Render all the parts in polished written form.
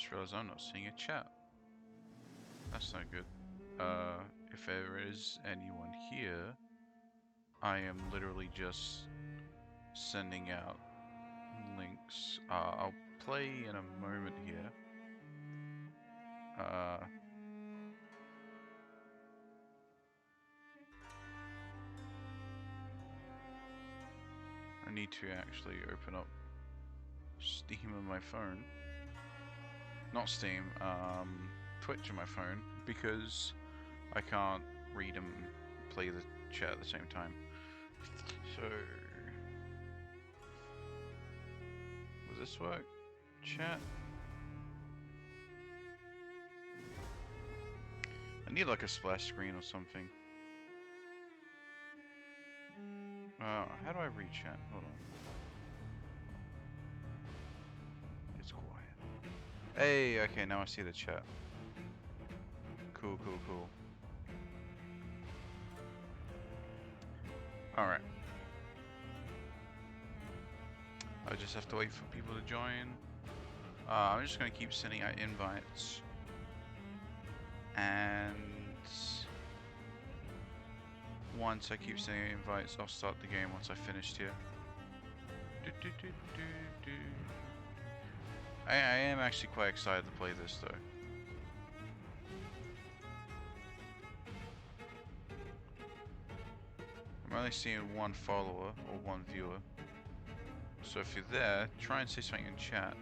just realized I'm not seeing a chat. That's not good. If there is anyone here, I am literally just sending out links. I'll play in a moment here. I need to actually open up Steam on my phone. Not Steam, Twitch on my phone, because I can't read and play the chat at the same time. So, will this work? Chat? I need like a splash screen or something. How do I read chat? Hold on. It's quiet. Hey, okay, now I see the chat. Cool, cool, cool. Alright. I just have to wait for people to join. I'm just gonna keep sending out invites. And once I keep sending invites, I'll start the game once I finished here. I am actually quite excited to play this though. I'm only seeing one follower or one viewer. So if you're there, try and say something in chat.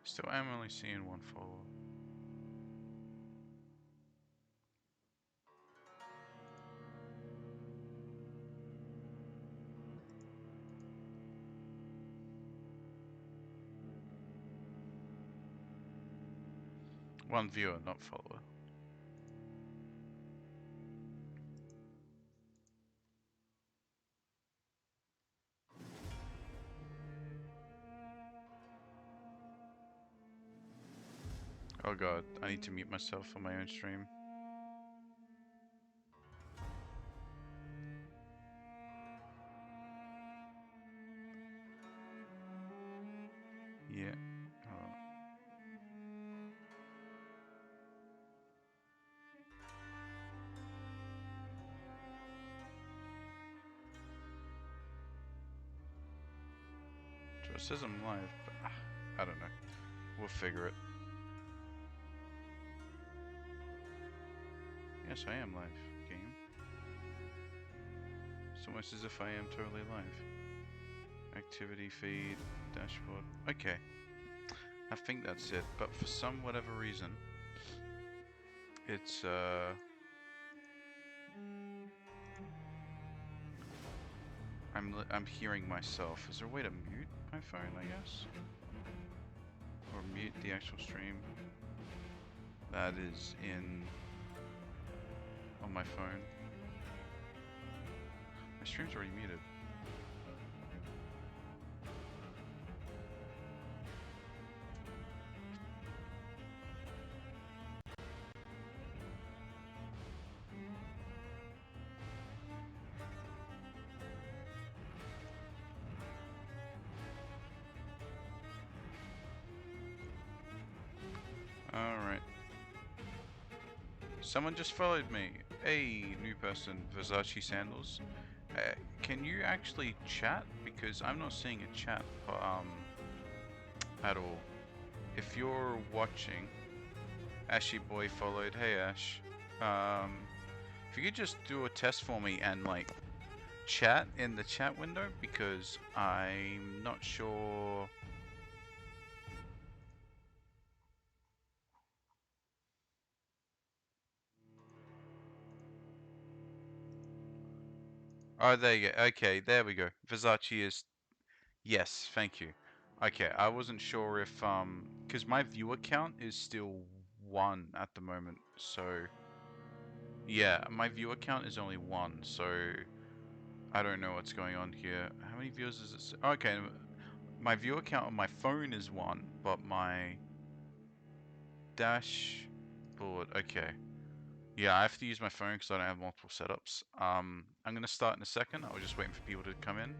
Still am only seeing one follower. One viewer, not follower. Oh god, I need to mute myself on my own stream. Yeah. So it says I'm live, but I don't know. We'll figure it. Yes, I am live, game. It's almost as if I am totally live. Activity feed, dashboard. Okay. I think that's it, but for some whatever reason, it's I'm hearing myself. Is there a way to mute my phone, I guess? Or mute the actual stream? That is on my phone. My stream's already muted. Alright. Someone just followed me. Hey, new person, Versace Sandals. Can you actually chat? Because I'm not seeing a chat at all. If you're watching, Ashy Boy followed. Hey Ash. If you could just do a test for me and like chat in the chat window, because I'm not sure. Oh, there you go. Okay, there we go. Versace is... Yes, thank you. Okay, I wasn't sure if because my viewer count is still 1 at the moment. So yeah, my viewer count is only 1. So I don't know what's going on here. How many viewers is this? Okay, my viewer count on my phone is 1, but my dashboard. Okay. Yeah, I have to use my phone because I don't have multiple setups. I'm gonna start in a second. I was just waiting for people to come in.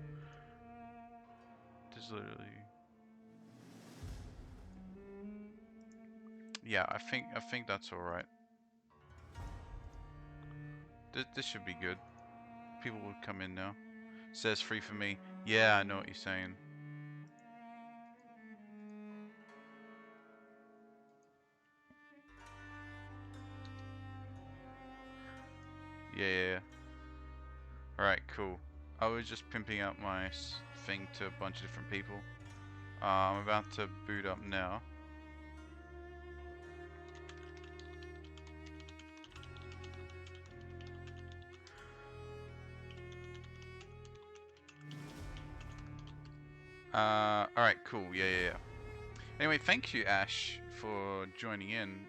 There's literally. Yeah, I think that's all right. This should be good. People will come in now. Says free for me. Yeah, I know what you're saying. Yeah. All right, cool. I was just pimping out my thing to a bunch of different people. I'm about to boot up now. Alright, cool. Yeah. Anyway, thank you, Ash, for joining in.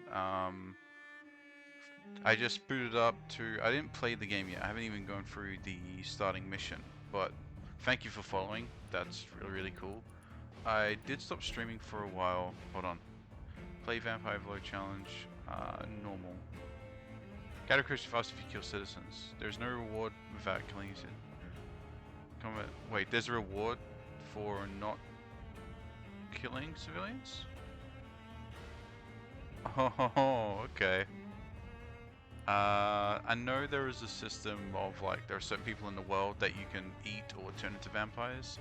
I just booted up to... I didn't play the game yet. I haven't even gone through the starting mission. But thank you for following. That's really cool. I did stop streaming for a while. Hold on. Play Vampire Vlog Challenge. Normal. Gather crews fast if you kill citizens. There's no reward without killing citizens. Wait, there's a reward for not killing civilians? Oh, okay. I know there is a system of like there are certain people in the world that you can eat or turn into vampires.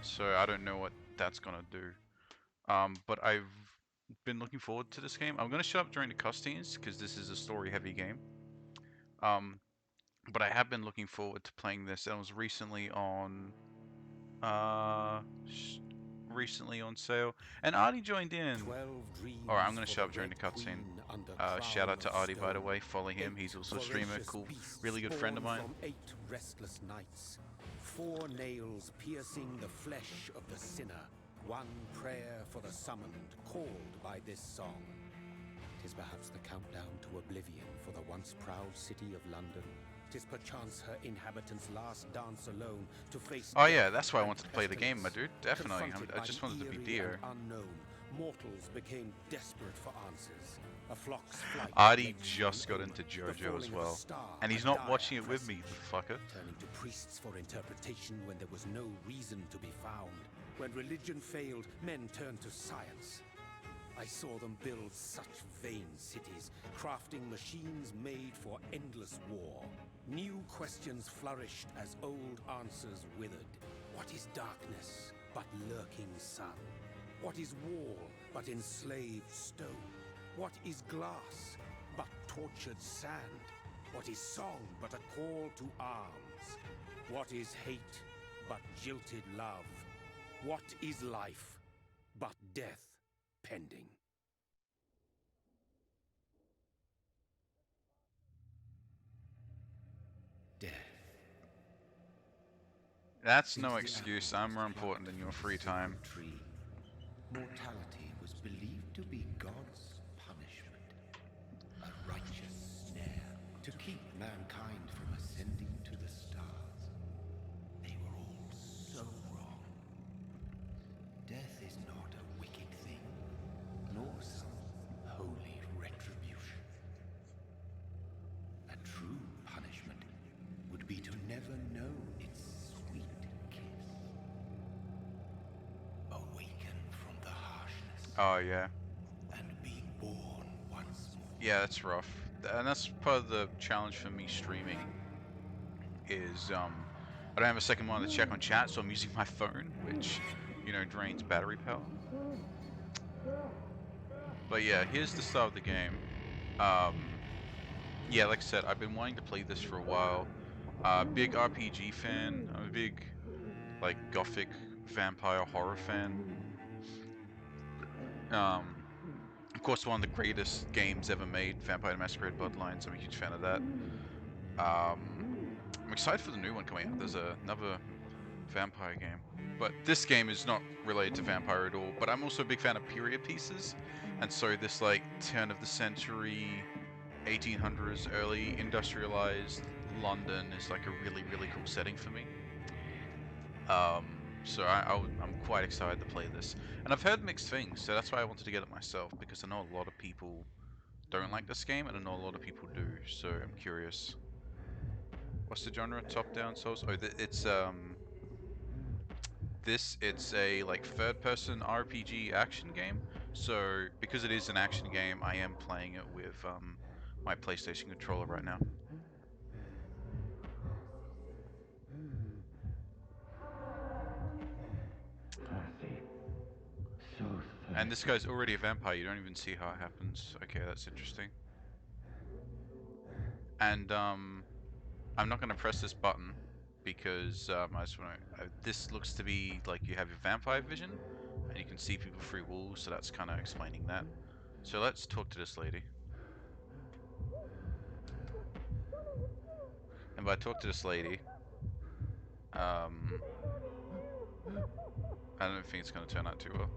So I don't know what that's gonna do. But I've been looking forward to this game. I'm gonna shut up during the cutscenes because this is a story-heavy game. But I have been looking forward to playing this. It was recently on sale, and Artie joined in. Alright, I'm gonna shut up during the cutscene. Shout out to Artie, by the way. Follow him. He's also a streamer. Cool, really good friend of mine. 8 restless nights, 4 nails piercing the flesh of the sinner, 1 prayer for the summoned, called by this song. 'Tis perhaps the countdown to oblivion for the once proud city of London. 'Tis perchance her inhabitants' last dance alone to face. Oh yeah, that's why I wanted to play the game, my dude. Definitely. I just wanted to be dear. Unknown, mortals became desperate for answers. A flock's flight. Artie just got into JoJo as well, and he's not watching it with me, fucker. Turning to priests for interpretation when there was no reason to be found. When religion failed, men turned to science. I saw them build such vain cities, crafting machines made for endless war. New questions flourished as old answers withered. What is darkness but lurking sun? What is wall but enslaved stone? What is glass but tortured sand? What is song but a call to arms? What is hate but jilted love? What is life but death pending? Death. That's no excuse. I'm more important than your free time. Mortality was believed to be God's punishment, a righteous snare to keep mankind from ascending to the stars. They were all so wrong. Death is not a wicked thing, nor some holy retribution. A true punishment would be to never know its sweet kiss. Awaken from the harshness. Oh yeah. And be born once more. Yeah, that's rough. And that's part of the challenge for me streaming is I don't have a second monitor to check on chat, so I'm using my phone, which, you know, drains battery power. But yeah, here's the start of the game. Yeah, like I said, I've been wanting to play this for a while. Big RPG fan. I'm a big, like, gothic vampire horror fan. Of course, one of the greatest games ever made, Vampire the Masquerade Bloodlines. I'm a huge fan of that. I'm excited for the new one coming out. There's another vampire game. But this game is not related to vampire at all. But I'm also a big fan of period pieces, and so this like turn of the century, 1800s, early industrialized London is like a really cool setting for me. So I'm quite excited to play this, and I've heard mixed things, so that's why I wanted to get it myself, because I know a lot of people don't like this game, and I know a lot of people do. So I'm curious. What's the genre? Top-down Souls? Oh, it's a like third-person RPG action game. So because it is an action game, I am playing it with my PlayStation controller right now. Thirsty. So And this thirsty. guy's already a vampire. You don't even see how it happens. Okay, that's interesting. And I'm not going to press this button because I just want to. This looks to be like you have your vampire vision, and you can see people through walls. So that's kind of explaining that. So let's talk to this lady. And by talk to this lady, I don't think it's going to turn out too well.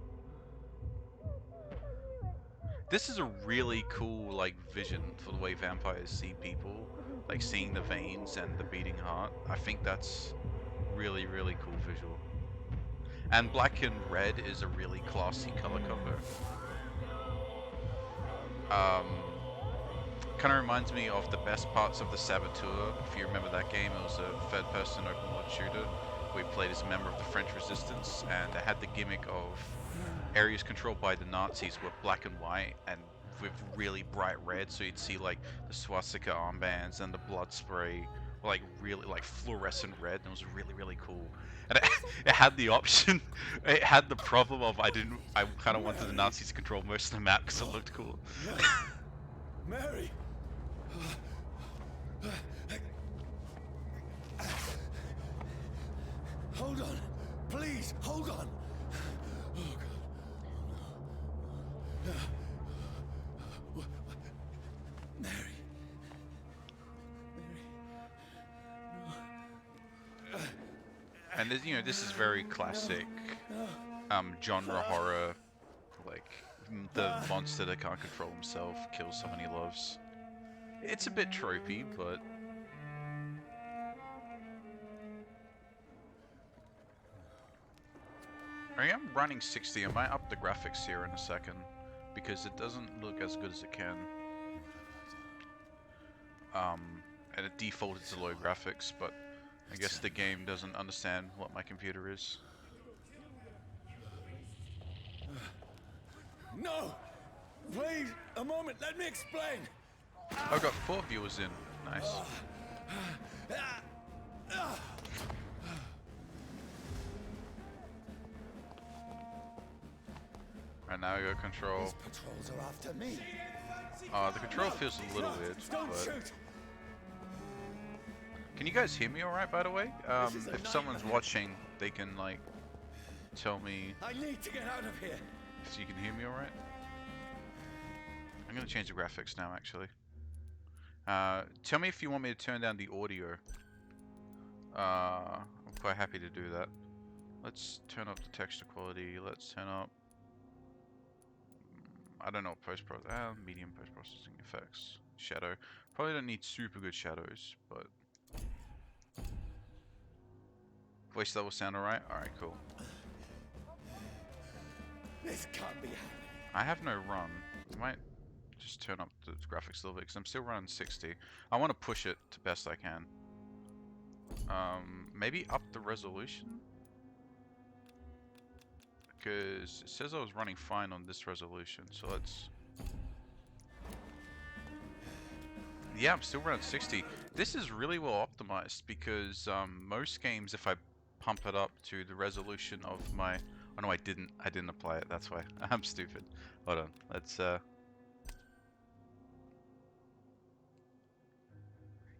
This is a really cool like vision for the way vampires see people, like seeing the veins and the beating heart. I think that's really cool visual. And black and red is a really classy color combo. Kind of reminds me of the best parts of the Saboteur. If you remember that game, it was a third-person open-world shooter where you played as a member of the French Resistance, and it had the gimmick of areas controlled by the Nazis were black and white and with really bright red, so you'd see like the swastika armbands and the blood spray were like really like fluorescent red, and it was really cool. And it had the option, it had the problem of I kind of wanted the Nazis to control most of the map because it looked cool. Mary! Hold on! Please, hold on! Oh, God. Mary. And this, this is very classic genre horror, like the monster that can't control himself kills someone he loves. It's a bit tropey, but I am running 60. I might up the graphics here in a second because it doesn't look as good as it can. And it defaulted to low graphics, but I guess the game doesn't understand what my computer is. No! Please, a moment, let me explain! I've got 4 viewers in. Nice. Right now, your control. These patrols are after me. The control feels a little weird, Don't but shoot! can you guys hear me alright, by the way? If someone's watching, they can, like, tell me I need to get out of here. if you can hear me alright. I'm gonna change the graphics now, actually. Tell me if you want me to turn down the audio. I'm quite happy to do that. Let's turn up the texture quality. Let's turn up... I don't know, medium post-processing effects. Shadow. Probably don't need super good shadows, but... Voice level sound alright? Alright, cool. This can't be happening. I have no run. I might just turn up the graphics a little bit because I'm still running 60. I want to push it to best I can. Maybe up the resolution? Because it says I was running fine on this resolution, so let's... Yeah, I'm still running 60. This is really well optimized because most games, if I pump it up to the resolution of my... Oh no, I didn't apply it, that's why. I'm stupid. Hold on, let's...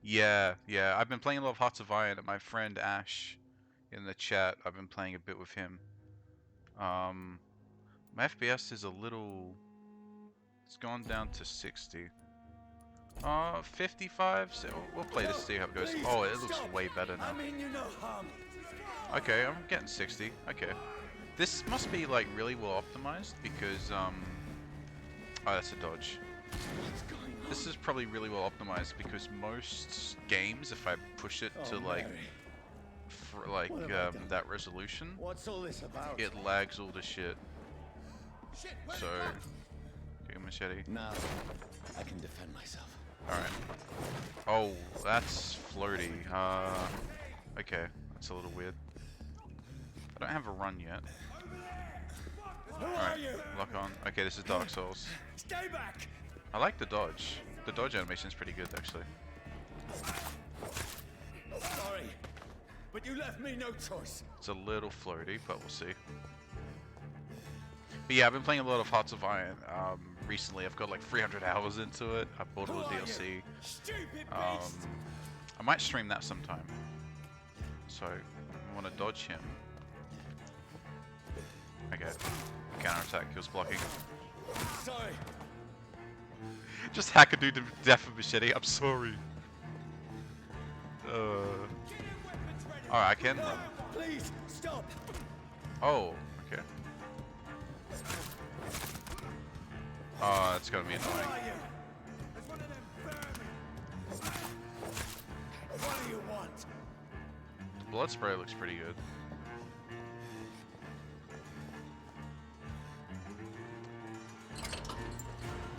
Yeah, I've been playing a lot of Hearts of Iron, and my friend Ash in the chat, I've been playing a bit with him. My FPS is a little... It's gone down to 60. 55, so we'll play this, see how it goes. Please, Oh, it looks stop. way better now. I mean you no harm. Okay, I'm getting 60. Okay. This must be like really well optimized because oh, that's a dodge. This is probably really well optimized because most games, if I push it to like that resolution, What's all this about? it lags all the shit. So, okay, machete. Now, I can defend myself. All right. Oh, that's flirty. Okay, that's a little weird. I don't have a run yet. Alright, lock on. Okay, this is Dark Souls. Stay back! I like the dodge. The dodge animation is pretty good, actually. Sorry, but you left me no choice. It's a little floaty, but we'll see. But yeah, I've been playing a lot of Hearts of Iron. Recently, I've got like 300 hours into it. I bought all the DLC. I might stream that sometime. So, I want to dodge him. Okay. Counterattack, he was blocking. Sorry. Just hack a dude to death with machete, I'm sorry. Alright, I can run. Please, stop! Oh, okay. Oh, that's gonna be annoying. What do you want? The blood spray looks pretty good.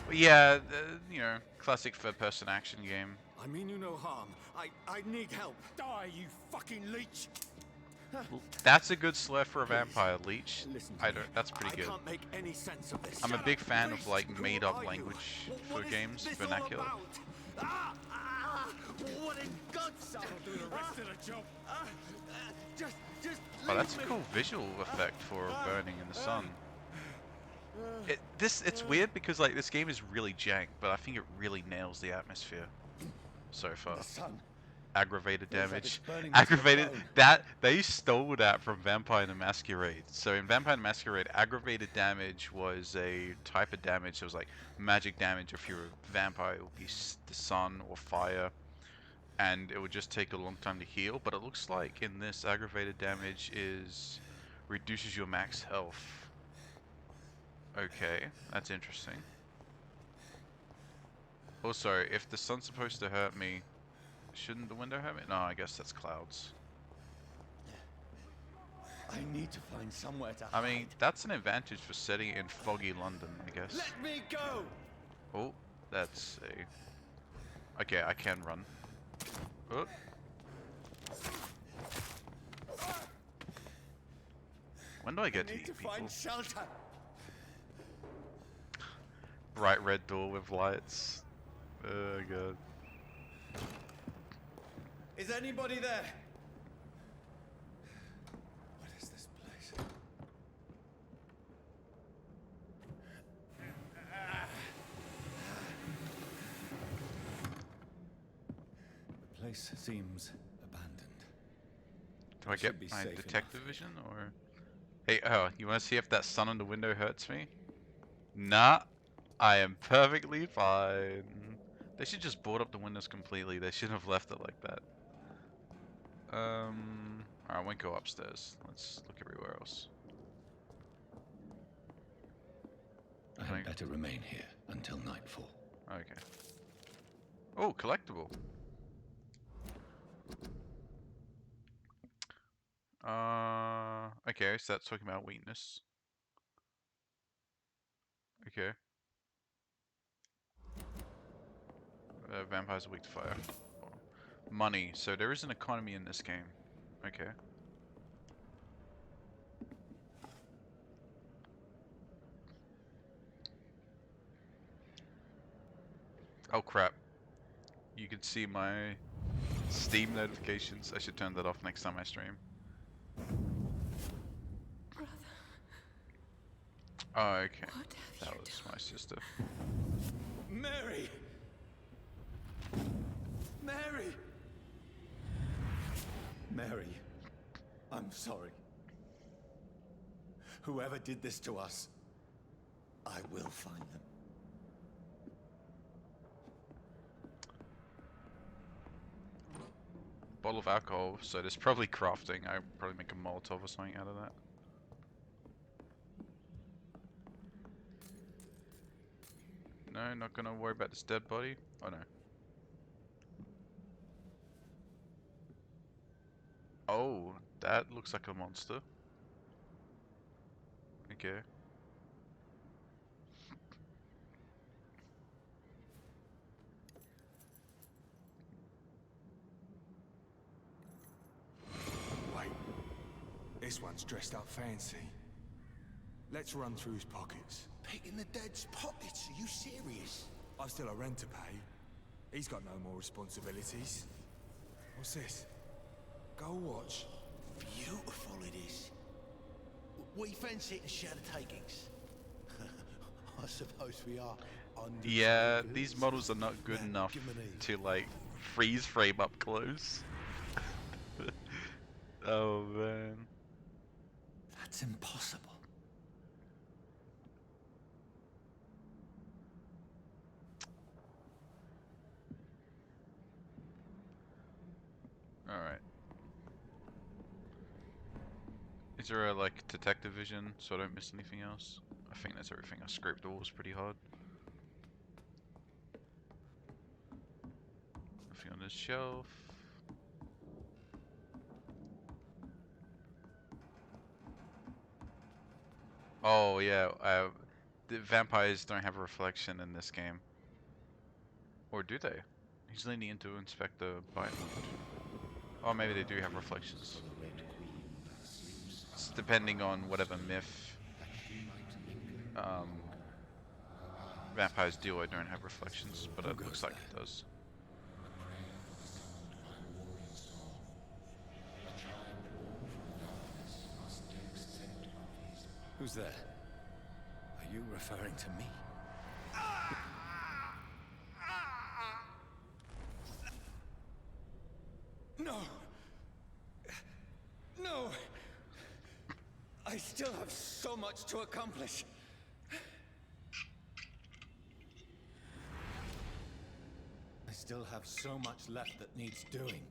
But yeah, you know, classic third-person action game. I mean you no harm. I need help. Die, you fucking leech! That's a good slur for a vampire, leech. Listen to I me. don't. That's pretty good. I can't make any sense of this. I'm a Shut big up. fan of Please, like who made-up are you? language What for is games, this all vernacular. about? What in God's name? I'll do the rest of the job. Just Oh, that's a leave me. cool visual effect for burning in the sun. It's weird because like this game is really jank, but I think it really nails the atmosphere so far. The sun. Aggravated Feels like damage. it's burning me to the Aggravated bone. that they stole that from Vampire the Masquerade. So in Vampire the Masquerade, aggravated damage was a type of damage. It was like magic damage. If you're a vampire, it would be the sun or fire, and it would just take a long time to heal. But it looks like in this, aggravated damage is reduces your max health. Okay, that's interesting. Also, if the sun's supposed to hurt me, shouldn't the window hurt me? No, I guess that's clouds. I need to find somewhere to I hide. mean, that's an advantage for setting it in foggy London, I guess. Let me go! Oh, that's a... Okay, I can run. Oh. When do I get to need eat to people? find shelter. Bright red door with lights. Oh god. Is anybody there? What is this place? The place seems abandoned. Do I should be get my safe detective enough. vision or... Hey, oh, you want to see if that sun on the window hurts me? Nah, I am perfectly fine. They should just board up the windows completely. They shouldn't have left it like that. Alright, I won't go upstairs. Let's look everywhere else. I had better remain here until nightfall. Okay. Oh, collectible. Okay, so that's talking about weakness. Okay. Vampires are weak to fire. Money. So there is an economy in this game. Okay. Oh crap. You can see my Steam notifications. I should turn that off next time I stream. Brother, Oh, okay. what have That you was done? my sister. Mary! Mary! Mary, I'm sorry. Whoever did this to us, I will find them. bottle of alcohol, so there's probably crafting. I'd probably make a Molotov or something out of that. No, not gonna worry about this dead body. Oh no. Oh, that looks like a monster. Okay. Wait. This one's dressed up fancy. Let's run through his pockets. Picking the dead's pockets? Are you serious? I've still a rent to pay. He's got no more responsibilities. What's this? Gold watch. Beautiful it is. We fancy it and share the takings. I suppose we are. Yeah, these models are not good Man, enough give 'em an E. to like freeze frame up close. Oh man. That's impossible. Alright. Is there a like detective vision so I don't miss anything else? I think that's everything. I scraped the walls pretty hard. Nothing on this shelf. Oh yeah, the vampires don't have a reflection in this game. Or do they? He's leaning in to inspect the bite wound. Oh, maybe they do have reflections. It's depending on whatever myth vampires do or don't have reflections, but it looks like it does. Who's there? Are you referring to me? No! No! I still have so much to accomplish. I still have so much left that needs doing.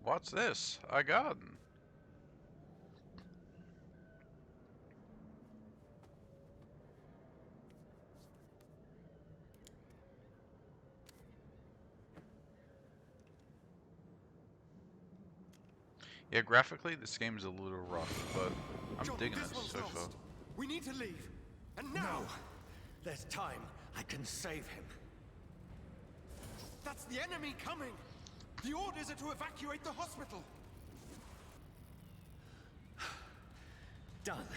What's this? A garden. Yeah, graphically this game is a little rough, but I'm John, digging this it one's so far. lost. We need to leave. And now! No! There's time. I can save him. That's the enemy coming! The orders are to evacuate the hospital! Done.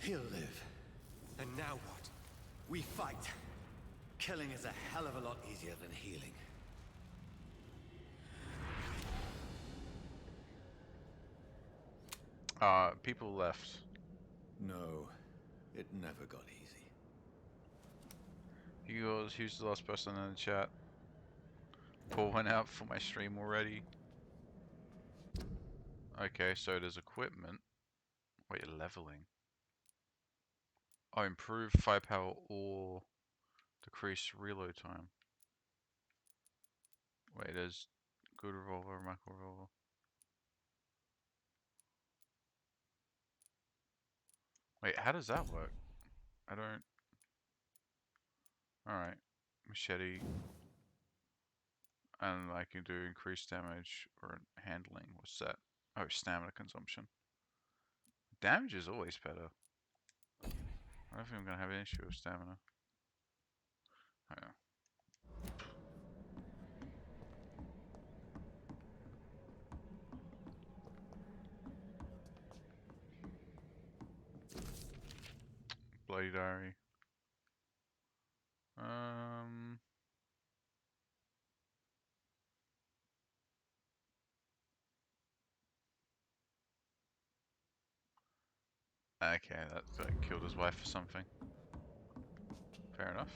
He'll live. And now what? We fight. Killing is a hell of a lot easier than healing. People left. No, it never got easy. Who's the last person in the chat? Paul went out for my stream already. Okay, so there's equipment. Wait, leveling. Oh, improve firepower or decrease reload time. Wait, there's good revolver, micro revolver. Wait, how does that work? I don't... Alright. Machete. And I can do increased damage or handling. What's that? Oh, stamina consumption. Damage is always better. I don't think I'm gonna have an issue with stamina. Oh, yeah. Bloody Diary. Um... Okay, that's like killed his wife or something. Fair enough.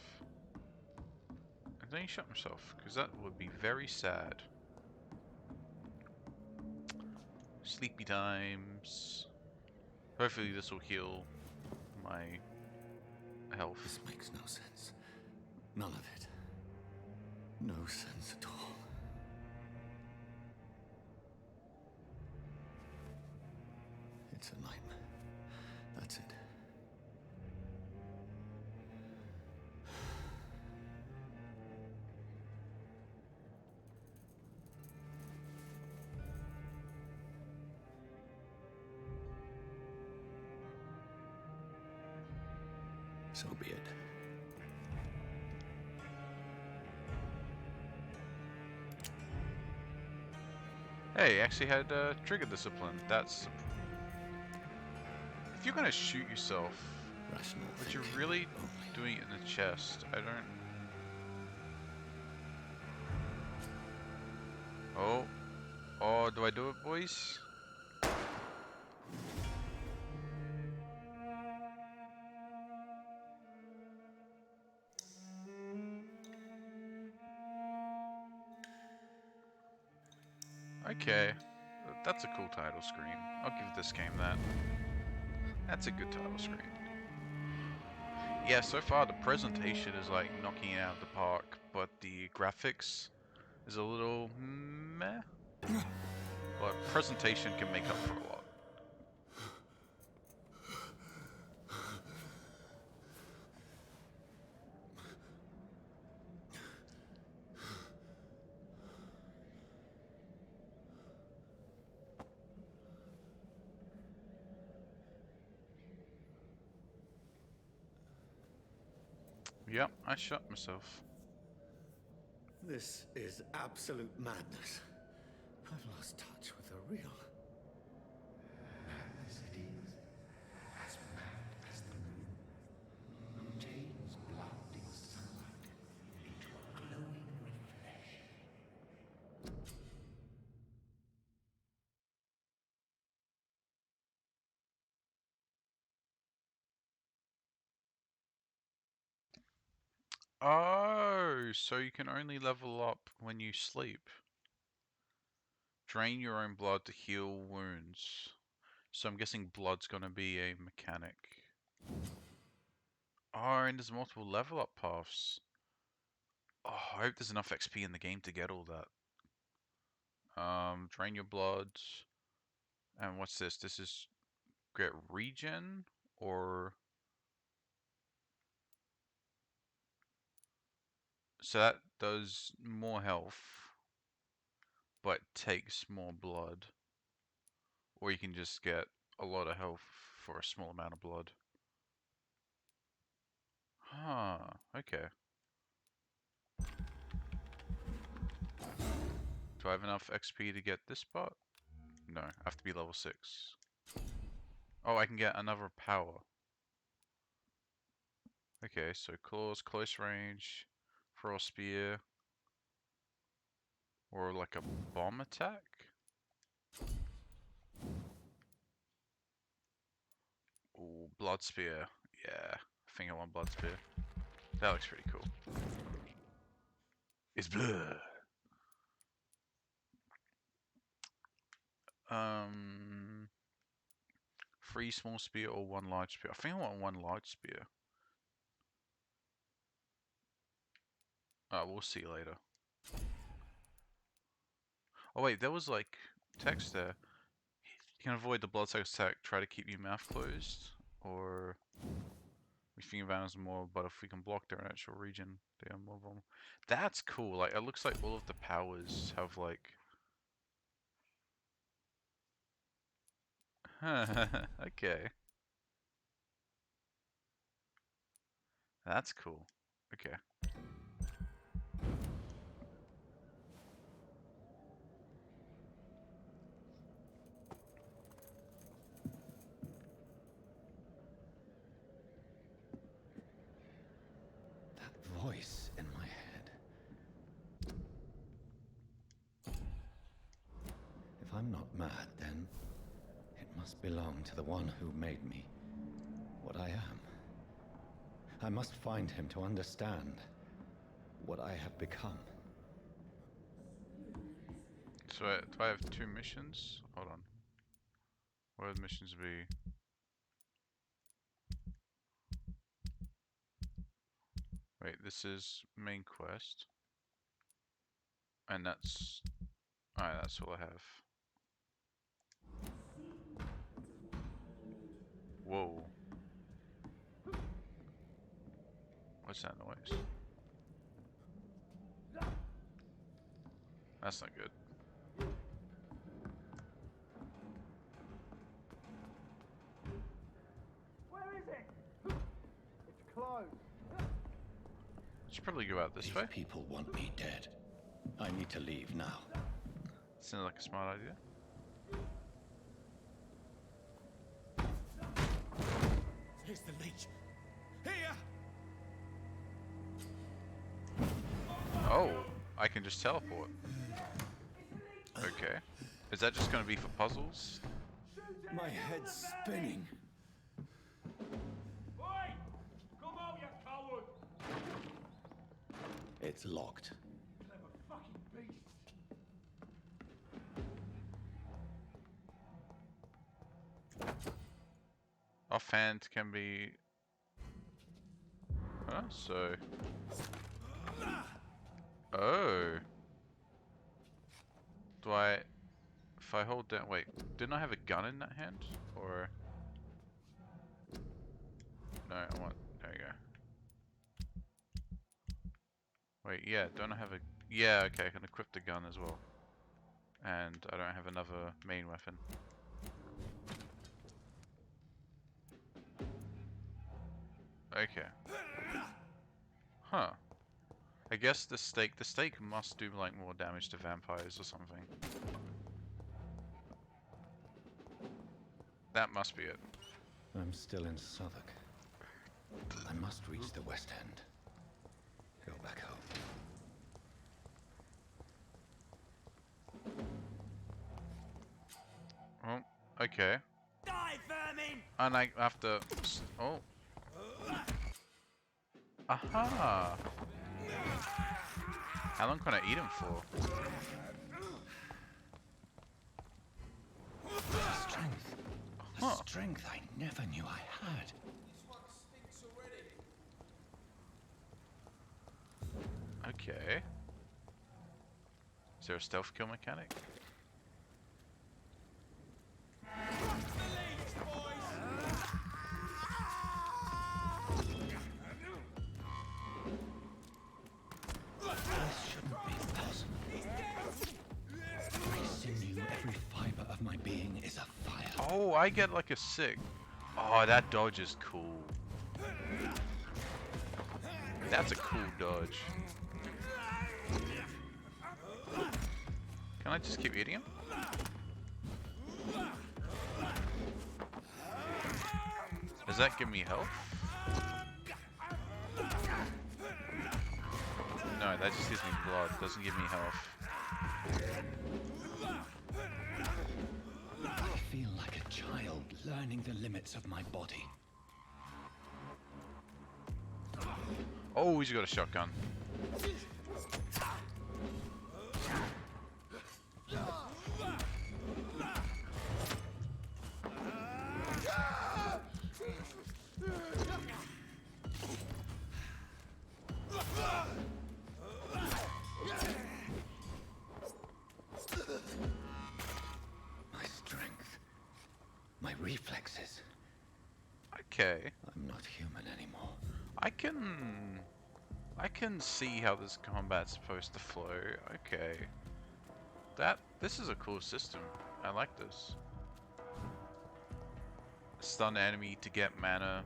And then he shot himself, because that would be very sad. Sleepy times. Hopefully this will heal my health. This makes no sense. None of it. No sense at all. It's a nightmare. That's it. So be it. Hey, actually had trigger discipline. That's... If you're gonna shoot yourself, Rational but you're thinking really only. doing it in the chest, I don't... Oh. Oh, do I do it, boys? Okay. That's a cool title screen. I'll give this game that. That's a good title screen. Yeah, so far the presentation is like knocking it out of the park, but the graphics is a little meh. But presentation can make up for a lot. Yep, I shot myself. This is absolute madness. I've lost touch with the real. Madness it is. As mad as the moon. Obtains blinding sunlight into a glowing reflection. Oh, so you can only level up when you sleep. Drain your own blood to heal wounds. So I'm guessing blood's gonna be a mechanic. Oh, and there's multiple level up paths. Oh, I hope there's enough XP in the game to get all that. Drain your blood. And what's this? This is get regen or so that does more health, but takes more blood. Or you can just get a lot of health for a small amount of blood. Huh, okay. Do I have enough XP to get this spot? No, I have to be level 6. Oh, I can get another power. Okay, so claws, close range, frost spear, or like a bomb attack? Ooh, blood spear. Yeah, I think I want blood spear. That looks pretty cool. It's blood. Um, Three small spear or one large spear. I think I want one large spear. We'll see later. Oh wait, there was like text there. You can avoid the blood sucker's attack. Try to keep your mouth closed, or we think advantage more. But if we can block their natural region, they are more vulnerable. That's cool. Like it looks like all of the powers have like. Okay, that's cool. Okay. That voice in my head. If I'm not mad, then it must belong to the one who made me. what I am. I must find him to understand what I have become. So do I have 2 missions? Hold on. What would missions be? Wait, this is main quest. And that's... Alright, that's all I have. Whoa. What's that noise? That's not good. Where is it? It's closed. Should probably go out this These way. people want me dead. I need to leave now. Sounds like a smart idea. Here's the leech. Here! Oh, I can just teleport. Okay. Is that just gonna be for puzzles? My head's spinning. Oi! Come out, you coward! It's locked. Clever fucking beast. Offhand can be... Huh? So... Oh! Do I... If I hold down... Wait, didn't I have a gun in that hand? Or... No, I want... There you go. Wait, yeah, don't I have a... Yeah, okay, I can equip the gun as well. And I don't have another main weapon. Okay. Huh. I guess the stake must do like more damage to vampires or something. That must be it. I'm still in Southwark. I must reach the West End. Go back home. Oh, okay. Die, vermin! And I have to... Oh. Aha! How long can I eat him for? Strength. Huh. A strength I never knew I had. Okay. Is there a stealth kill mechanic? This shouldn't be possible. Every sinew, every fiber of my being is afire. Oh, I get like a sick. Oh, that dodge is cool. That's a cool dodge. Can I just keep eating him? Does that give me health? No, that just gives me blood. Doesn't give me health. I feel like a child learning the limits of my body. Oh, he's got a shotgun. My strength. My reflexes. Okay. I'm not human anymore. I can see how this combat's supposed to flow. Okay. This is a cool system. I like this. Stun enemy to get mana,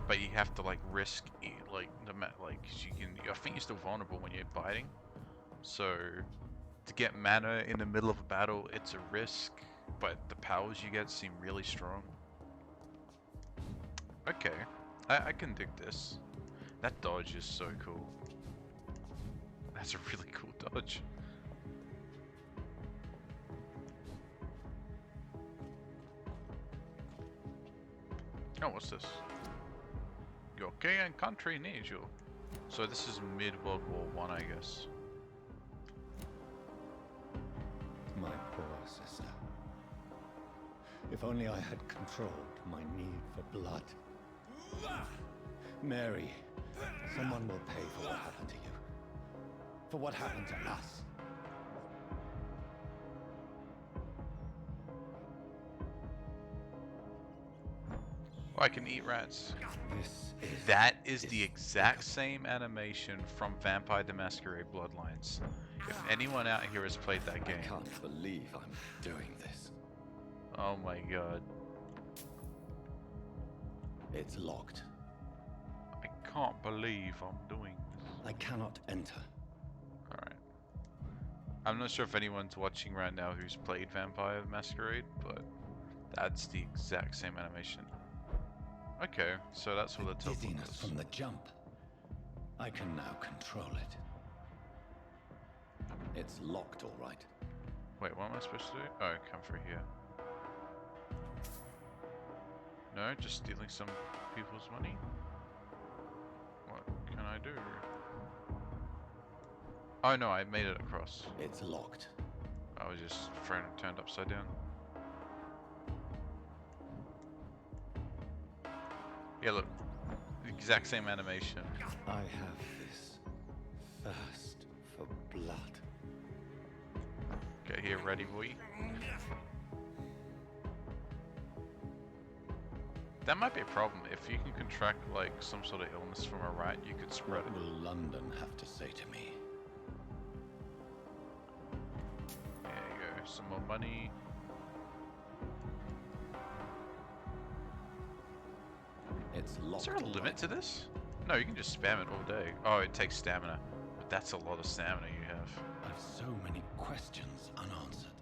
but you have to like risk it, like you can. I think you're still vulnerable when you're biting. So to get mana in the middle of a battle, it's a risk, but the powers you get seem really strong. Okay, I can dig this. That dodge is so cool. That's a really cool dodge. Oh, what's this? Your king and country needs you. So this is mid-World War One, I guess. My poor sister. If only I had controlled my need for blood. Mary, someone will pay for what happened to you. For what happened to us. Oh, I can eat rats. This is That is the exact same animation from Vampire the Masquerade Bloodlines. If anyone out here has played that I game. can't believe I'm doing this. Oh my god. It's locked. I can't believe I'm doing this. I cannot enter. Alright. I'm not sure if anyone's watching right now who's played Vampire the Masquerade, but that's the exact same animation. Okay, so that's what the teleport Dizziness is. from the jump. I can now control it. It's locked, all right. Wait, what am I supposed to do? Oh, come through here. No, just stealing some people's money? What can I do? Oh no, I made it across. It's locked. I was just thrown and turned upside down. Yeah, look. The exact same animation. I have this thirst for blood. Get here, ready, boy. That might be a problem. If you can contract, like, some sort of illness from a rat, you could spread What it. will London have to say to me? There you go. Some more money. It's locked. Is there a all limit right. to this? No, you can just spam it all day. Oh, it takes stamina. But that's a lot of stamina you have. I've so many questions unanswered.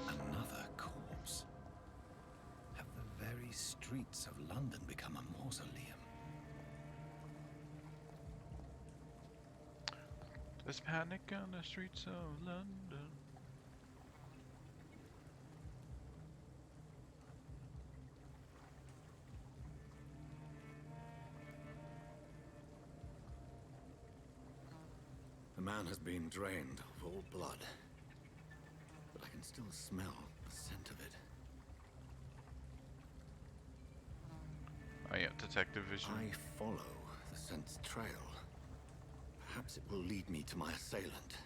Another corpse. Have the very streets of London become a mausoleum? There's panic on the streets of London. The man has been drained of all blood, but I can still smell the scent of it. Oh yeah, detective vision. I follow the scent's trail. Perhaps it will lead me to my assailant.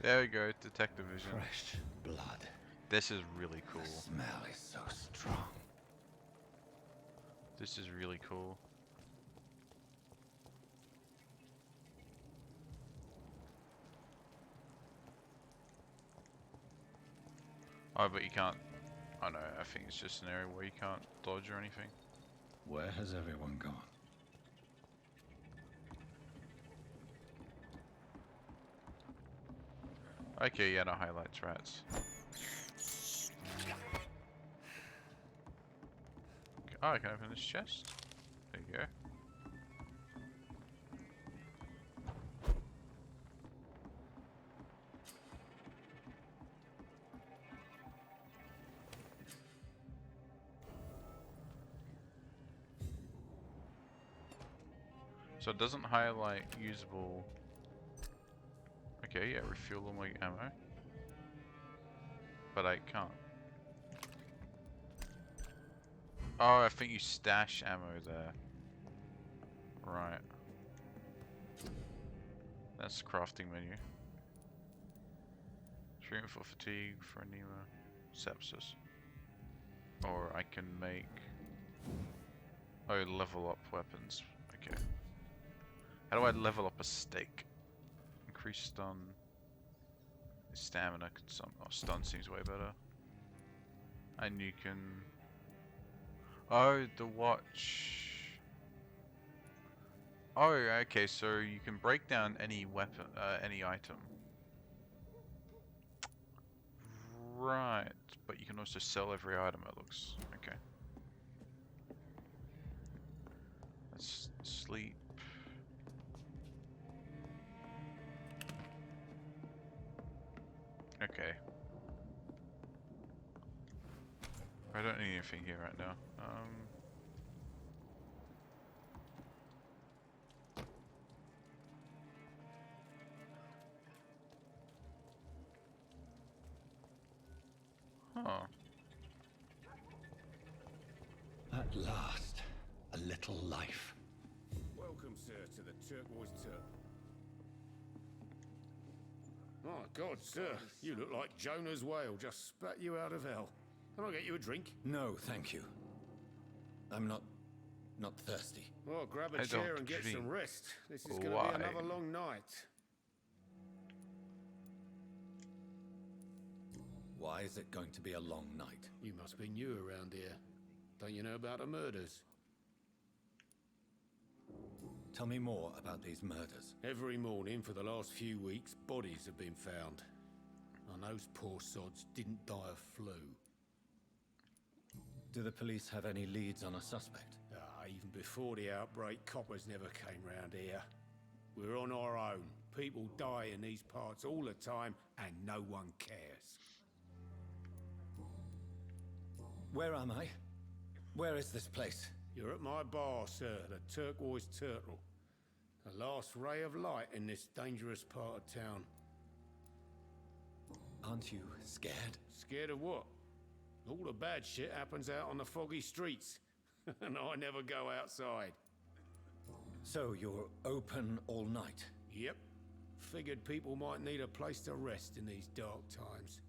There we go, detective vision. Fresh blood. This is really cool. The smell is so strong. This is really cool. Oh, but you can't. Oh no, I think it's just an area where you can't dodge or anything. Where has everyone gone? Okay, yeah, no highlights, rats. Oh, I can open this chest. There you go. So it doesn't highlight usable. Okay, yeah, refuel all my ammo. But I can't. Oh, I think you stash ammo there. Right. That's crafting menu. Treatment for fatigue, for anemia, sepsis. Or I can make... Oh, level up weapons. Okay. How do I level up a stake? Increase stun. Stamina could some. Oh, stun seems way better. And you can. Oh, the watch. Oh, okay. So you can break down any weapon, any item. Right, but you can also sell every item. It looks okay. sleep. Okay. I don't need anything here right now. Huh. At last, a little life. Welcome, sir, to the Turquoise Turtle. My God, sir, you look like Jonah's whale just spat you out of hell. Can I get you a drink? No, thank you. I'm not thirsty. Well, grab a I chair don't and get drink some rest. This is going to wine. be another long night. Why is it going to be a long night? You must be new around here. Don't you know about the murders? Tell me more about these murders. Every morning for the last few weeks, bodies have been found. And those poor sods didn't die of flu. Do the police have any leads on a suspect? Even before the outbreak, coppers never came round here. We're on our own. People die in these parts all the time, and no one cares. Where am I? Where is this place? You're at my bar, sir, the Turquoise Turtle. The last ray of light in this dangerous part of town. Aren't you scared? Scared of what? All the bad shit happens out on the foggy streets. And I never go outside. So you're open all night? Yep. Figured people might need a place to rest in these dark times.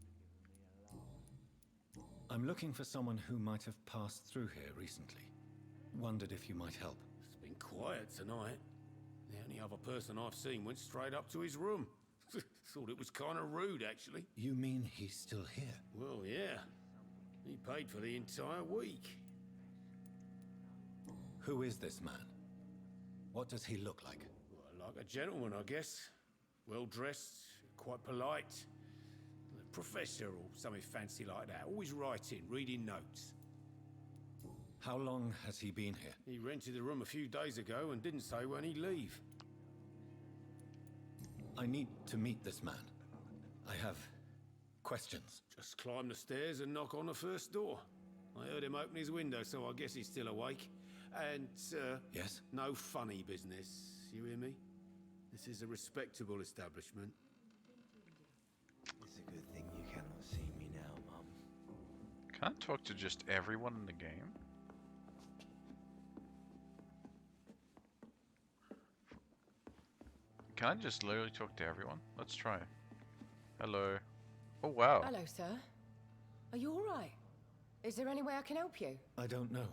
I'm looking for someone who might have passed through here recently. Wondered if you might help. It's been quiet tonight. The only other person I've seen went straight up to his room. Thought it was kind of rude, actually. You mean he's still here? Well, yeah. He paid for the entire week. Who is this man? What does he look like? Well, like a gentleman, I guess. Well-dressed, quite polite. A professor or something fancy like that. Always writing, reading notes. How long has he been here? He rented the room a few days ago and didn't say when he'd leave. I need to meet this man. I have questions. Just climb the stairs and knock on the first door. I heard him open his window, so I guess he's still awake. And, Yes? no funny business. You hear me? This is a respectable establishment. It's a good thing you cannot see me now, Mum. Can I talk to just everyone in the game? Can I just literally talk to everyone? Let's try. Hello. Oh wow. Hello, sir. Are you alright? Is there any way I can help you? I don't know.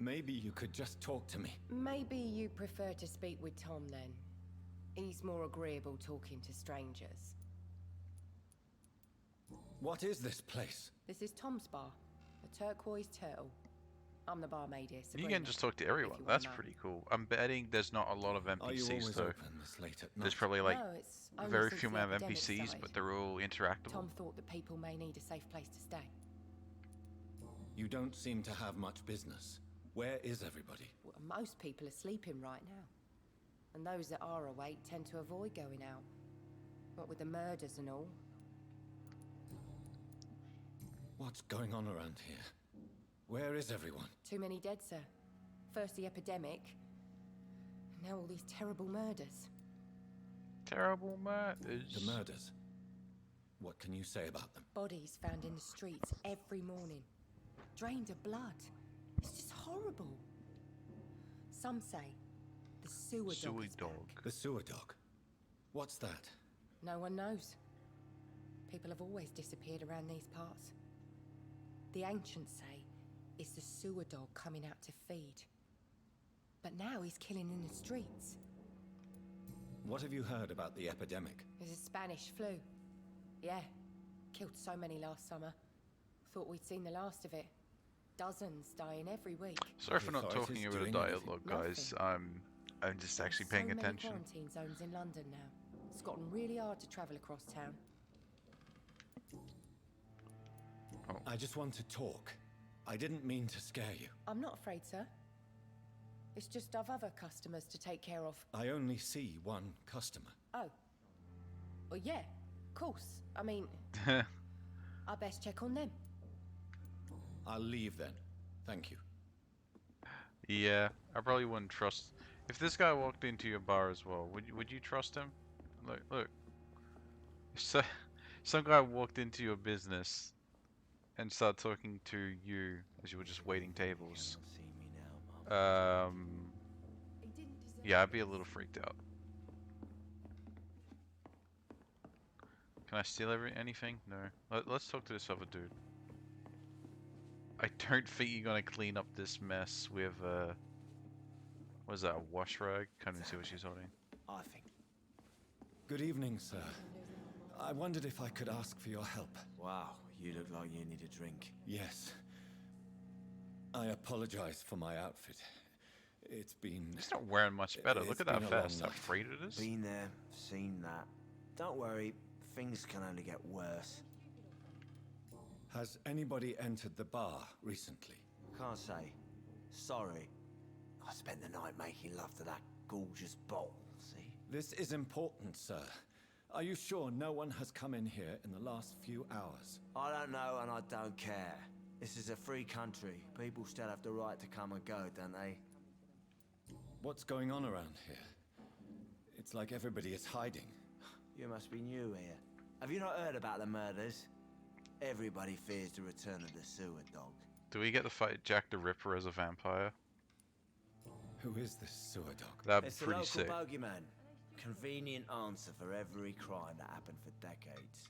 Maybe you could just talk to me. Maybe you prefer to speak with Tom then. He's more agreeable talking to strangers. What is this place? This is Tom's bar, the Turquoise Turtle. I'm the barmaid here, You Sabrina, can just talk to everyone. if you wanna That's know. pretty cool. I'm betting there's not a lot of Are you NPCs always though. open this late at night? There's probably like No, it's only very since few the amount of epidemic NPCs, started. but they're all interactable. Tom thought that people may need a safe place to stay. You don't seem to have much business. Where is everybody? Well, most people are sleeping right now. And those that are awake tend to avoid going out. What with the murders and all. What's going on around here? Where is everyone? Too many dead, sir. First the epidemic, and now all these terrible murders. Terrible murders. The murders. What can you say about them? Bodies found in the streets every morning. Drained of blood. It's just horrible. Some say the sewer dog Sewer is dog. back. The sewer dog. What's that? No one knows. People have always disappeared around these parts. The ancients say it's the sewer dog coming out to feed. But now he's killing in the streets. What have you heard about the epidemic? There's a Spanish flu. Yeah. Killed so many last summer. Thought we'd seen the last of it. Dozens dying every week. Sorry for not Authorities talking over the doing anything? dialogue, guys. I'm just actually paying so attention. Many quarantine zones in London now. It's gotten really hard to travel across town. I just want to talk. I didn't mean to scare you. I'm not afraid, sir. It's just I've other customers to take care of. I only see one customer. Oh. Well, yeah, of course. I mean, I best check on them. I'll leave then. Thank you. Yeah, I probably wouldn't trust. If this guy walked into your bar as well, would you trust him? Look. If some guy walked into your business and started talking to you as you were just waiting tables. Cannot see me now, Mum. Yeah, I'd be a little freaked out. Can I steal anything? No. Let's talk to this other dude. I don't think you're gonna clean up this mess with what is that, a wash rag? Can't even see what she's holding. I think. Good evening, sir. I wondered if I could ask for your help. Wow, you look like you need a drink. Yes. I apologize for my outfit. It's been... It's not wearing much better. Look at that been a long vest. How night. frayed it is. Been there, seen that. Don't worry, things can only get worse. Has anybody entered the bar recently? Can't say. Sorry. I spent the night making love to that gorgeous bottle, see? This is important, sir. Are you sure no one has come in here in the last few hours? I don't know and I don't care. This is a free country. People still have the right to come and go, don't they? What's going on around here? It's like everybody is hiding. You must be new here. Have you not heard about the murders? Everybody fears the return of the sewer dog. Do we get to fight Jack the Ripper as a vampire? Who is this sewer dog? That'd be It's the pretty local sick. bogeyman. Convenient answer for every crime that happened for decades.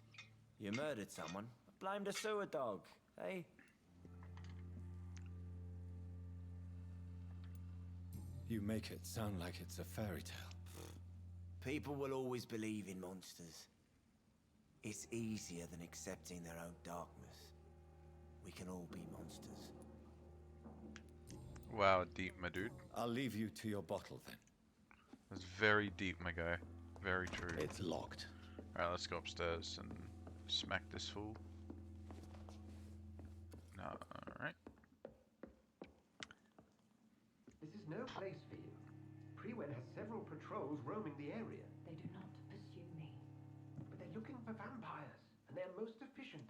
You murdered someone, blame the sewer dog, eh? You make it sound like it's a fairy tale. People will always believe in monsters. It's easier than accepting their own darkness. We can all be monsters. Wow, deep, my dude. I'll leave you to your bottle then. That's very deep, my guy. Very true. It's locked. Alright, let's go upstairs and smack this fool. No, alright. This is no place for you. Prewen has several patrols roaming the area. They do not pursue me. But they're looking for vampires, and they're most efficient.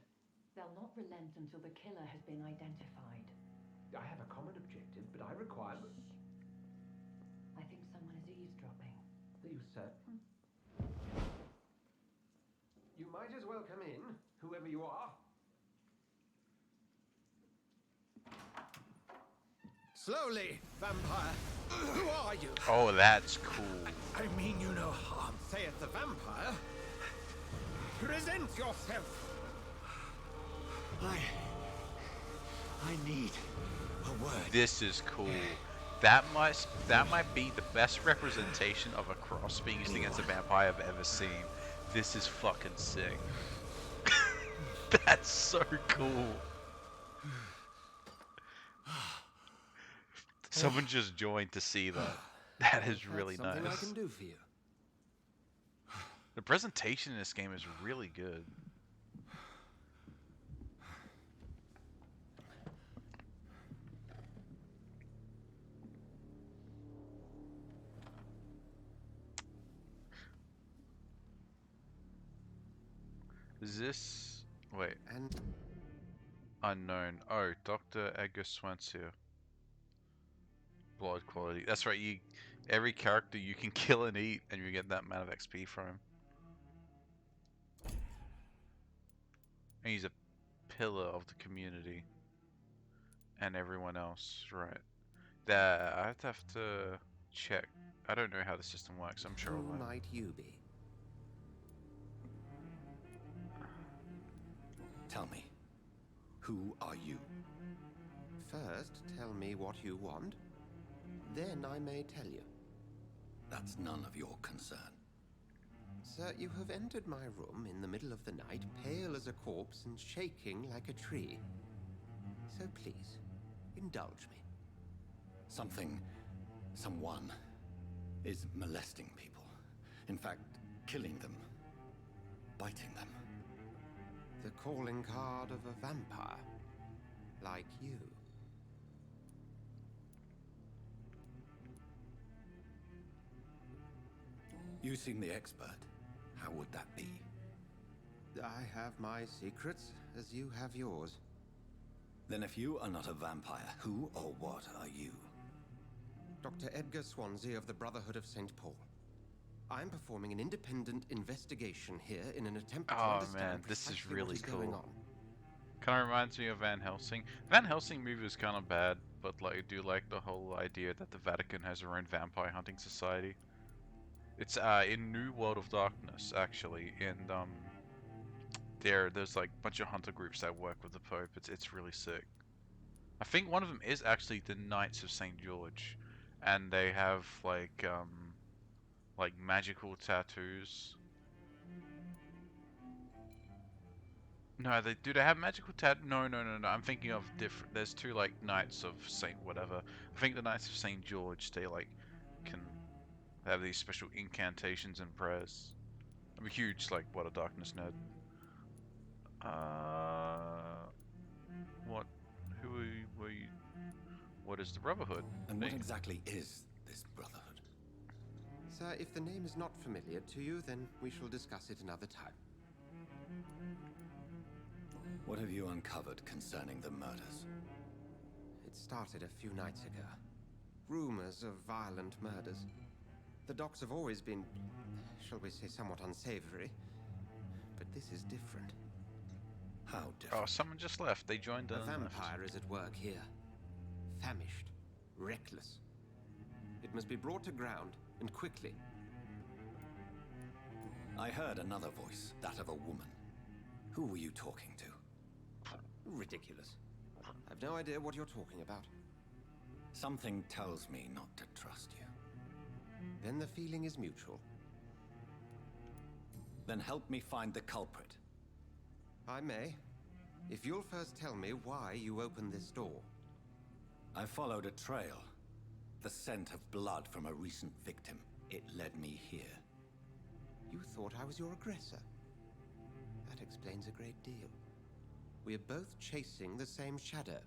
They'll not relent until the killer has been identified. I have a common objective, but I require... I think someone is eavesdropping. Are you certain? You might as well come in, whoever you are. Slowly, vampire. Who are you? Oh, that's cool. I mean you no harm, saith the vampire. Present yourself. I need a word. This is cool. That might be the best representation of a cross being used against a vampire I've ever seen. This is fucking sick. That's so cool. Someone just joined to see that. That is really nice. Something I can do for you. The presentation in this game is really good. Is this... wait. And Unknown. Oh, Dr. Edgar Swansea. Blood quality. That's right, every character you can kill and eat and you get that amount of XP from him. And he's a pillar of the community. And everyone else, right. I have to check. I don't know how the system works, I'm sure who I'll learn. might you be? Tell me, who are you? First, tell me what you want. Then I may tell you. That's none of your concern. Sir, you have entered my room in the middle of the night, pale as a corpse and shaking like a tree. So please, indulge me. Someone is molesting people. In fact, killing them. Biting them. The calling card of a vampire. Like you. You seem the expert. How would that be? I have my secrets, as you have yours. Then if you are not a vampire, who or what are you? Dr. Edgar Swansea of the Brotherhood of St. Paul. I'm performing an independent investigation here in an attempt to Oh understand man, this is precisely really what is going cool. on. Kind of reminds me of Van Helsing. Van Helsing movie was kind of bad, but like I do like the whole idea that the Vatican has their own vampire hunting society. It's in New World of Darkness actually, and there's like a bunch of hunter groups that work with the Pope. It's really sick. I think one of them is actually the Knights of St. George, and they have like magical tattoos. No, they do. They have magical No, no, no, no. I'm thinking of different. There's two like Knights of Saint whatever. I think the Knights of Saint George. They like can have these special incantations and prayers. I'm a huge like What a Darkness nerd. What? Who are you, were you? What is the Brotherhood? And what exactly is this Brotherhood? Sir, if the name is not familiar to you, then we shall discuss it another time. What have you uncovered concerning the murders? It started a few nights ago. Rumors of violent murders. The docks have always been, shall we say, somewhat unsavory. But this is different. How different? Oh, someone just left. They joined A in. vampire is at work here. Famished. Reckless. It must be brought to ground, and quickly. I heard another voice, that of a woman. Who were you talking to? Ridiculous. I've no idea what you're talking about. Something tells me not to trust you. Then the feeling is mutual. Then help me find the culprit. I may. If you'll first tell me why you opened this door. I followed a trail. The scent of blood from a recent victim. It led me here. You thought I was your aggressor. That explains a great deal. We are both chasing the same shadow.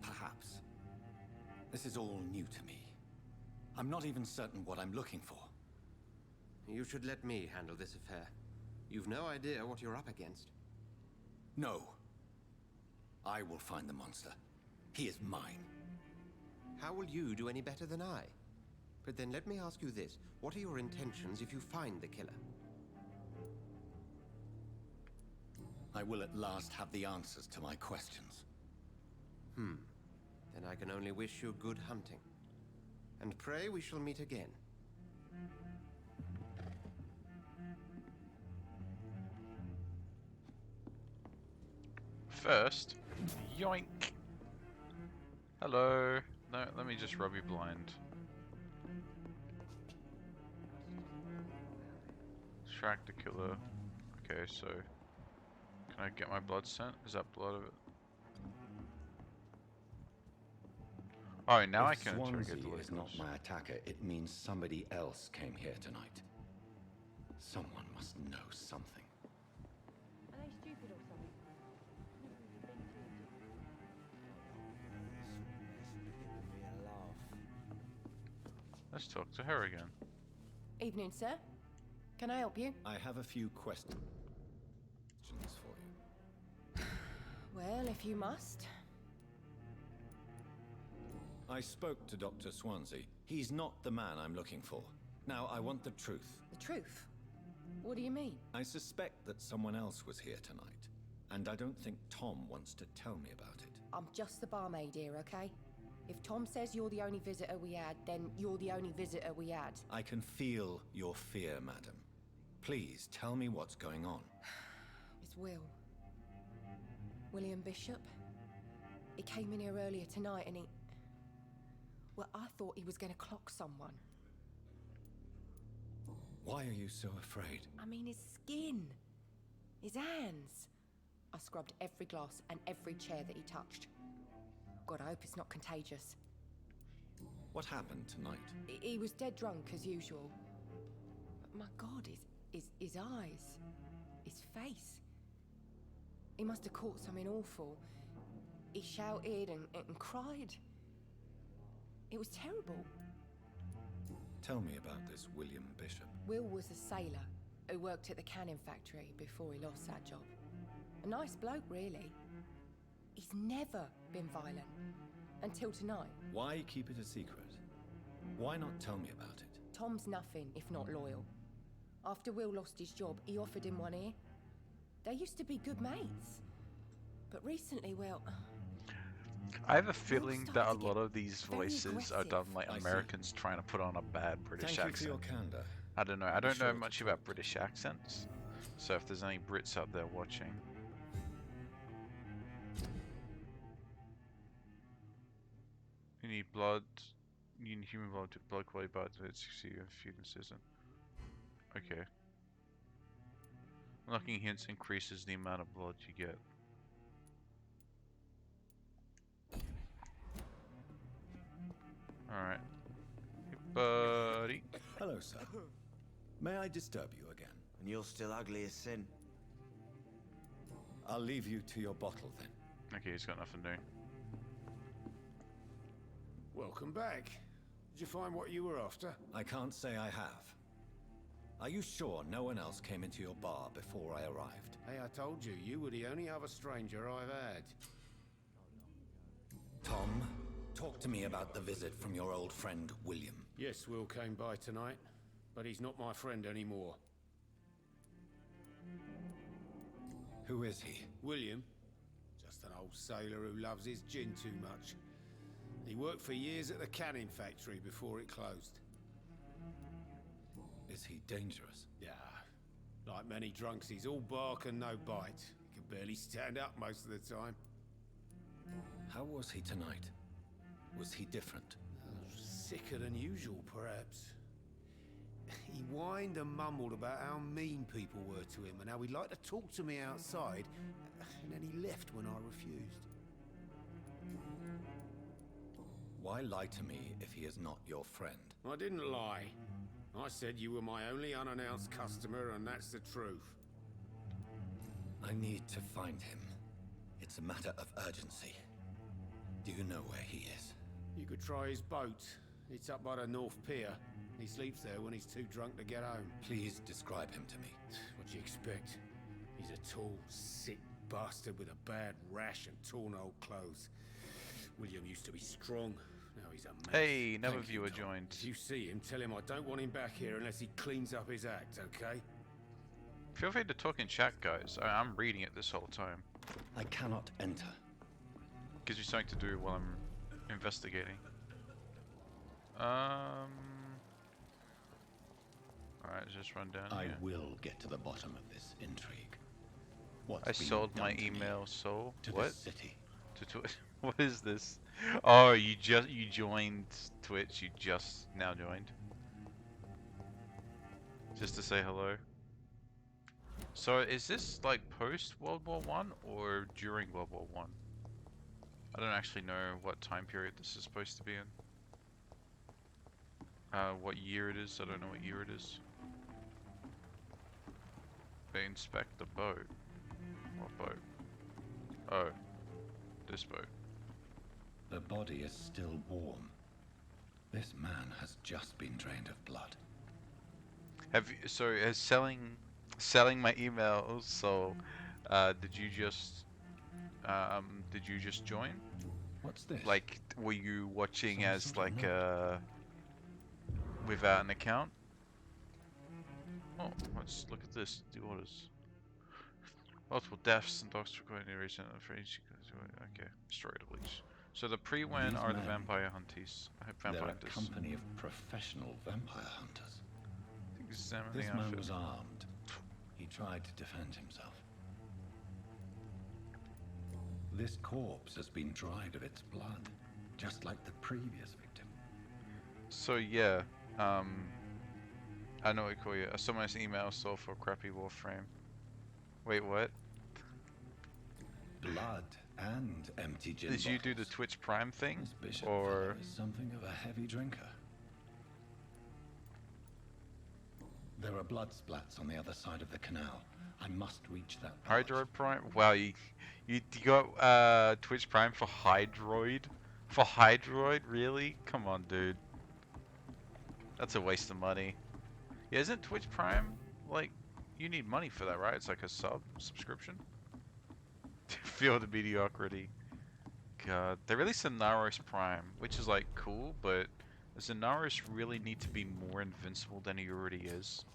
Perhaps. This is all new to me. I'm not even certain what I'm looking for. You should let me handle this affair. You've no idea what you're up against. No. I will find the monster. He is mine. How will you do any better than I? But then let me ask you this. What are your intentions if you find the killer? I will at last have the answers to my questions. Then I can only wish you good hunting. And pray we shall meet again. First, yoink. Hello. No, let me just rub you blind. Extract the killer. Okay, so can I get my blood sent? Is that blood of it? Oh, now I If can interrogate the Swansea is not locals. my attacker, it means somebody else came here tonight. Someone must know something. Are they stupid or something? Let's talk to her again. Evening, sir. Can I help you? I have a few questions for you. Well, if you must. I spoke to Dr. Swansea. He's not the man I'm looking for. Now, I want the truth. The truth? What do you mean? I suspect that someone else was here tonight, and I don't think Tom wants to tell me about it. I'm just the barmaid here, okay? If Tom says you're the only visitor we had, then you're the only visitor we had. I can feel your fear, madam. Please, tell me what's going on. It's Will. William Bishop. He came in here earlier tonight and he... Well, I thought he was going to clock someone. Why are you so afraid? I mean, his skin. His hands. I scrubbed every glass and every chair that he touched. God, I hope it's not contagious. What happened tonight? He was dead drunk, as usual. But my God, his eyes. His face. He must have caught something awful. He shouted and cried. It was terrible. Tell me about this William Bishop. Will was a sailor who worked at the cannon factory before he lost that job. A nice bloke, really. He's never been violent. Until tonight. Why keep it a secret? Why not tell me about it? Tom's nothing if not loyal. After Will lost his job, he offered him one ear. They used to be good mates. But recently, well... I have a feeling that a started to lot get of these very voices are done like I see. Americans trying to put on a bad British Thank you for accent. your candor. I don't know. I don't sure know to much talk about to British accents. So if there's any Brits out there watching. You need blood. You need human blood quality, but it's a feudal season. Okay. Unlocking hints increases the amount of blood you get. Alright. Hey, buddy. Hello, sir. May I disturb you again? And you're still ugly as sin. I'll leave you to your bottle then. Okay, he's got nothing doing. Welcome back. Did you find what you were after? I can't say I have. Are you sure no one else came into your bar before I arrived? Hey, I told you, you were the only other stranger I've had. Tom, talk to me about the visit from your old friend, William. Yes, Will came by tonight, but he's not my friend anymore. Who is he? William? Just an old sailor who loves his gin too much. He worked for years at the cannon factory before it closed. Is he dangerous? Yeah, like many drunks, he's all bark and no bite. He can barely stand up most of the time. How was he tonight? Was he different? Sicker than usual, perhaps. He whined and mumbled about how mean people were to him and how he'd like to talk to me outside, and then he left when I refused. Why lie to me if he is not your friend? I didn't lie. I said you were my only unannounced customer, and that's the truth. I need to find him. It's a matter of urgency. Do you know where he is? You could try his boat. It's up by the North Pier. He sleeps there when he's too drunk to get home. Please describe him to me. What do you expect? He's a tall, sick bastard with a bad rash and torn old clothes. William used to be strong. Now he's a mess. Hey, another Thank you, viewer Tom. joined. If you see him, tell him I don't want him back here unless he cleans up his act, okay? Feel free to talk in chat, guys. I'm reading it this whole time. I cannot enter. Gives me something to do while I'm investigating. Alright, let's just run down I here. will get to the bottom of this intrigue. What's I being sold my done to me, email soul. to What? this city. To Twitch? What is this? Oh, you joined Twitch. You just now joined. Just to say hello. So is this like post World War One or during World War One? I don't actually know what time period this is supposed to be in. What year it is? I don't know what year it is. They inspect the boat. What boat? Oh, this boat. The body is still warm. This man has just been drained of blood. Have you, so is selling my emails? So, did you just join? What's this? Like, were you watching Some as sort of like note. without an account? Oh, let's look at this. The orders. Multiple deaths and dogs recording the recent range. Okay, story to bleach. So the pre-win These are the men, vampire hunties. They're Vampire a hunters. company of professional vampire hunters. Examine This the man outfit. was armed. He tried to defend himself. This corpse has been dried of its blood, just like the previous victim. So yeah, I know what you call you. Someone's email sold for a crappy Warframe. Wait, what? Blood and empty gin Did you do the bottles. Twitch Prime thing, This bishop or fellow is something of a heavy drinker. There are blood splats on the other side of the canal. I must reach that part. Hydroid Prime? Wow, you got Twitch Prime for Hydroid? For Hydroid, really? Come on, dude. That's a waste of money. Yeah, isn't Twitch Prime, like, you need money for that, right? It's like a subscription? Feel the mediocrity. God. They released Naros Prime, which is, like, cool, but does Naros really need to be more invincible than he already is?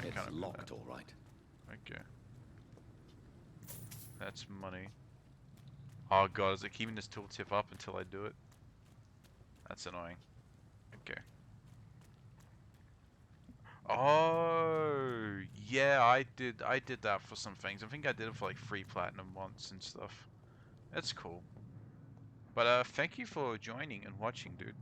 It's locked, all right. Okay. That's money. Oh god, is it keeping this tooltip up until I do it? That's annoying. Okay. Oh, yeah, I did that for some things. I think I did it for like 3 platinum once and stuff. That's cool. But thank you for joining and watching, dude.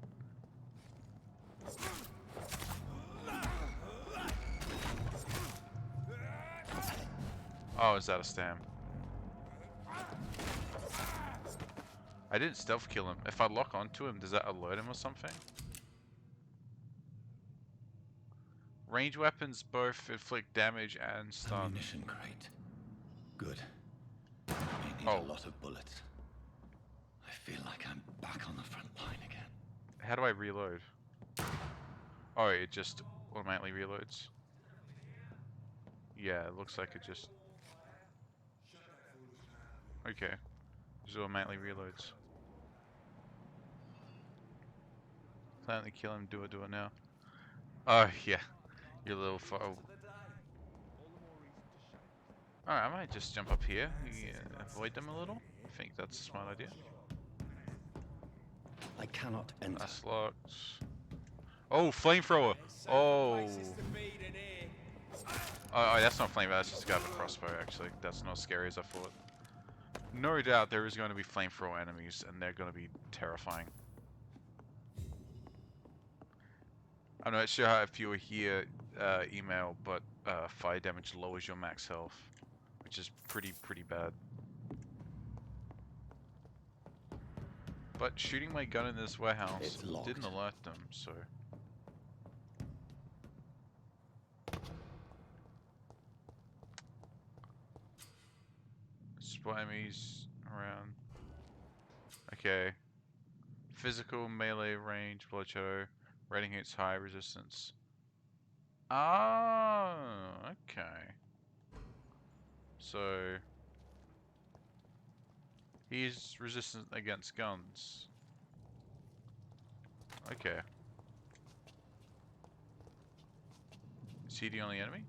Oh, is that a stam? I didn't stealth kill him. If I lock onto him, does that alert him or something? Range weapons both inflict damage and stun. Ammunition crate. Good. I may need a lot of bullets. I feel like I'm back on the front line again. How do I reload? Oh, it just automatically reloads. Yeah, it looks like it just... Okay. Just automatically reloads. Silently kill him, do it now. Oh, yeah. You little foe. Alright, I might just jump up here. Avoid them a little. I think that's a smart idea. I cannot enter. That's locked. Oh, flamethrower! Oh. Oh, that's not flamethrower, that's just a guy with a crossbow, actually. That's not as scary as I thought. No doubt there is going to be flamethrower enemies, and they're going to be terrifying. I'm not sure how if you were here, email, but fire damage lowers your max health, which is pretty bad. But shooting my gun in this warehouse didn't alert them, so... Spot enemies around. Okay. Physical, melee, range, blood shadow. Rating hits high resistance. Oh, okay. So... he's resistant against guns. Okay. Is he the only enemy?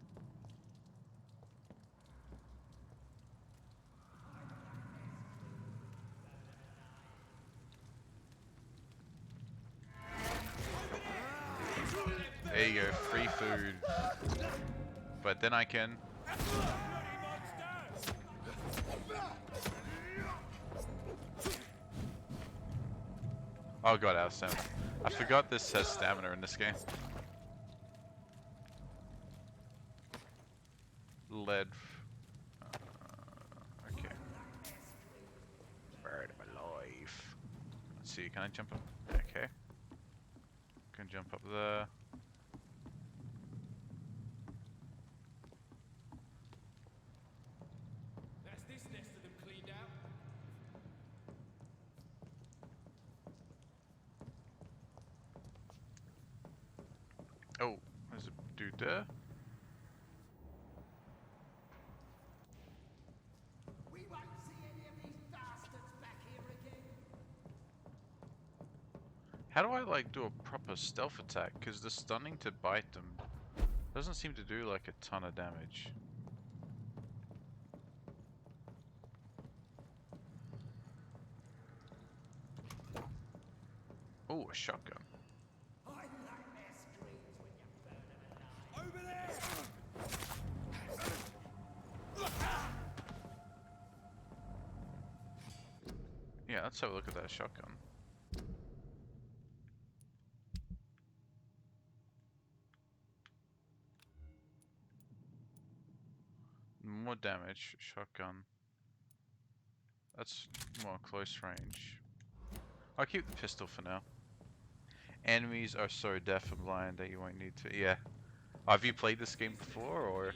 There you go, free food. But then I can... Oh god, out of stamina. I forgot this has stamina in this game. Lead. Okay. Bird alive. Let's see, can I jump up? Okay. Can jump up there. That's this nest of them cleaned out. Oh, there's a dude there. We won't see any of these bastards back here again. How do I like do a proper stealth attack? Because the stunning to bite them doesn't seem to do like a ton of damage. Oh, a shotgun. Over there! Yeah, let's have a look at that shotgun. More damage, shotgun. That's more close range. I'll keep the pistol for now. Enemies are so deaf and blind that you won't need to. Yeah. Have you played this game before, or?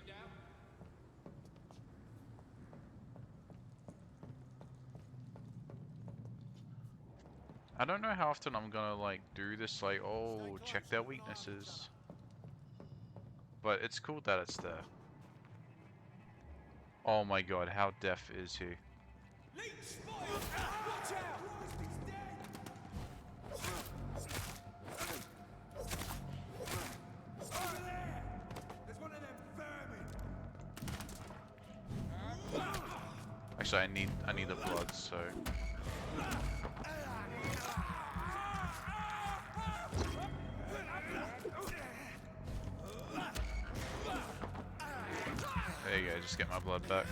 I don't know how often I'm gonna like do this, like, oh, check their weaknesses. But it's cool that it's there. Oh my god, how deaf is he? Watch out! He's dead! Over there! There's one of them vermin! Actually, I need the blood, so. There you go, just get my blood back.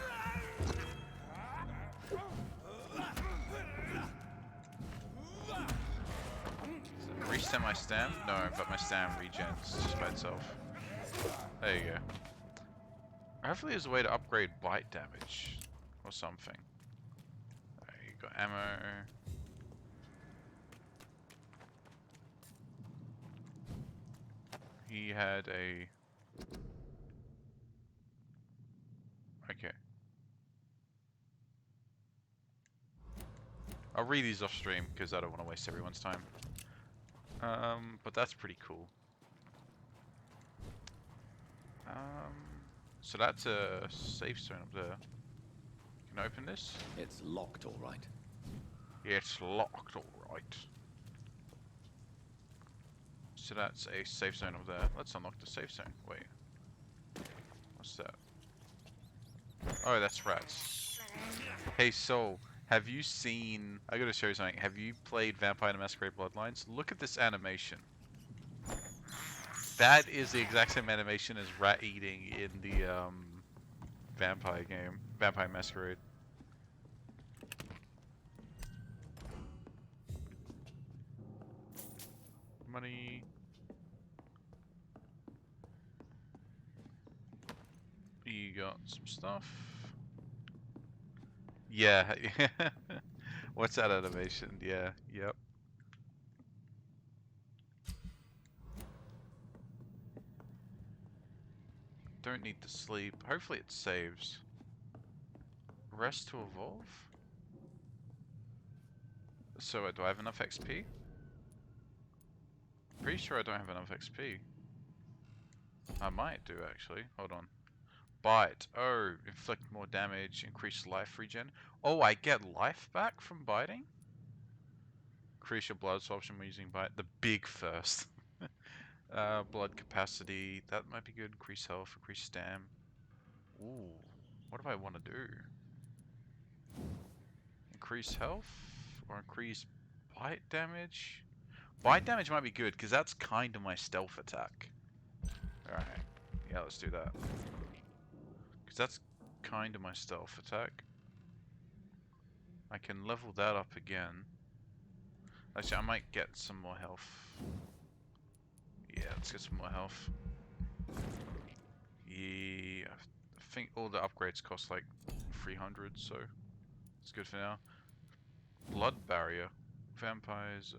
Reset my stam? No, but my stam regens just by itself. There you go. Hopefully there's a way to upgrade bite damage. Or something. There you got ammo. He had a... Okay. I'll read these off stream because I don't want to waste everyone's time. But that's pretty cool. So that's a safe zone up there. Can I open this? It's locked, all right. Yeah, it's locked, alright. So that's a safe zone up there. Let's unlock the safe zone. Wait. What's that? Oh, that's rats. Hey, Soul, have you seen... I gotta show you something. Have you played Vampire the Masquerade Bloodlines? Look at this animation. That is the exact same animation as rat eating in the Vampire game. Vampire Masquerade. Money. You got some stuff. Yeah. What's that animation? Yeah. Yep. Don't need to sleep. Hopefully it saves. Rest to evolve? So do I have enough XP? Pretty sure I don't have enough XP. I might do actually. Hold on. Bite. Oh, inflict more damage, increase life regen. Oh, I get life back from biting? Increase your blood absorption when using bite. The big first. Blood capacity. That might be good. Increase health, increase stam. Ooh. What do I want to do? Increase health? Or increase bite damage? Bite damage might be good, because that's kind of my stealth attack. Alright. Yeah, let's do that. Because that's kind of my stealth attack. I can level that up again. Actually, I might get some more health. Yeah, let's get some more health. Yeah, I think all the upgrades cost like 300, so it's good for now. Blood barrier. Vampires,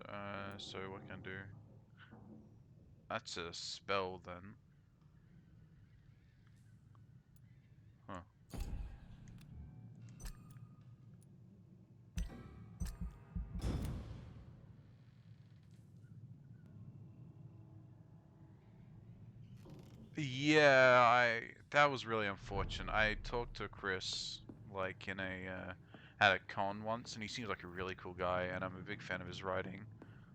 so what can I do? That's a spell then. Huh. Yeah, that was really unfortunate. I talked to Chris like in a at a con once, and he seems like a really cool guy, and I'm a big fan of his writing.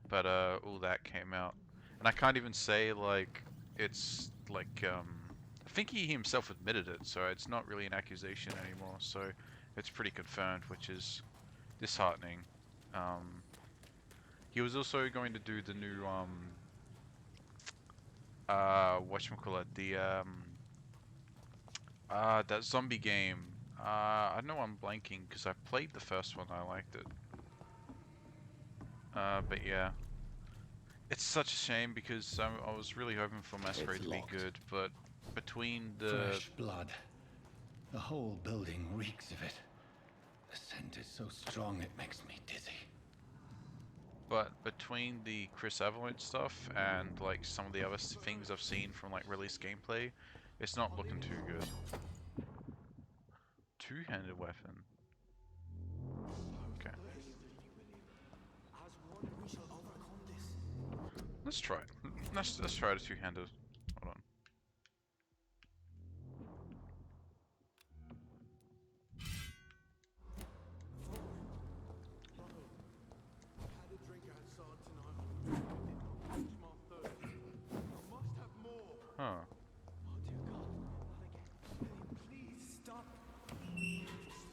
But all that came out, and I can't even say like it's like I think he himself admitted it, so it's not really an accusation anymore. So it's pretty confirmed, which is disheartening. He was also going to do the new whatchamacallit, the that zombie game. I know I'm blanking because I played the first one. I liked it. But yeah, it's such a shame because I was really hoping for Masquerade to be good, but between the Fresh blood. The whole building reeks of it. The scent is so strong it makes me dizzy. between the Chris Avalanche stuff and like some of the other things I've seen from like released gameplay, it's not looking too good. Two-handed weapon. Okay. Let's try it. Let's try the two-handed. Hold on. Had a drink outside tonight. It quenched my thirst. I must have more. Huh. Oh dear God, not again. William, please stop.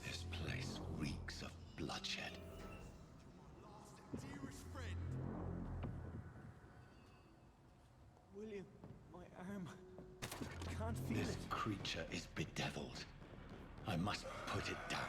This place reeks of bloodshed. You're my last and dearest friend. William, my arm. I can't feel This it. creature is bedeviled. I must put it down.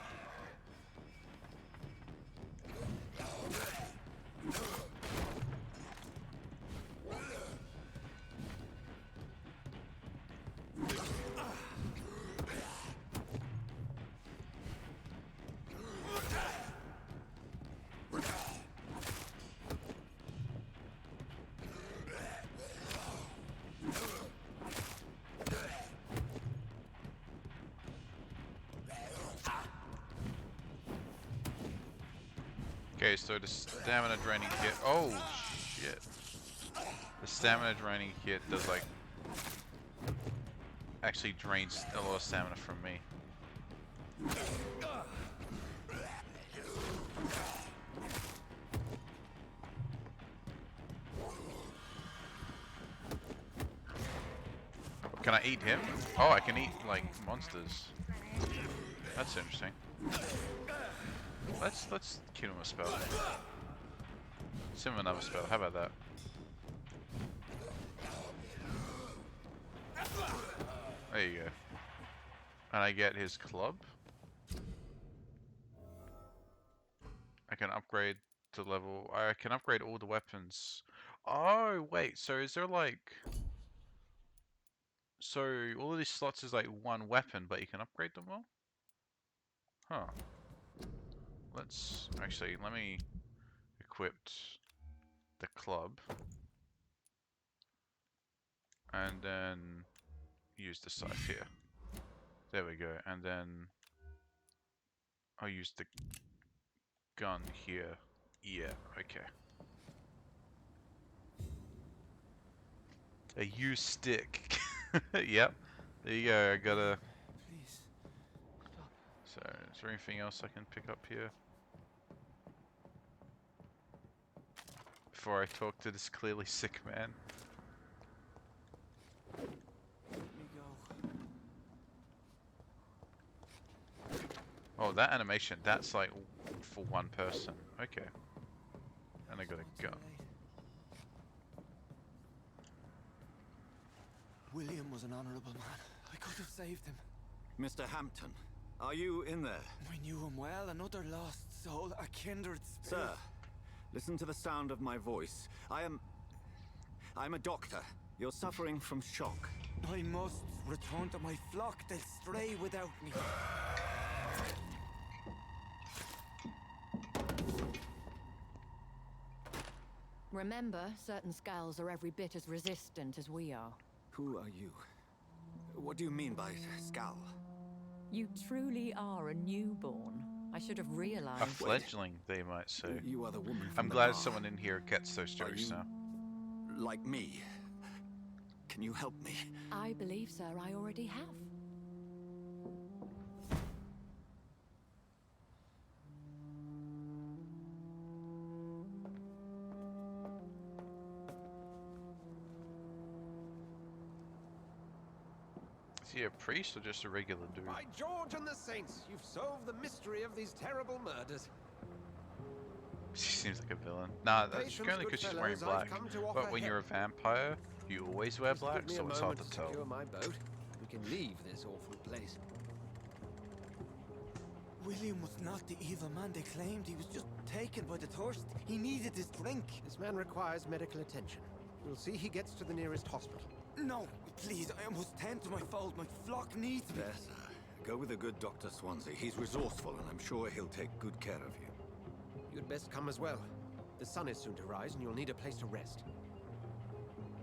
Okay, so the stamina draining hit. Oh shit! The stamina draining hit does like actually drains a lot of stamina from me. Can I eat him? Oh, I can eat like monsters. That's interesting. Let's kill him with a spell. Let's give him another spell. How about that? There you go. And I get his club. I can upgrade to level. I can upgrade all the weapons. Oh wait, so is there like? So all of these slots is like one weapon, but you can upgrade them all? Huh. Let's actually let me equip the club and then use the scythe here. There we go. And then I'll use the gun here. Yeah, okay. A U stick. Yep. There you go. I gotta. Please, stop. So, is there anything else I can pick up here? Before I talk to this clearly sick man. Let me go. Oh, that animation, that's like for one person. Okay. And I got a gun. William was an honourable man. I could have saved him. Mr. Hampton, are you in there? I knew him well, another lost soul, a kindred spirit. Sir, listen to the sound of my voice. I'm a doctor. You're suffering from shock. I must return to my flock. They'll stray without me. Remember, certain skulls are every bit as resistant as we are. Who are you? What do you mean by scowl? You truly are a newborn. I should have realized. A fledgling, they might say. You are the woman from I'm the glad bar. someone in here gets those jokes now. Like me? Can you help me? I believe, sir, I already have. Is he a priest or just a regular dude? By George and the Saints, you've solved the mystery of these terrible murders. She seems like a villain. Nah, that's Patience, only good because she's wearing fellows, I've black. come to offer But when help. you're a vampire, you always wear Just black, give me so a it's hard moment to tell. secure my boat. We can leave this awful place. William was not the evil man they claimed. He was just taken by the thirst. He needed his drink. This man requires medical attention. We'll see he gets to the nearest hospital. No, please, I must tend to my fold. My flock needs me. There, sir. Go with the good Dr. Swansea. He's resourceful, and I'm sure he'll take good care of you. You'd best come as well. The sun is soon to rise, and you'll need a place to rest.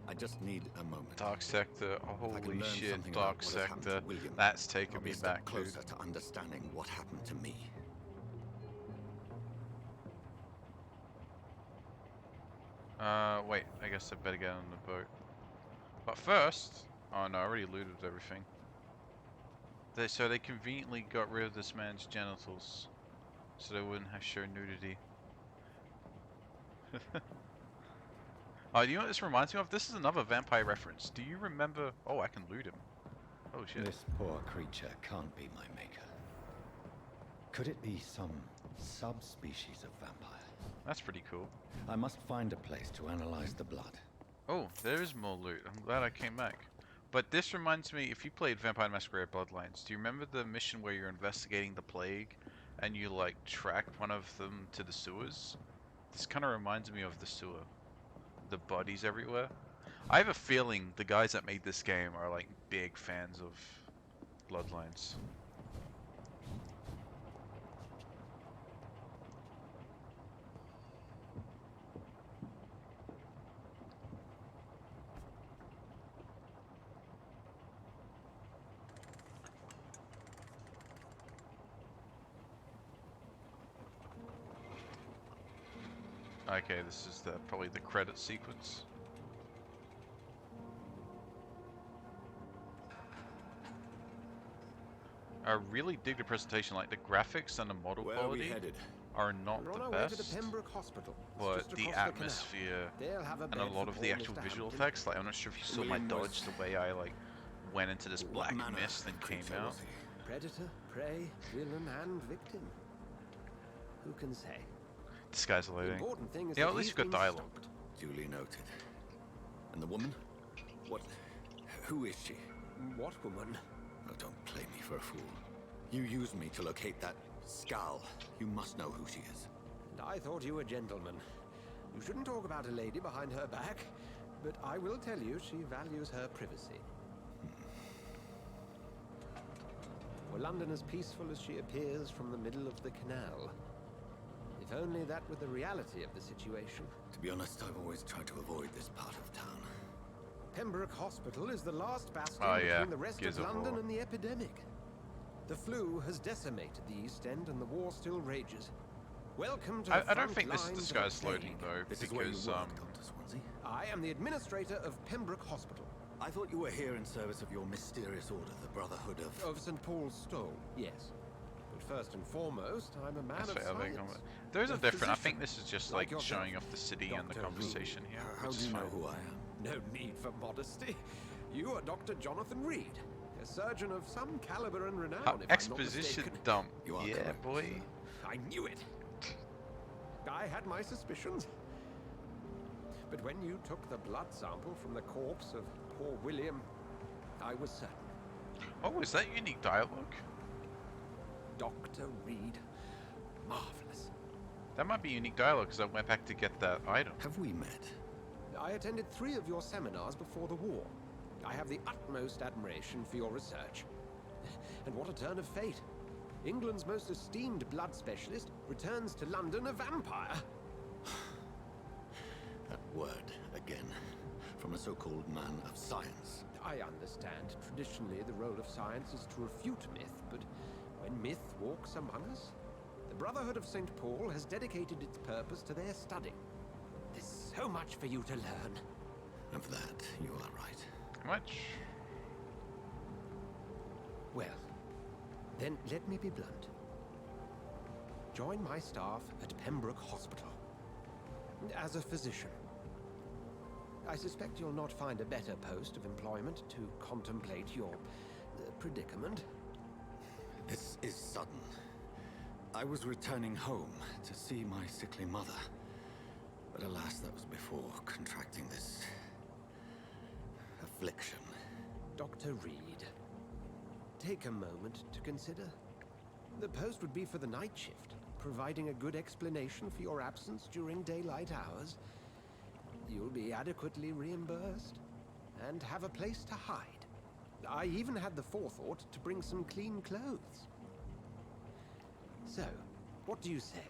I just need a moment. Dark Sector, If I can holy learn shit, something Dark about what has happened to Sector. William, That's taken I'll be me a step back, dude. closer to understanding what happened to me. Wait, I guess I better get on the boat. But first, oh no, I already looted everything. So they conveniently got rid of this man's genitals, so they wouldn't have show nudity. Oh, you know what this reminds me of? This is another vampire reference. Do you remember? Oh, I can loot him. Oh shit. This poor creature can't be my maker. Could it be some subspecies of vampire? That's pretty cool. I must find a place to analyze the blood. Oh, there is more loot. I'm glad I came back. But this reminds me, if you played Vampire Masquerade Bloodlines, do you remember the mission where you're investigating the plague and you like track one of them to the sewers? This kind of reminds me of the sewer. The bodies everywhere. I have a feeling the guys that made this game are like big fans of Bloodlines. Okay, this is probably the credit sequence. I really dig the presentation, like the graphics and the model quality are not the best, but the atmosphere and a lot of the actual visual effects, like I'm not sure if you saw my dodge, the way I like went into this black mist and came out. Predator, prey, villain, and victim. Who can say? This guy's loading. Important thing is Yeah, at least you've got dialogue. Duly noted. And the woman? What? Who is she? What woman? Oh, don't play me for a fool. You used me to locate that skull. You must know who she is. And I thought you a gentleman. You shouldn't talk about a lady behind her back, but I will tell you she values her privacy. For London as peaceful as she appears from the middle of the canal. If only that were the reality of the situation. To be honest, I've always tried to avoid this part of town. Pembroke Hospital is the last bastion yeah. between the rest Gears of of London War. and the epidemic. The flu has decimated the East End and the war still rages. Welcome to the I don't front think this lines guy's of the plague. loading though, This is where you because work, Dr. Swansea. I am the administrator of Pembroke Hospital. I thought you were here in service of your mysterious order, the Brotherhood of... Of St. Paul's Stole, yes. But first and foremost, I'm a man that's of fair, science. there's a A different. I physician, think this is just like like yourself, showing off the city and the Dr. conversation here, How which do is you know fine. who I am? No need for modesty. You are Dr. Jonathan Reed, a surgeon of some caliber and renown, if I'm not Exposition mistaken. dump. You are Yeah, correct, boy. I knew it. I had my suspicions. But when you took the blood sample from the corpse of poor William, I was certain. Oh, is that unique dialogue? Dr. Reed. Marvelous. That might be unique dialogue because I went back to get that item. Have we met? I attended 3 of your seminars before the war. I have the utmost admiration for your research. And what a turn of fate. England's most esteemed blood specialist returns to London a vampire. That word, again. From a so-called man of science. I understand. Traditionally, the role of science is to refute myth, but when myth walks among us, the Brotherhood of St. Paul has dedicated its purpose to their study. There's so much for you to learn. Of that, you are right. How much? Well, then let me be blunt. Join my staff at Pembroke Hospital. As a physician. I suspect you'll not find a better post of employment to contemplate your predicament. This is sudden. I was returning home to see my sickly mother. But alas, that was before contracting this... affliction. Dr. Reed, take a moment to consider. The post would be for the night shift, providing a good explanation for your absence during daylight hours. You'll be adequately reimbursed and have a place to hide. I even had the forethought to bring some clean clothes. So, what do you say?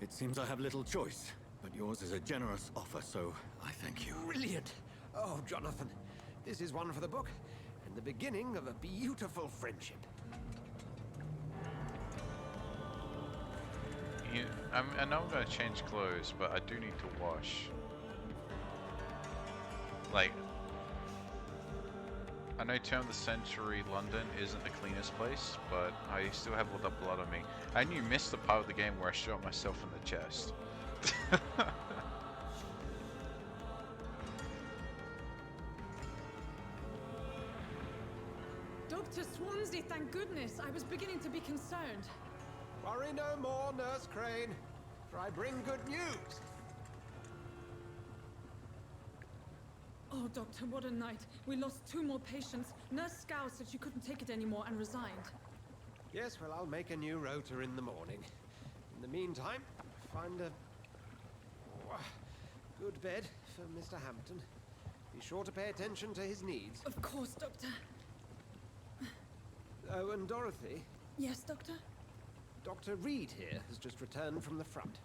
It seems I have little choice, but yours is a generous offer, so I thank you. Brilliant! Oh, Jonathan, this is one for the book, and the beginning of a beautiful friendship. You, I know I'm gonna change clothes, but I do need to wash. Like, I know Turn of the Century London isn't the cleanest place, but I still have all that blood on me. And you missed the part of the game where I shot myself in the chest. Dr. Swansea, thank goodness. I was beginning to be concerned. Worry no more, Nurse Crane, for I bring good news. Oh, Doctor, what a night. We lost 2 more patients. Nurse Scow said she couldn't take it anymore and resigned. Yes, well, I'll make a new rota in the morning. In the meantime, find a good bed for Mr. Hampton. Be sure to pay attention to his needs. Of course, Doctor. Oh, and Dorothy, Yes, Doctor? Dr. Reed here has just returned from the front.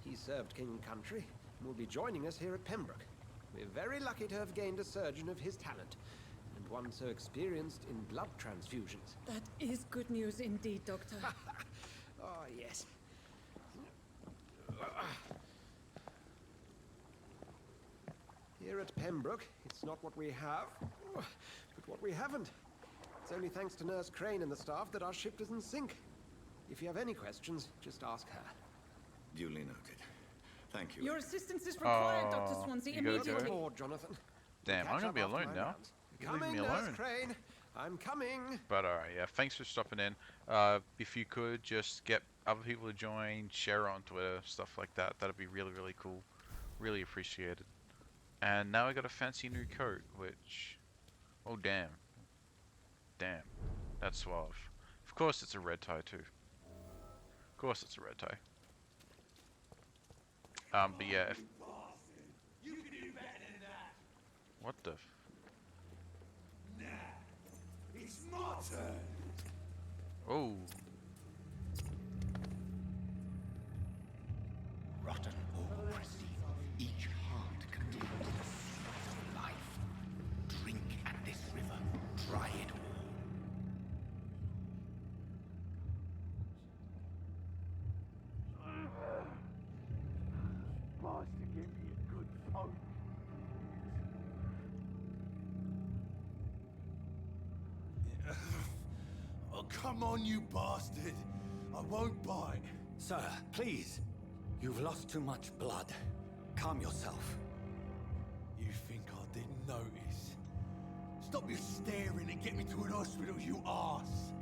He served King and Country and will be joining us here at Pembroke. We're very lucky to have gained a surgeon of his talent, and one so experienced in blood transfusions. That is good news indeed, Doctor. Oh, yes. Here at Pembroke, it's not what we have, but what we haven't. It's only thanks to Nurse Crane and the staff that our ship doesn't sink. If you have any questions, just ask her. Duly noted. Thank you. Your assistance is required, Dr. Swansea, you gotta immediately. Report, Jonathan. Damn, Catch I'm gonna up be after alone my now. rounds. You leave Coming, me Nurse alone. Crane. I'm coming. But alright, yeah, thanks for stopping in. If you could just get other people to join, share it on Twitter, stuff like that, that'd be really, really cool. Really appreciated. And now I got a fancy new coat, which... Oh, damn. Damn. That's suave. Of course it's a red tie, too. Of course it's a red tie. But yeah, if... You can do better than that. What the f... Nah, it's my turn. Oh. Rotten oppressive. Each heart contains the sweat of life. Drink at this river. Try it all. Supposed to give me a good poke. Oh, come on, you bastard. I won't bite. Sir, please. You've lost too much blood. Calm yourself. You think I didn't notice? Stop your staring and get me to an hospital, you arse.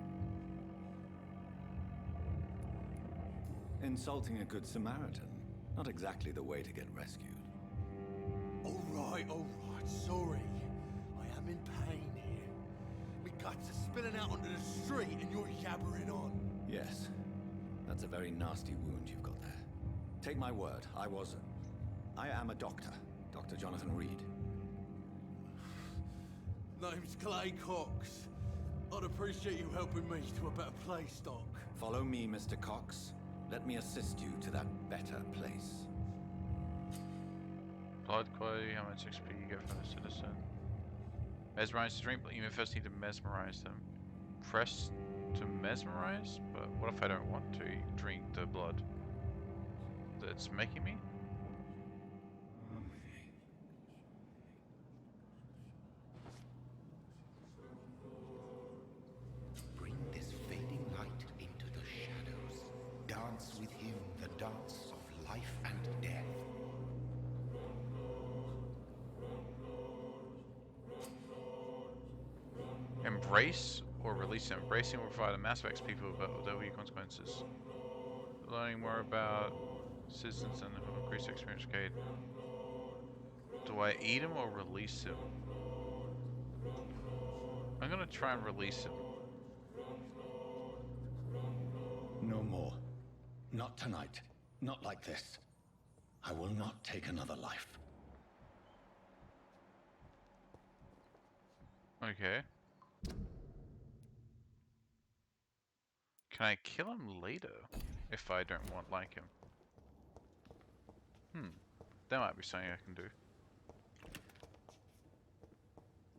Insulting a good Samaritan. Not exactly the way to get rescued. All right, sorry. I am in pain here. My guts are spilling out onto the street and you're yabbering on. Yes. That's a very nasty wound you've got there. Take my word, I am a doctor. Dr. Jonathan Reed. Name's Clay Cox. I'd appreciate you helping me to a better place, Doc. Follow me, Mr. Cox. Let me assist you to that better place. Blood quality, how much XP you get from a citizen. Mesmerize the drink, but you first need to mesmerize them. Press to mesmerize? But what if I don't want to drink the blood that's making me? Bring this fading light into the shadows. Dance with him the dance of life and death. Embrace or release it. Embracing will provide a massive XP people, but there will be consequences. Learning more about citizens and increase experience gate. Do I eat him or release him? I'm gonna try and release him. No more. Not tonight. Not like this. I will not take another life. Okay. Can I kill him later if I don't like him? That might be something I can do.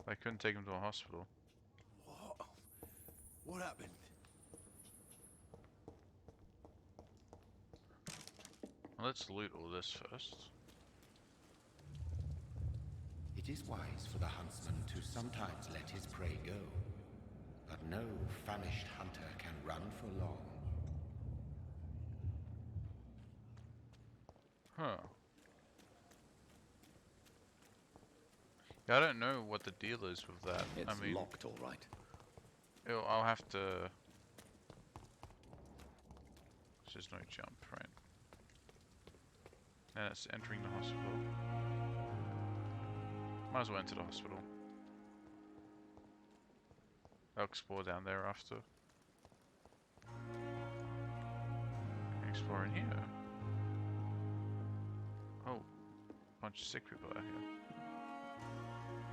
I couldn't take him to a hospital. What? What happened? Let's loot all this first. It is wise for the huntsman to sometimes let his prey go, but no famished hunter can run for long. Huh. Yeah, I don't know what the deal is with that. It's I mean, locked, all right. I'll have to... There's no jump, right? And it's entering the hospital. Might as well enter the hospital. I'll explore down there after. Explore in here. Oh, bunch of sick people out here.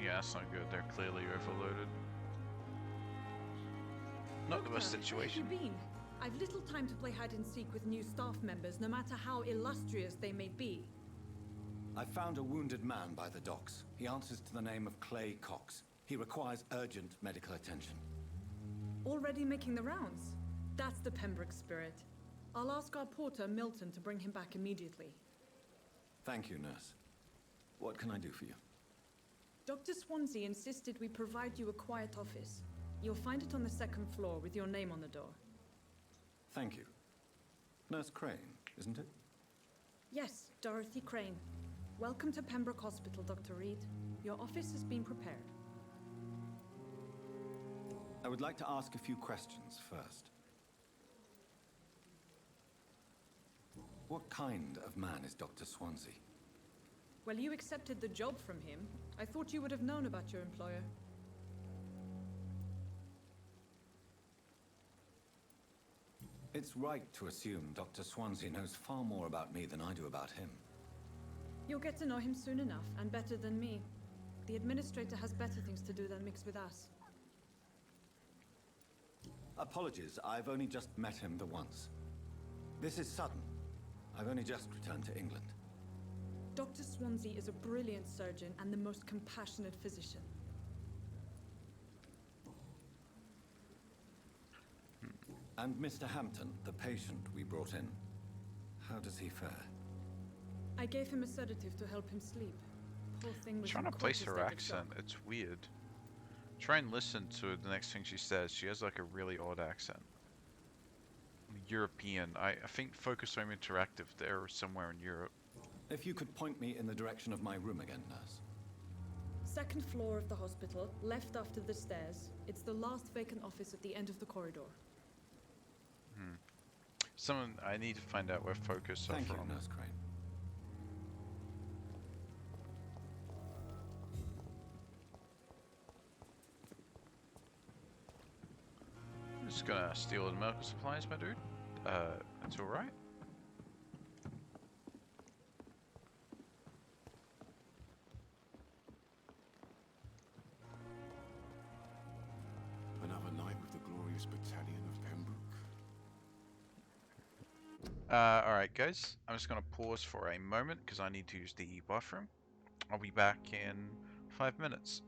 Yeah, that's not good. They're clearly overloaded. Not the best Doctor, where have situation. you been? I've little time to play hide and seek with new staff members, no matter how illustrious they may be. I found a wounded man by the docks. He answers to the name of Clay Cox. He requires urgent medical attention. Already making the rounds? That's the Pembroke spirit. I'll ask our porter, Milton, to bring him back immediately. Thank you, nurse. What can I do for you? Dr. Swansea insisted we provide you a quiet office. You'll find it on the second floor with your name on the door. Thank you. Nurse Crane, isn't it? Yes, Dorothy Crane. Welcome to Pembroke Hospital, Dr. Reed. Your office has been prepared. I would like to ask a few questions first. What kind of man is Dr. Swansea? Well, you accepted the job from him. I thought you would have known about your employer. It's right to assume Dr. Swansea knows far more about me than I do about him. You'll get to know him soon enough, and better than me. The administrator has better things to do than mix with us. Apologies, I've only just met him the once. This is sudden. I've only just returned to England. Dr. Swansea is a brilliant surgeon and the most compassionate physician. And Mr. Hampton, the patient we brought in, how does he fare? I gave him a sedative to help him sleep. Poor thing was Trying in to quite place a her state of accent, shock. it's weird. Try and listen to the next thing she says. She has like a really odd accent. European. I think Focus Home Interactive, they're somewhere in Europe. If you could point me in the direction of my room again, nurse. Second floor of the hospital, left after the stairs. It's the last vacant office at the end of the corridor. I need to find out where Focus are Thank you, from. Nurse Crane. I'm just gonna steal the medical supplies, my dude. That's alright. Another night with the glorious battalion of Pembroke. Alright guys, I'm just gonna pause for a moment because I need to use the bathroom. I'll be back in 5 minutes.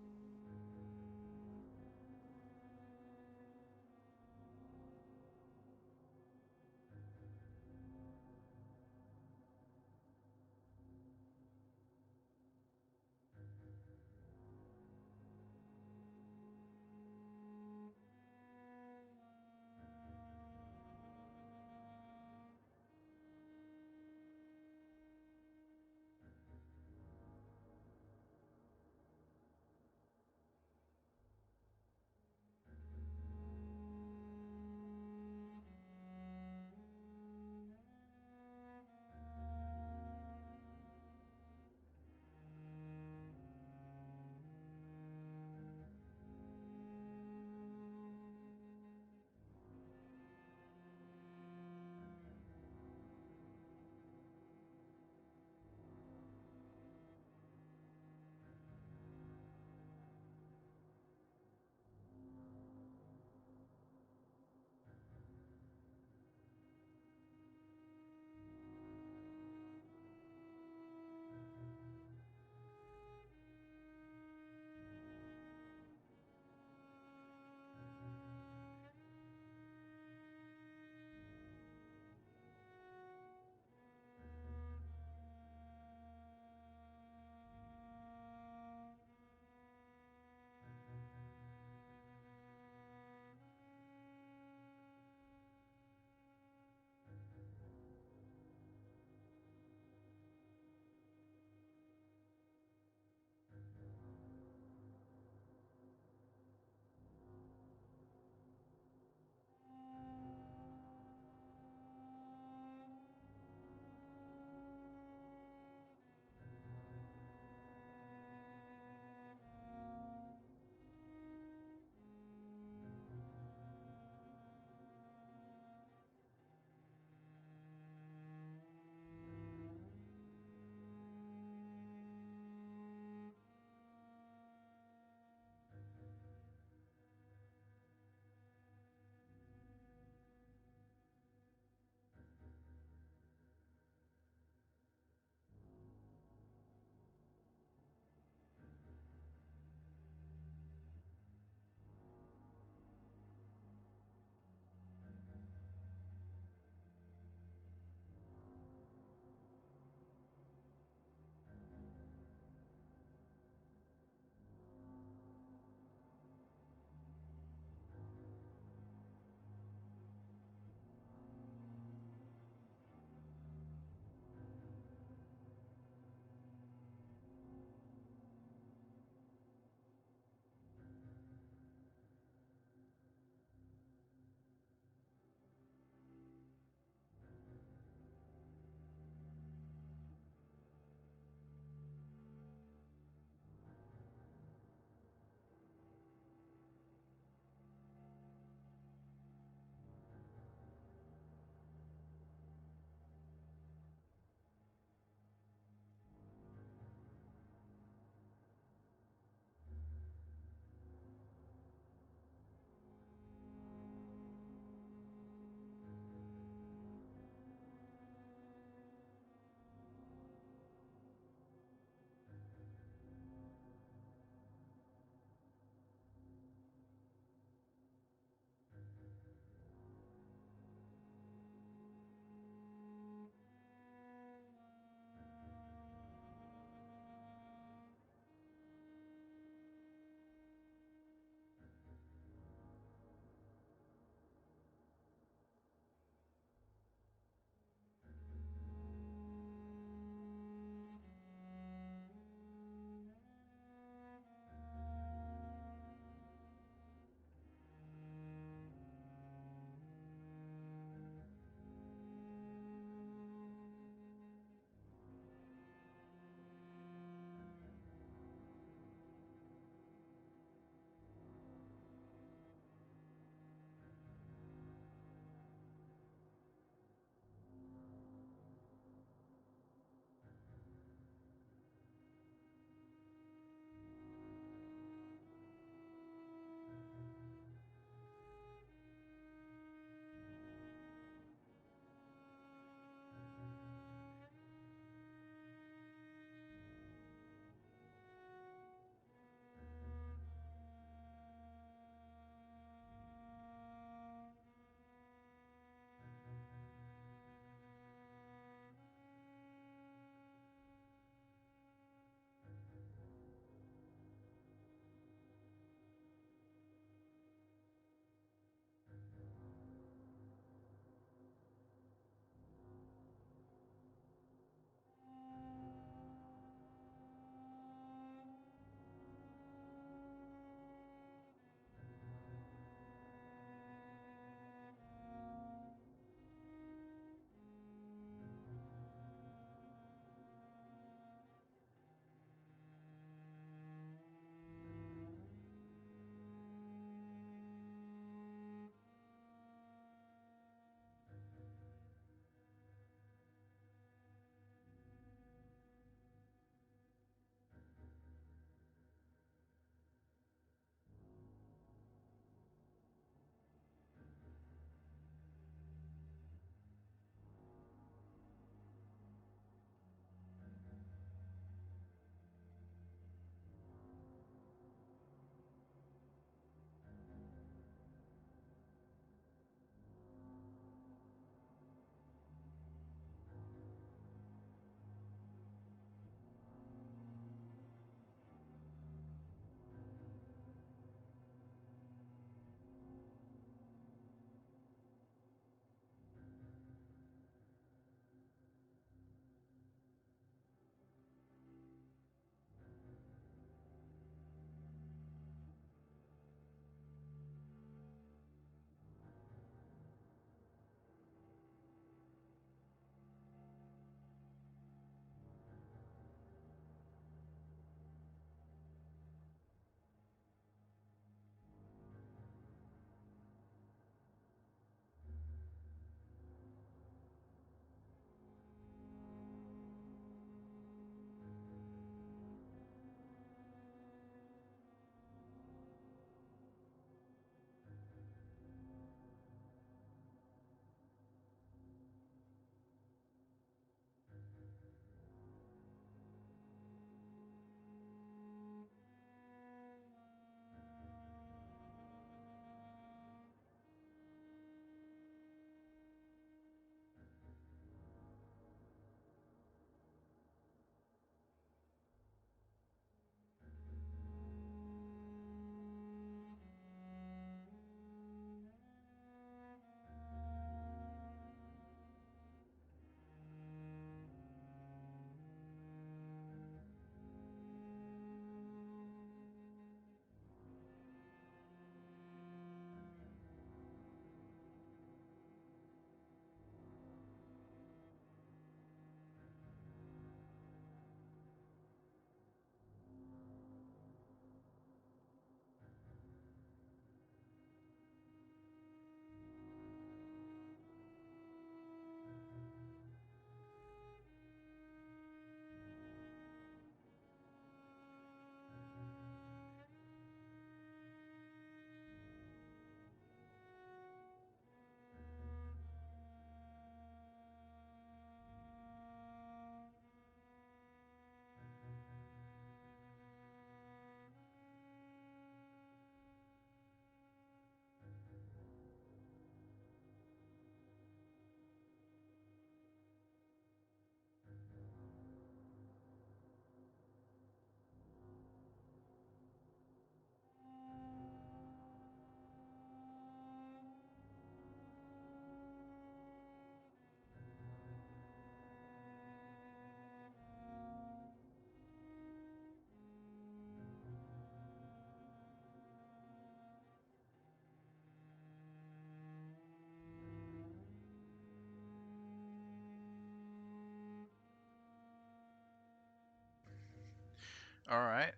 Alright.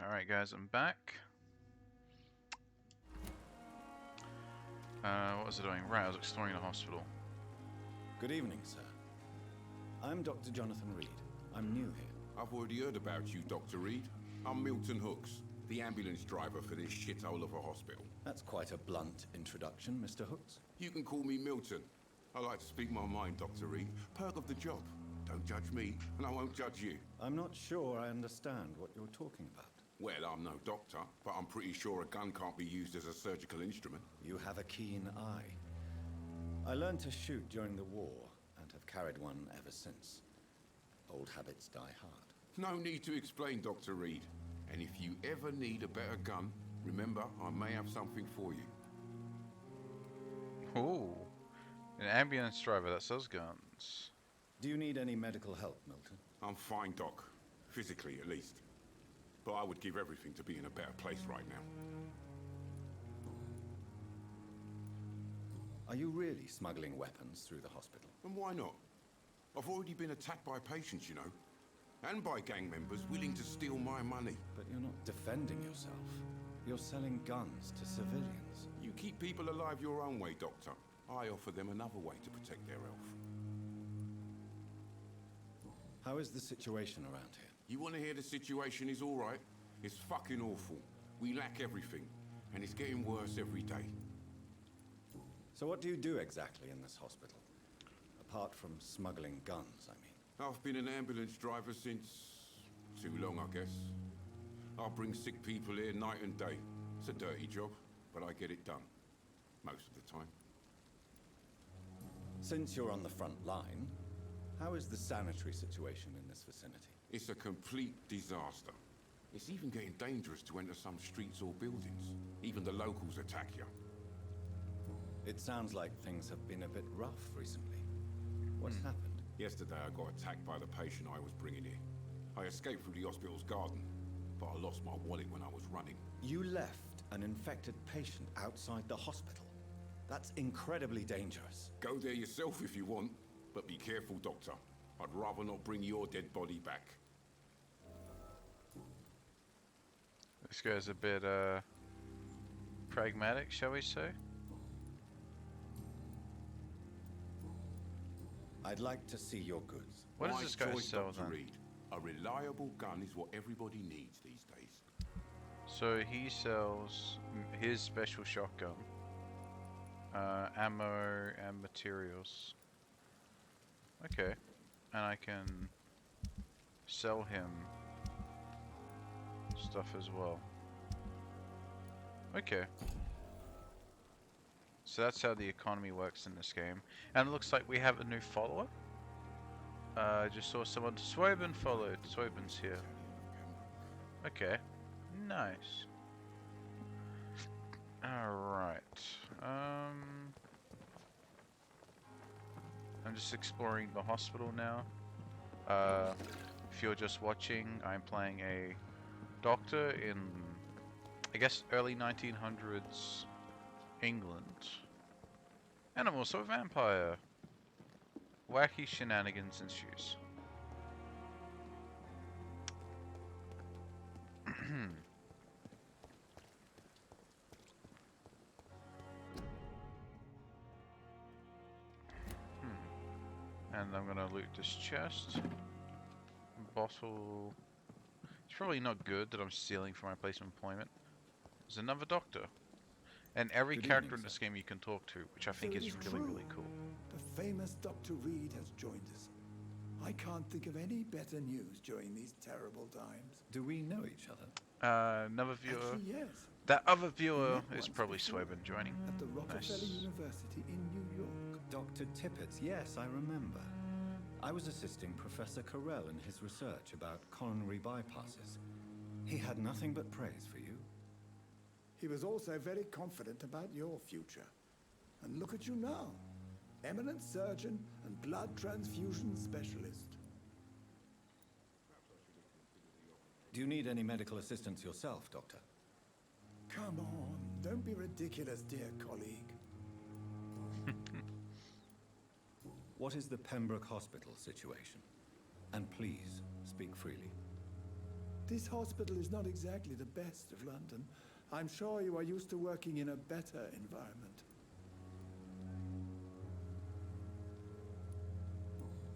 Alright, guys, I'm back. What was I doing? Right, I was exploring the hospital. Good evening, sir. I'm Dr. Jonathan Reed. I'm new here. I've already heard about you, Dr. Reed. I'm Milton Hooks, the ambulance driver for this shithole of a hospital. That's quite a blunt introduction, Mr. Hooks. You can call me Milton. I like to speak my mind, Dr. Reed. Perk of the job. Don't judge me, and I won't judge you. I'm not sure I understand what you're talking about. Well, I'm no doctor, but I'm pretty sure a gun can't be used as a surgical instrument. You have a keen eye. I learned to shoot during the war, and have carried one ever since. Old habits die hard. No need to explain, Dr. Reed. And if you ever need a better gun, remember, I may have something for you. Ooh. An ambulance driver that sells guns. Do you need any medical help, Milton? I'm fine, Doc. Physically, at least. But I would give everything to be in a better place right now. Are you really smuggling weapons through the hospital? And why not? I've already been attacked by patients, you know. And by gang members willing to steal my money. But you're not defending yourself. You're selling guns to civilians. You keep people alive your own way, Doctor. I offer them another way to protect their health. How is the situation around here? You want to hear the situation is all right? It's fucking awful. We lack everything. And it's getting worse every day. So what do you do exactly in this hospital? Apart from smuggling guns, I mean. I've been an ambulance driver since... too long, I guess. I bring sick people here night and day. It's a dirty job, but I get it done. Most of the time. Since you're on the front line, how is the sanitary situation in this vicinity? It's a complete disaster. It's even getting dangerous to enter some streets or buildings. Even the locals attack you. It sounds like things have been a bit rough recently. What's happened? Yesterday I got attacked by the patient I was bringing here. I escaped through the hospital's garden, but I lost my wallet when I was running. You left an infected patient outside the hospital? That's incredibly dangerous. Go there yourself if you want, but be careful, Doctor. I'd rather not bring your dead body back. This guy's a bit, pragmatic, shall we say? I'd like to see your goods. What does this guy sell Dr. then? Reed. A reliable gun is what everybody needs these days. So he sells his special shotgun, ammo and materials. Okay, and I can sell him stuff as well. Okay. So that's how the economy works in this game. And it looks like we have a new follower. I just saw someone. Swoben followed. Swoben's here. Okay. Nice. Alright. I'm just exploring the hospital now. If you're just watching, I'm playing a doctor in, I guess, early 1900s England. And I'm also a vampire. Wacky shenanigans ensues. And I'm gonna loot this chest. Bottle. It's probably not good that I'm stealing from my place of employment. There's another doctor. And every character in this game you can talk to, which I think is really, really cool. The famous Dr. Reed has joined us. I can't think of any better news during these terrible times. Do we know each other? Another viewer. Actually, yes. That other viewer is probably Swoben joining. At the Rockefeller University in New York. Dr. Tippett, yes, I remember. I was assisting Professor Carell in his research about coronary bypasses. He had nothing but praise for you. He was also very confident about your future. And look at you now. Eminent surgeon and blood transfusion specialist. Do you need any medical assistance yourself, Doctor? Come on, don't be ridiculous, dear colleague. What is the Pembroke Hospital situation? And please, speak freely. This hospital is not exactly the best of London. I'm sure you are used to working in a better environment.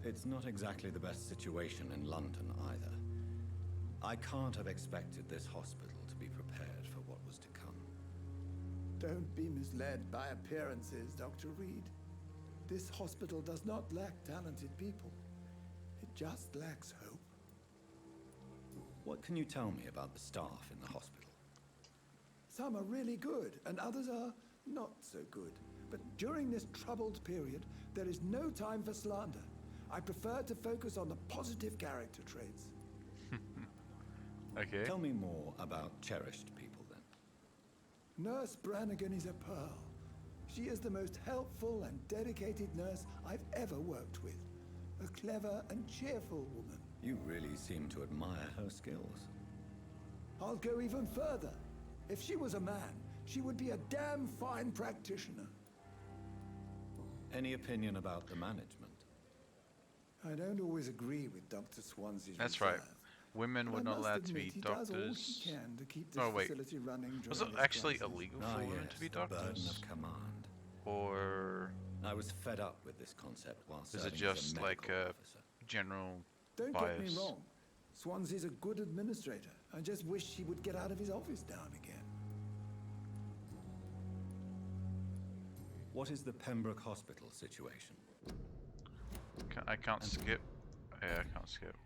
It's not exactly the best situation in London either. I can't have expected this hospital to be prepared for what was to come. Don't be misled by appearances, Dr. Reed. This hospital does not lack talented people. It just lacks hope. What can you tell me about the staff in the hospital? Some are really good, and others are not so good. But during this troubled period, there is no time for slander. I prefer to focus on the positive character traits. Okay. Tell me more about cherished people, then. Nurse Brannigan is a pearl. She is the most helpful and dedicated nurse I've ever worked with. A clever and cheerful woman. You really seem to admire her skills. I'll go even further. If she was a man, she would be a damn fine practitioner. Any opinion about the management? I don't always agree with Dr. Swansea's That's reserve. right. Women were But I not must allowed to admit, be he does all doctors. he can to keep this Oh wait, facility running was during it this actually crisis. illegal for women to be the burden doctors? of command. Or I was fed up with this concept while is it serving as just a like medical a officer. general Don't bias? get me wrong. Swansea's a good administrator. I just wish he would get out of his office now and again. What is the Pembroke Hospital situation? I can't skip. Yeah, I can't skip.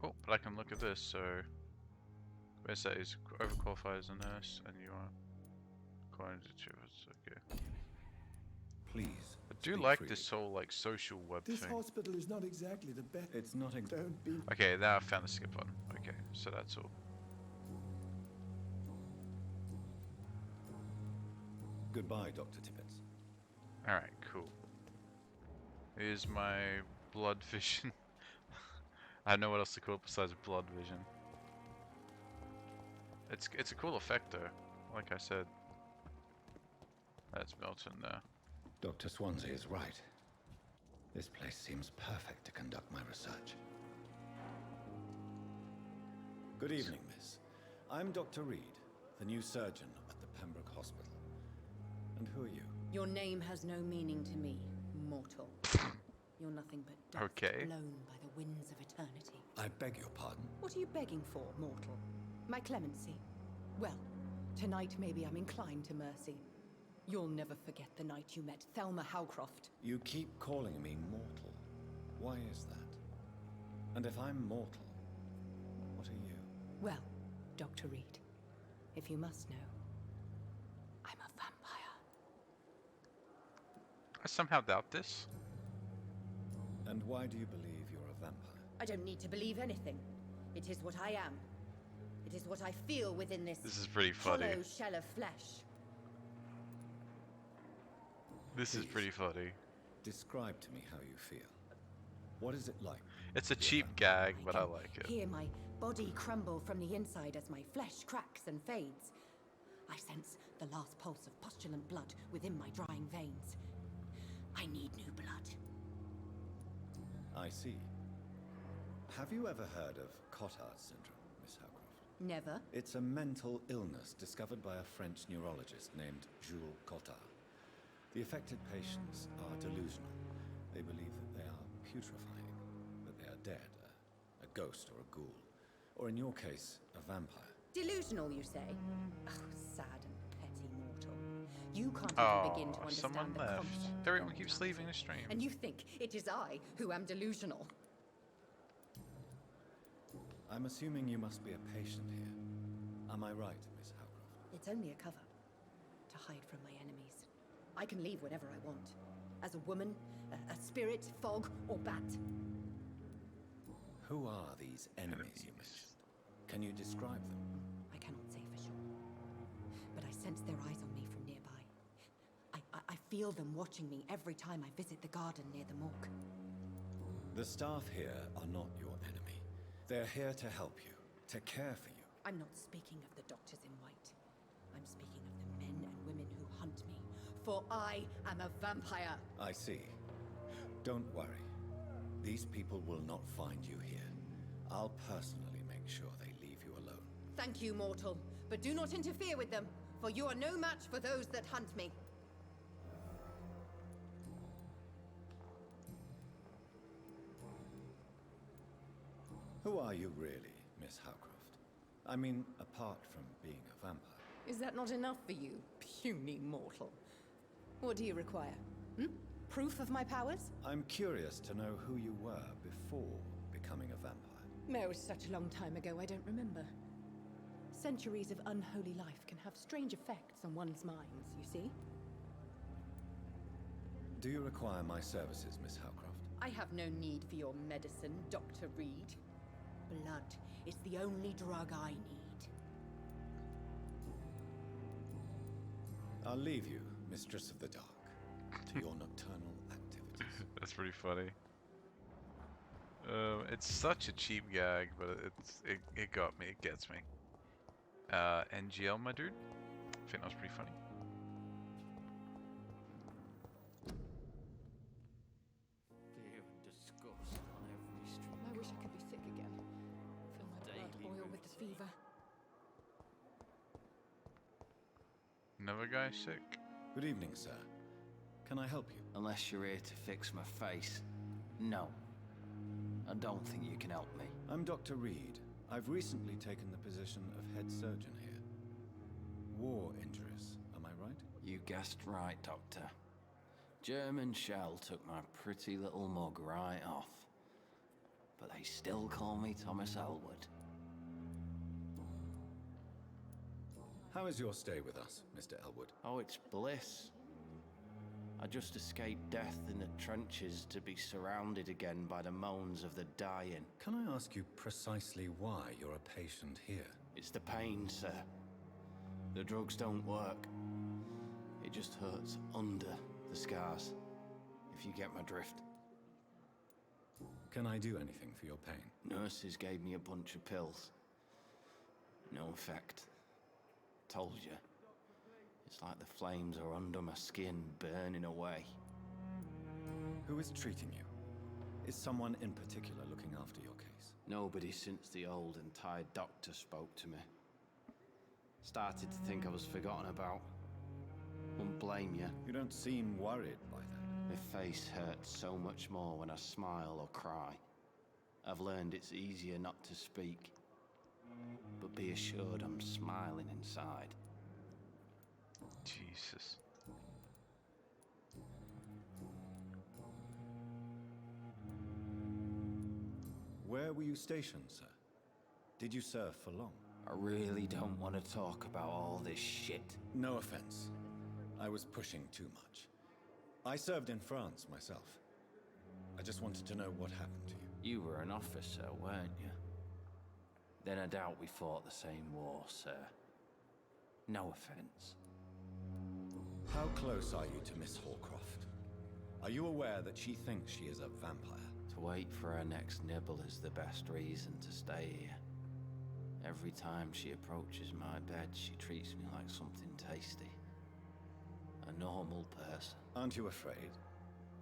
Oh, but I can look at this. So, where it says overqualified as a nurse, and you are according to okay. Please. I do speak like freely. this whole like social web This thing. hospital is not exactly the best. It's not Don't be. Okay, now I found the skip button. Okay, so that's all. Goodbye, Dr. Tippett. Alright, cool. Here's my blood vision. I don't know what else to call it besides blood vision. It's a cool effect though, like I said. That's Milton there. Dr. Swansea is right. This place seems perfect to conduct my research. Good evening, miss. I'm Dr. Reed, the new surgeon at the Pembroke Hospital. And who are you? Your name has no meaning to me, mortal. You're nothing but dust Okay. blown by the winds of eternity. I beg your pardon. What are you begging for, mortal? My clemency? Well, tonight maybe I'm inclined to mercy. You'll never forget the night you met Thelma Howcroft. You keep calling me mortal. Why is that? And if I'm mortal, what are you? Well, Dr. Reed, if you must know, I'm a vampire. I somehow doubt this. And why do you believe you're a vampire? I don't need to believe anything. It is what I am. It is what I feel within this This is pretty funny. hollow shell of flesh. This is pretty funny. Describe to me how you feel. What is it like? It's a cheap gag, but I like it. Hear my body crumble from the inside as my flesh cracks and fades. I sense the last pulse of postulant blood within my drying veins. I need new blood. I see. Have you ever heard of Cotard syndrome, Miss Howcroft? Never. It's a mental illness discovered by a French neurologist named Jules Cotard. The affected patients are delusional. They believe that they are putrefying, that they are dead, a ghost or a ghoul, or in your case, a vampire. Delusional, you say? Oh, sad and petty mortal. You can't even Oh, begin to understand someone the left. concept. Everyone keeps leaving the stream. And you think it is I who am delusional? I'm assuming you must be a patient here. Am I right, Miss Howcroft? It's only a cover to hide from my enemies. I can leave whenever I want. As a woman, a spirit, fog, or bat. Who are these enemies you mentioned? Can you describe them? I cannot say for sure. But I sense their eyes on me from nearby. I feel them watching me every time I visit the garden near the morgue. The staff here are not your enemy. They're here to help you, to care for you. I'm not speaking of the doctors in white. I'm speaking of the men and women who hunt me. For I am a vampire. I see. Don't worry. These people will not find you here. I'll personally make sure they Thank you, mortal. But do not interfere with them, for you are no match for those that hunt me. Who are you really, Miss Howcroft? I mean, apart from being a vampire. Is that not enough for you, puny mortal? What do you require? Hmm? Proof of my powers? I'm curious to know who you were before becoming a vampire. It was such a long time ago, I don't remember. Centuries of unholy life can have strange effects on one's minds, you see? Do you require my services, Miss Howcroft? I have no need for your medicine, Dr. Reed. Blood is the only drug I need. I'll leave you, Mistress of the Dark, to your nocturnal activities. That's pretty funny. It's such a cheap gag, but it got me. It gets me. NGL, my dude. I think that was pretty funny. Fear and disgust on every street. I wish I could be sick again. Fill my blood boil with the fever. Another guy sick. Good evening, sir. Can I help you? Unless you're here to fix my face. No. I don't think you can help me. I'm Dr. Reed. I've recently taken the position of head surgeon here. War injuries, am I right? You guessed right, Doctor. German shell took my pretty little mug right off. But they still call me Thomas Elwood. How is your stay with us, Mr. Elwood? Oh, it's bliss. I just escaped death in the trenches to be surrounded again by the moans of the dying. Can I ask you precisely why you're a patient here? It's the pain, sir. The drugs don't work. It just hurts under the scars, if you get my drift. Can I do anything for your pain? Nurses gave me a bunch of pills. No effect. Told you. It's like the flames are under my skin, burning away. Who is treating you? Is someone in particular looking after your case? Nobody since the old and tired doctor spoke to me. Started to think I was forgotten about. Wouldn't blame you. You don't seem worried by that. My face hurts so much more when I smile or cry. I've learned it's easier not to speak. But be assured I'm smiling inside. Jesus. Where were you stationed, sir? Did you serve for long? I really don't want to talk about all this shit. No offense. I was pushing too much. I served in France myself. I just wanted to know what happened to you. You were an officer, weren't you? Then I doubt we fought the same war, sir. No offense. How close are you to Miss Hallcroft? Are you aware that she thinks she is a vampire? To wait for her next nibble is the best reason to stay here. Every time she approaches my bed, she treats me like something tasty. A normal person. Aren't you afraid?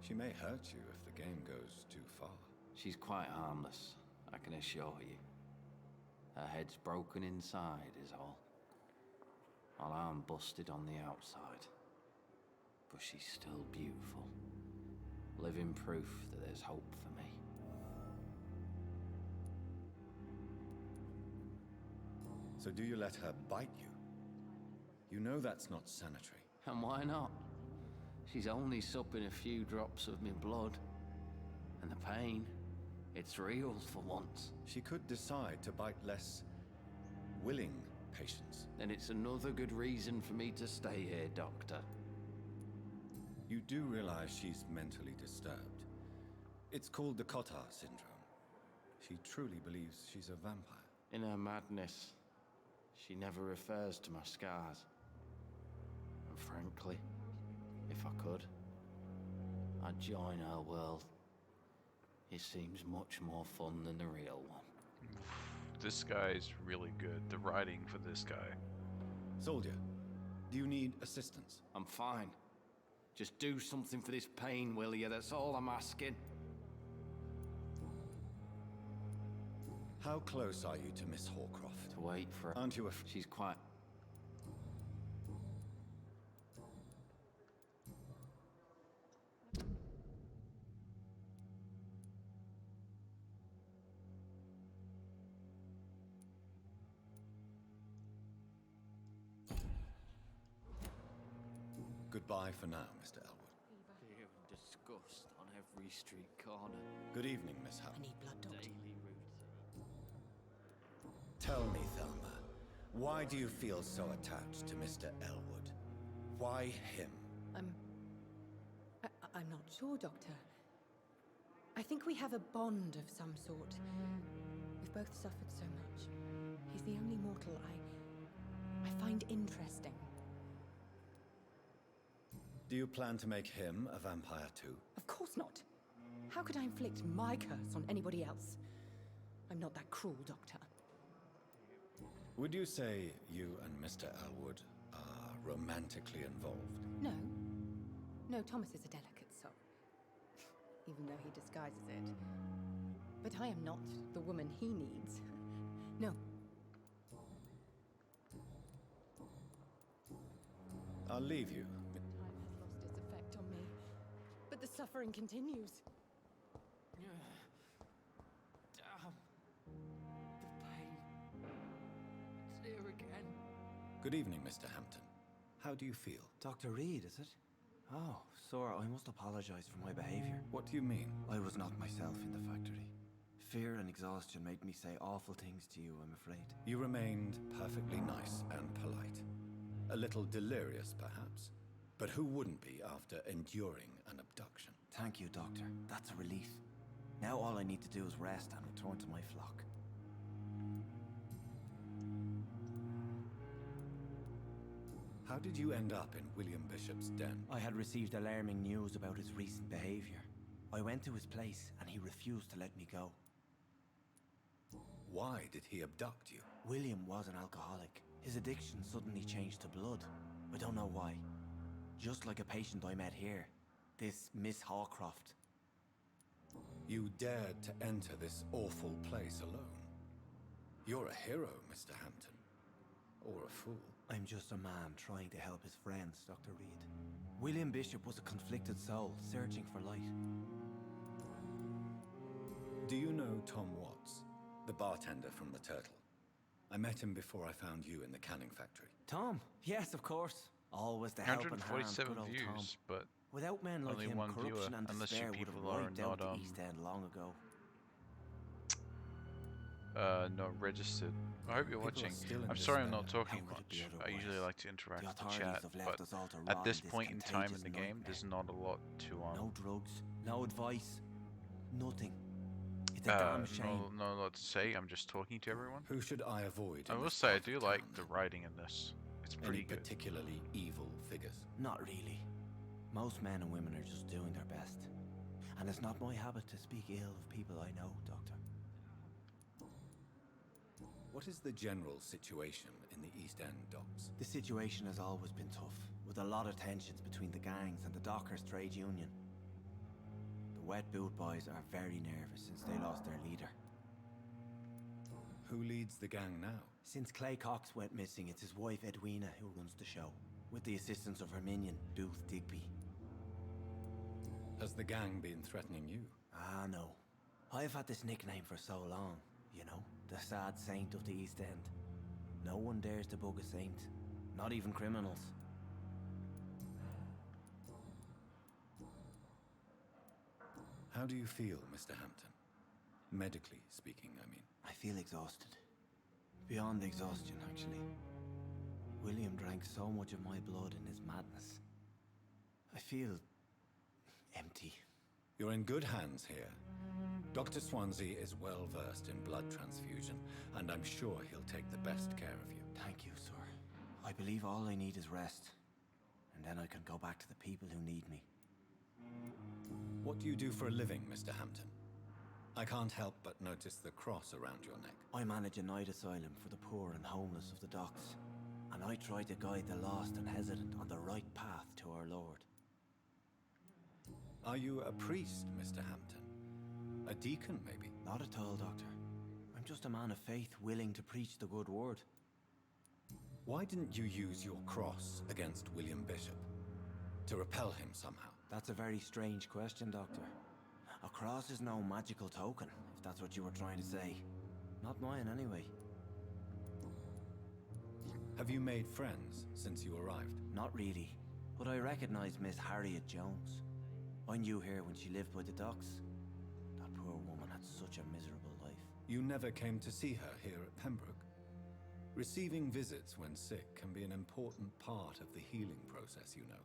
She may hurt you if the game goes too far. She's quite harmless, I can assure you. Her head's broken inside is all. While I'm busted on the outside. But she's still beautiful. Living proof that there's hope for me. So do you let her bite you? You know that's not sanitary. And why not? She's only supping a few drops of me blood. And the pain, it's real for once. She could decide to bite less willing patients. Then it's another good reason for me to stay here, Doctor. You do realize she's mentally disturbed. It's called the Cotard syndrome. She truly believes she's a vampire. In her madness, she never refers to my scars. And frankly, if I could, I'd join her world. It seems much more fun than the real one. This guy's really good. The writing for this guy. Soldier, do you need assistance? I'm fine. Just do something for this pain, will you? That's all I'm asking. How close are you to Miss Horcroft? To wait for... Aren't you She's quite... Goodbye for now, Mr. Elwood. Fear and disgust on every street corner. Good evening, Miss I Hampton. need blood, Doctor. Daily routine. Tell me, Thelma, why do you feel so attached to Mr. Elwood? Why him? I'm not sure, Doctor. I think we have a bond of some sort. We've both suffered so much. He's the only mortal I find interesting. Do you plan to make him a vampire too? Of course not. How could I inflict my curse on anybody else? I'm not that cruel, Doctor. Would you say you and Mr. Elwood are romantically involved? No. No, Thomas is a delicate soul. Even though he disguises it. But I am not the woman he needs. No. I'll leave you. Time has lost its effect on me. But the suffering continues. Damn. The pain. It's here again. Good evening, Mr. Hampton. How do you feel? Dr. Reed, is it? Oh, sir, I must apologize for my behavior. What do you mean? I was not myself in the factory. Fear and exhaustion made me say awful things to you, I'm afraid. You remained perfectly nice and polite. A little delirious, perhaps. But who wouldn't be after enduring an abduction? Thank you, Doctor. That's a relief. Now all I need to do is rest and return to my flock. How did you end up in William Bishop's den? I had received alarming news about his recent behavior. I went to his place and he refused to let me go. Why did he abduct you? William was an alcoholic. His addiction suddenly changed to blood. I don't know why. Just like a patient I met here. This Miss Horcroft. You dared to enter this awful place alone. You're a hero, Mr. Hampton. Or a fool. I'm just a man trying to help his friends, Dr. Reed. William Bishop was a conflicted soul, searching for light. Do you know Tom Watts, the bartender from the Turtle? I met him before I found you in the canning factory. Tom? Yes, of course. Always the helping hand, 147 good old views, Tom. but Without men like only him, one viewer, corruption and unless you despair would have people are wiped out not the East End long ago. not registered. I hope you're People are watching. still in I'm sorry I'm not despair. talking How could it be much. I otherwise? usually like to interact The with the authorities chat, have left but us all to at rot this in point in time in contagious the game, nightmare. there's not a lot to No drugs, no advice, nothing. It's a damn shame. not a lot to say. I'm just talking to everyone. Who should I avoid? I in will this say I part do of like town, the then? writing in this. It's pretty Any good. particularly evil figures? Not really. Most men and women are just doing their best. And it's not my habit to speak ill of people I know, Doctor. What is the general situation in the East End docks? The situation has always been tough, with a lot of tensions between the gangs and the Dockers' trade union. The Wet Boot Boys are very nervous since they lost their leader. Who leads the gang now? Since Clay Cox went missing, it's his wife Edwina who runs the show, with the assistance of her minion, Booth Digby. Has the gang been threatening you? Ah, no. I've had this nickname for so long, you know, the sad saint of the East End. No one dares to bug a saint, not even criminals. How do you feel, Mr. Hampton? Medically speaking, I mean. I feel exhausted. Beyond exhaustion, actually. William drank so much of my blood in his madness. I feel empty. You're in good hands here. Dr. Swansea is well versed in blood transfusion, and I'm sure he'll take the best care of you. Thank you, sir. I believe all I need is rest. And then I can go back to the people who need me. What do you do for a living, Mr. Hampton? I can't help but notice the cross around your neck. I manage a night asylum for the poor and homeless of the docks. And I try to guide the lost and hesitant on the right path to our Lord. Are you a priest, Mr. Hampton? A deacon, maybe? Not at all, Doctor. I'm just a man of faith willing to preach the good word. Why didn't you use your cross against William Bishop? To repel him somehow? That's a very strange question, Doctor. A cross is no magical token, if that's what you were trying to say. Not mine, anyway. Have you made friends since you arrived? Not really, but I recognize Miss Harriet Jones. I knew her when she lived by the docks. That poor woman had such a miserable life. You never came to see her here at Pembroke? Receiving visits when sick can be an important part of the healing process, you know.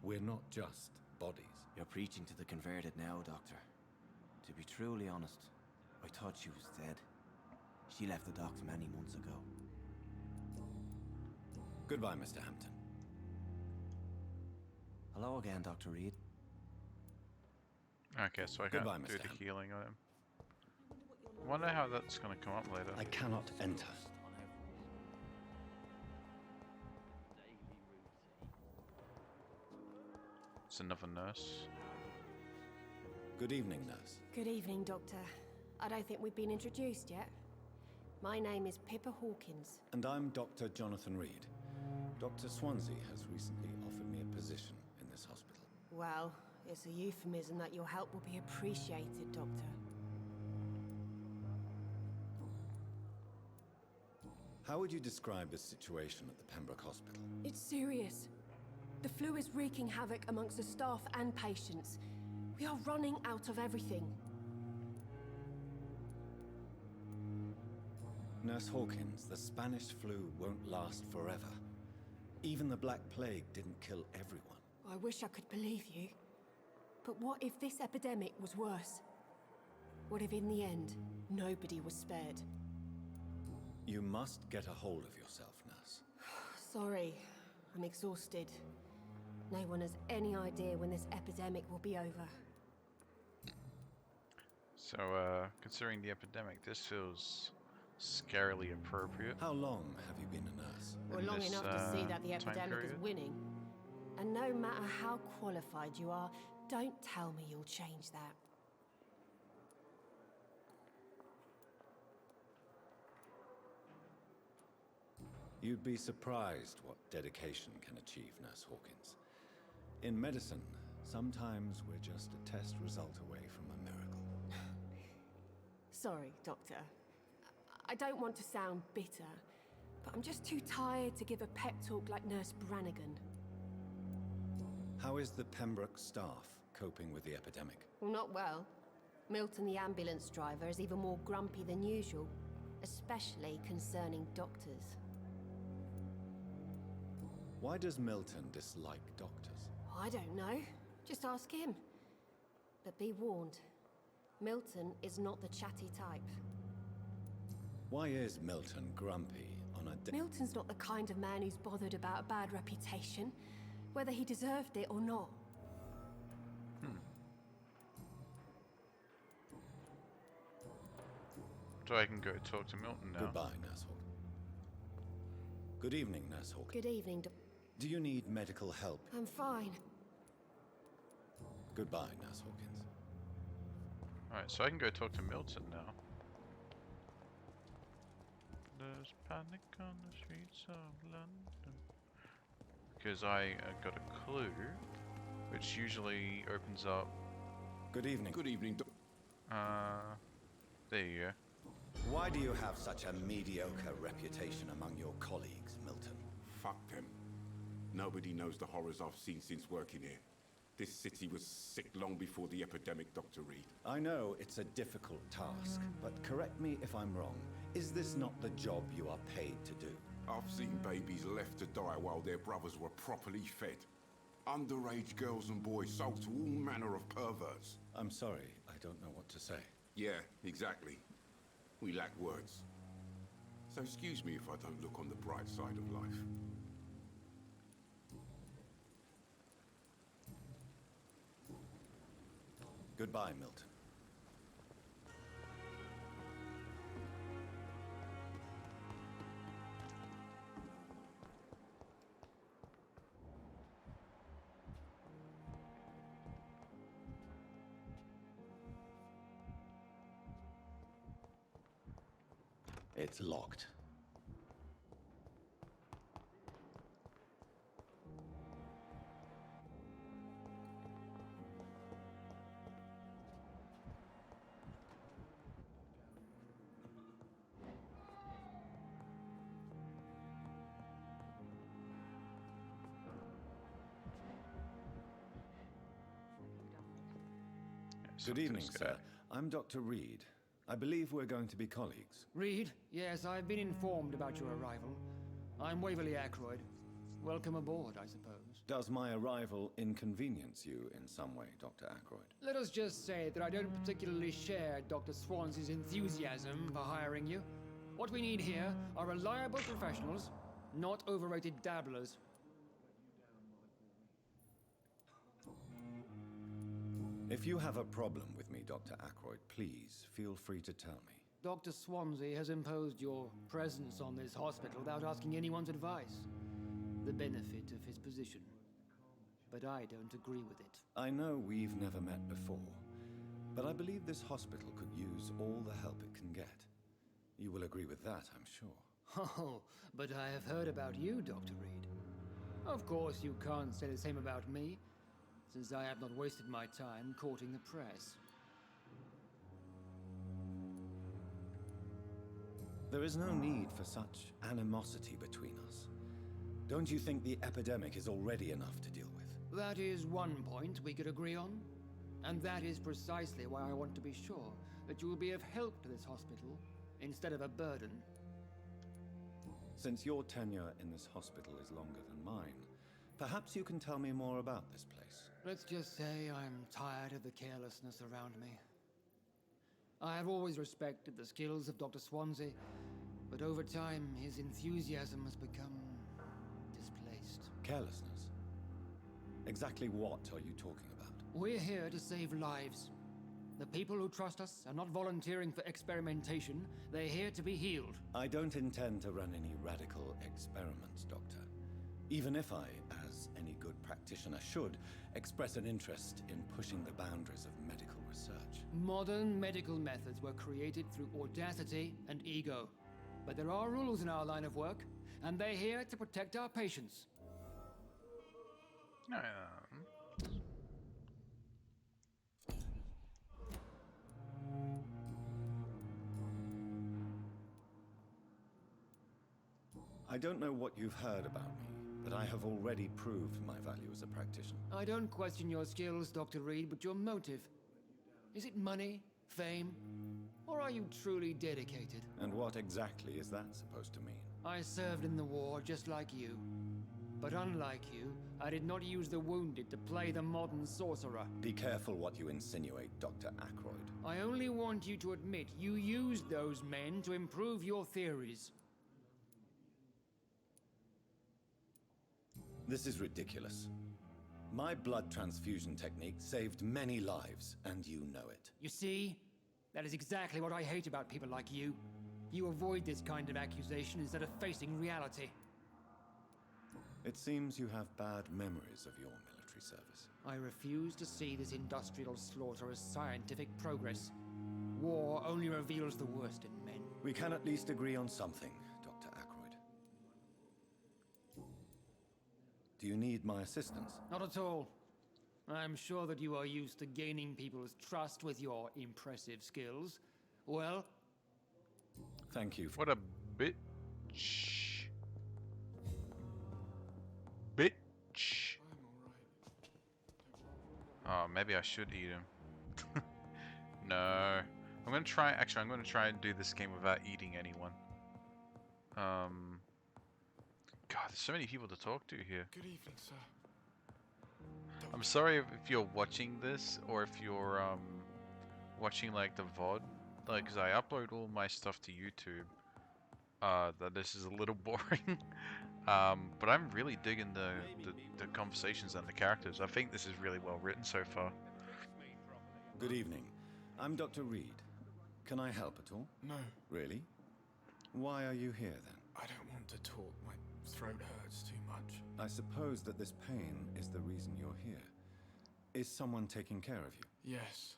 We're not just bodies. You're preaching to the converted now, Doctor. To be truly honest, I thought she was dead. She left the docks many months ago. Goodbye, Mr. Hampton. Hello again, Dr. Reed. Okay, so I Goodbye, can't do Mr. the Hampton. healing on him. Wonder how that's gonna come up later. I cannot enter. It's another nurse. Good evening, nurse. Good evening, Doctor. I don't think we've been introduced yet. My name is Pippa Hawkins. And I'm Dr. Jonathan Reed. Dr. Swansea has recently offered me a position in this hospital. Well, it's a euphemism that your help will be appreciated, Doctor. How would you describe the situation at the Pembroke Hospital? It's serious. The flu is wreaking havoc amongst the staff and patients. We are running out of everything. Nurse Hawkins, the Spanish flu won't last forever. Even the Black Plague didn't kill everyone. I wish I could believe you. But what if this epidemic was worse? What if in the end, nobody was spared? You must get a hold of yourself, nurse. Sorry, I'm exhausted. No one has any idea when this epidemic will be over. So, considering the epidemic, this feels scarily appropriate. How long have you been a nurse? Well, long enough to see that the epidemic is winning. And no matter how qualified you are, don't tell me you'll change that. You'd be surprised what dedication can achieve, Nurse Hawkins. In medicine, sometimes we're just a test result away from a miracle. Sorry, Doctor. I don't want to sound bitter, but I'm just too tired to give a pep talk like Nurse Brannigan. How is the Pembroke staff coping with the epidemic? Well, not well. Milton, the ambulance driver, is even more grumpy than usual, especially concerning doctors. Why does Milton dislike doctors? I don't know. Just ask him. But be warned, Milton is not the chatty type. Why is Milton grumpy on a day? Milton's not the kind of man who's bothered about a bad reputation, whether he deserved it or not. So I can go talk to Milton now. Goodbye, Nurse Hawkins. Good evening, Nurse Hawkins. Good evening, Do you need medical help? I'm fine. Goodbye, Nurse Hawkins. Alright, so I can go talk to Milton now. There's panic on the streets of London. Because I got a clue, which usually opens up... Good evening. Good evening, there you go. Why do you have such a mediocre reputation among your colleagues, Milton? Fuck them. Nobody knows the horrors I've seen since working here. This city was sick long before the epidemic, Dr. Reed. I know it's a difficult task, but correct me if I'm wrong. Is this not the job you are paid to do? I've seen babies left to die while their brothers were properly fed. Underage girls and boys sold to all manner of perverts. I'm sorry, I don't know what to say. Yeah, exactly. We lack words. So excuse me if I don't look on the bright side of life. Goodbye, Milton. It's locked. Good evening, sir. I'm Dr. Reed. I believe we're going to be colleagues. Reed? Yes, I've been informed about your arrival. I'm Waverly Ackroyd. Welcome aboard, I suppose. Does my arrival inconvenience you in some way, Dr. Ackroyd? Let us just say that I don't particularly share Dr. Swansea's enthusiasm for hiring you. What we need here are reliable professionals, not overrated dabblers. If you have a problem with me, Dr. Ackroyd, please feel free to tell me. Dr. Swansea has imposed your presence on this hospital without asking anyone's advice. The benefit of his position. But I don't agree with it. I know we've never met before, but I believe this hospital could use all the help it can get. You will agree with that, I'm sure. Oh, but I have heard about you, Dr. Reed. Of course, you can't say the same about me, since I have not wasted my time courting the press. There is no need for such animosity between us. Don't you think the epidemic is already enough to deal with? That is one point we could agree on. And that is precisely why I want to be sure that you will be of help to this hospital, instead of a burden. Since your tenure in this hospital is longer than mine, perhaps you can tell me more about this place. Let's just say I'm tired of the carelessness around me. I have always respected the skills of Dr. Swansea, but over time his enthusiasm has become displaced. Carelessness? Exactly what are you talking about? We're here to save lives. The people who trust us are not volunteering for experimentation. They're here to be healed. I don't intend to run any radical experiments, Doctor. Even if I, as any good practitioner should, express an interest in pushing the boundaries of medical research. Modern medical methods were created through audacity and ego. But there are rules in our line of work, and they're here to protect our patients. I don't know what you've heard about me, but I have already proved my value as a practitioner. I don't question your skills, Dr. Reed, but your motive. Is it money, fame, or are you truly dedicated? And what exactly is that supposed to mean? I served in the war just like you. But unlike you, I did not use the wounded to play the modern sorcerer. Be careful what you insinuate, Dr. Ackroyd. I only want you to admit you used those men to improve your theories. This is ridiculous. My blood transfusion technique saved many lives, and you know it. You see? That is exactly what I hate about people like you. You avoid this kind of accusation instead of facing reality. It seems you have bad memories of your military service. I refuse to see this industrial slaughter as scientific progress. War only reveals the worst in men. We can at least agree on something, Dr. Ackroyd. Do you need my assistance? Not at all. I'm sure that you are used to gaining people's trust with your impressive skills. Well? Thank you. What a bitch. Bitch. Oh, maybe I should eat him. No. I'm gonna try, actually, I'm gonna try and do this game without eating anyone. God, there's so many people to talk to here. Good evening, sir. I'm sorry if you're watching this, or if you're watching like the VOD, like, because I upload all my stuff to YouTube. That this is a little boring. But I'm really digging the conversations and the characters. I think this is really well written so far. Good evening. I'm Dr. Reed. Can I help at all? No. Really? Why are you here then? I don't want to talk. My throat hurts too much. I suppose that this pain is the reason you're here. Is someone taking care of you? Yes.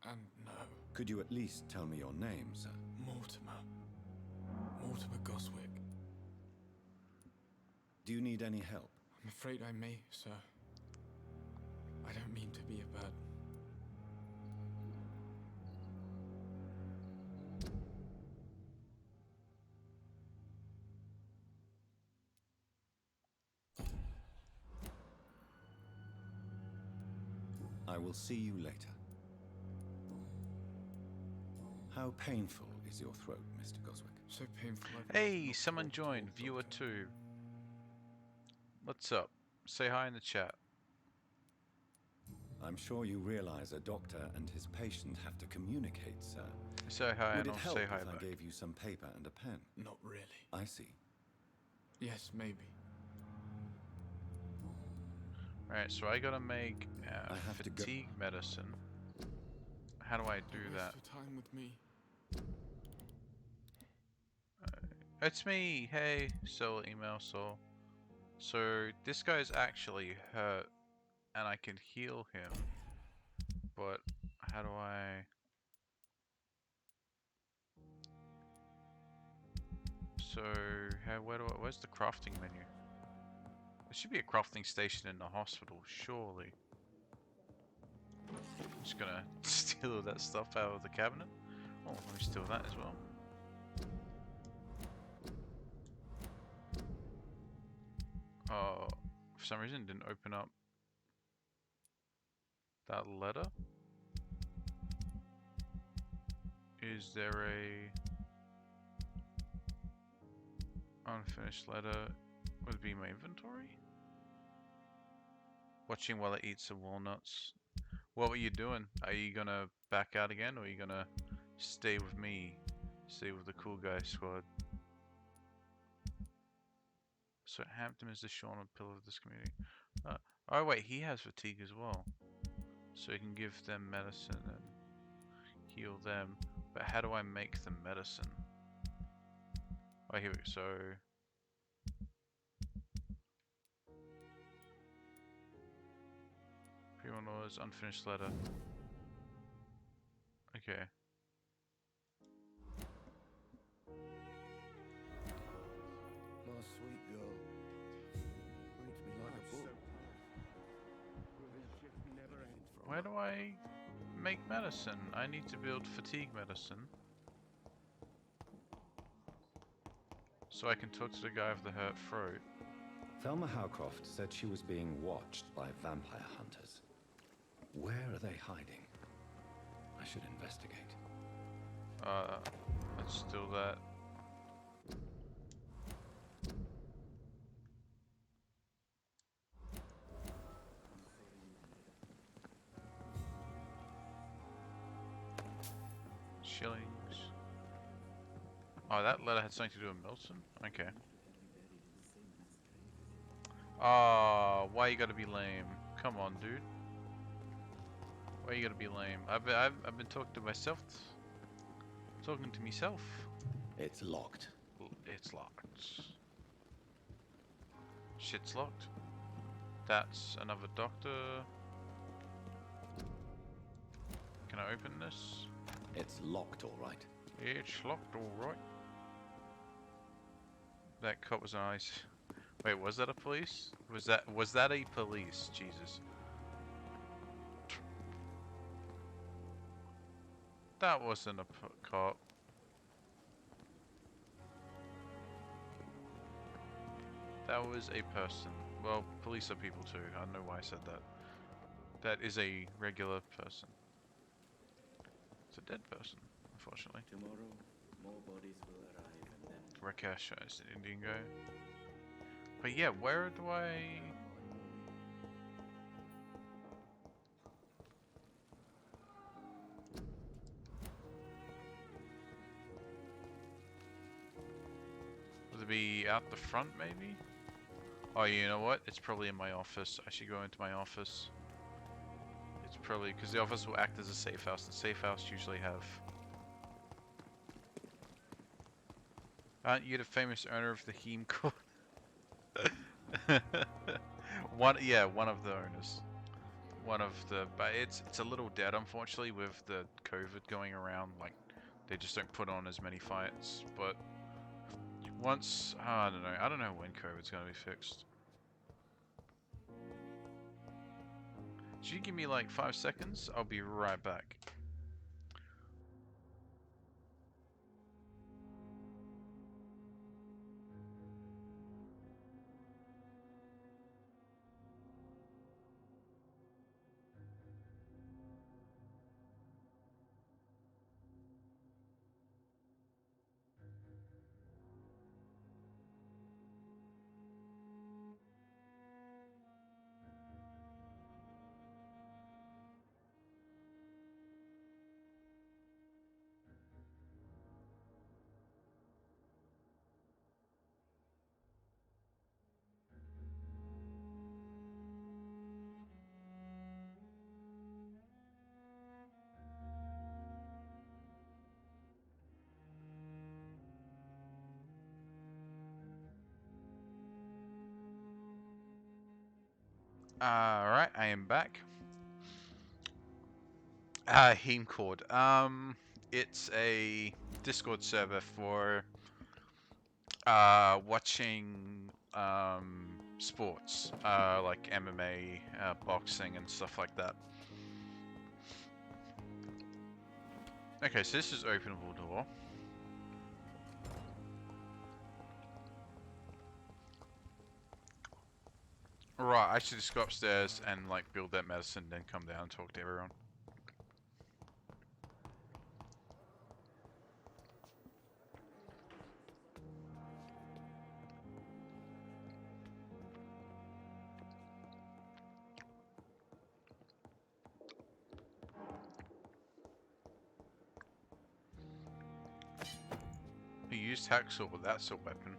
And no. Could you at least tell me your name, sir? Mortimer. Mortimer Goswick. Do you need any help? I'm afraid I may, sir. I don't mean to be a burden. I will see you later. How painful is your throat, Mr. Goswick? So painful. Hey, someone joined. Viewer 2. What's up? Say hi in the chat. I'm sure you realize a doctor and his patient have to communicate, sir. Say hi Would and it I'll help say hi if back. I gave you some paper and a pen? Not really. I see. Yes, maybe. Alright, so I gotta make I have to go. fatigue medicine. How do I do Don't that? waste your time with me. It's me! Hey, Soul email Soul. So this guy's actually hurt and I can heal him. But how do I... So where's the crafting menu? There should be a crafting station in the hospital, surely. I'm just gonna steal all that stuff out of the cabinet. Oh, let me steal that as well. Oh, for some reason it didn't open up that letter. Is there a unfinished letter? Would it be my inventory? Watching while it eats the walnuts. What were you doing? Are you gonna back out again, or are you gonna stay with me? Stay with the cool guy squad. So Hampton is the shorn pillar of this community. Oh wait, he has fatigue as well. So he can give them medicine and heal them. But how do I make the medicine? Oh, here we go. So... Pre-one orders, unfinished letter. Okay. My sweet girl. Reads me like a book. Where do I make medicine? I need to build fatigue medicine. So I can talk to the guy with the hurt throat. Thelma Howcroft said she was being watched by vampire hunters. Where are they hiding? I should investigate. Let's steal that. Shillings. Oh, that letter had something to do with Milton? Okay. Oh, why you gotta be lame? Come on, dude. Why you gotta be lame? I've been talking to myself. Talking to myself. It's locked. It's locked. Shit's locked. That's another doctor. Can I open this? It's locked, all right. It's locked, all right. That cop was nice. Wait, was that a police? Was that a police? Jesus. That wasn't a cop. That was a person. Well, police are people too. I don't know why I said that. That is a regular person. It's a dead person, unfortunately. Tomorrow, more bodies will arrive and then... Rakesh is an Indian guy. But yeah, where do I... Would it be out the front, maybe? Oh, you know what? It's probably in my office. I should go into my office. It's probably... because the office will act as a safe house. The safe house usually have... Aren't you the famous owner of the Heme Court? One of the owners. One of the... but it's a little dead, unfortunately, with the COVID going around. Like, they just don't put on as many fights. But once, I don't know. I don't know when COVID's gonna be fixed. Should you give me like 5 seconds? I'll be right back. Alright, I am back. Heemcord. It's a Discord server for watching sports, like MMA, boxing, and stuff like that. Okay, so this is openable door. Right, I should just go upstairs and like build that medicine, then come down and talk to everyone. He used hacksaw, but that's a weapon.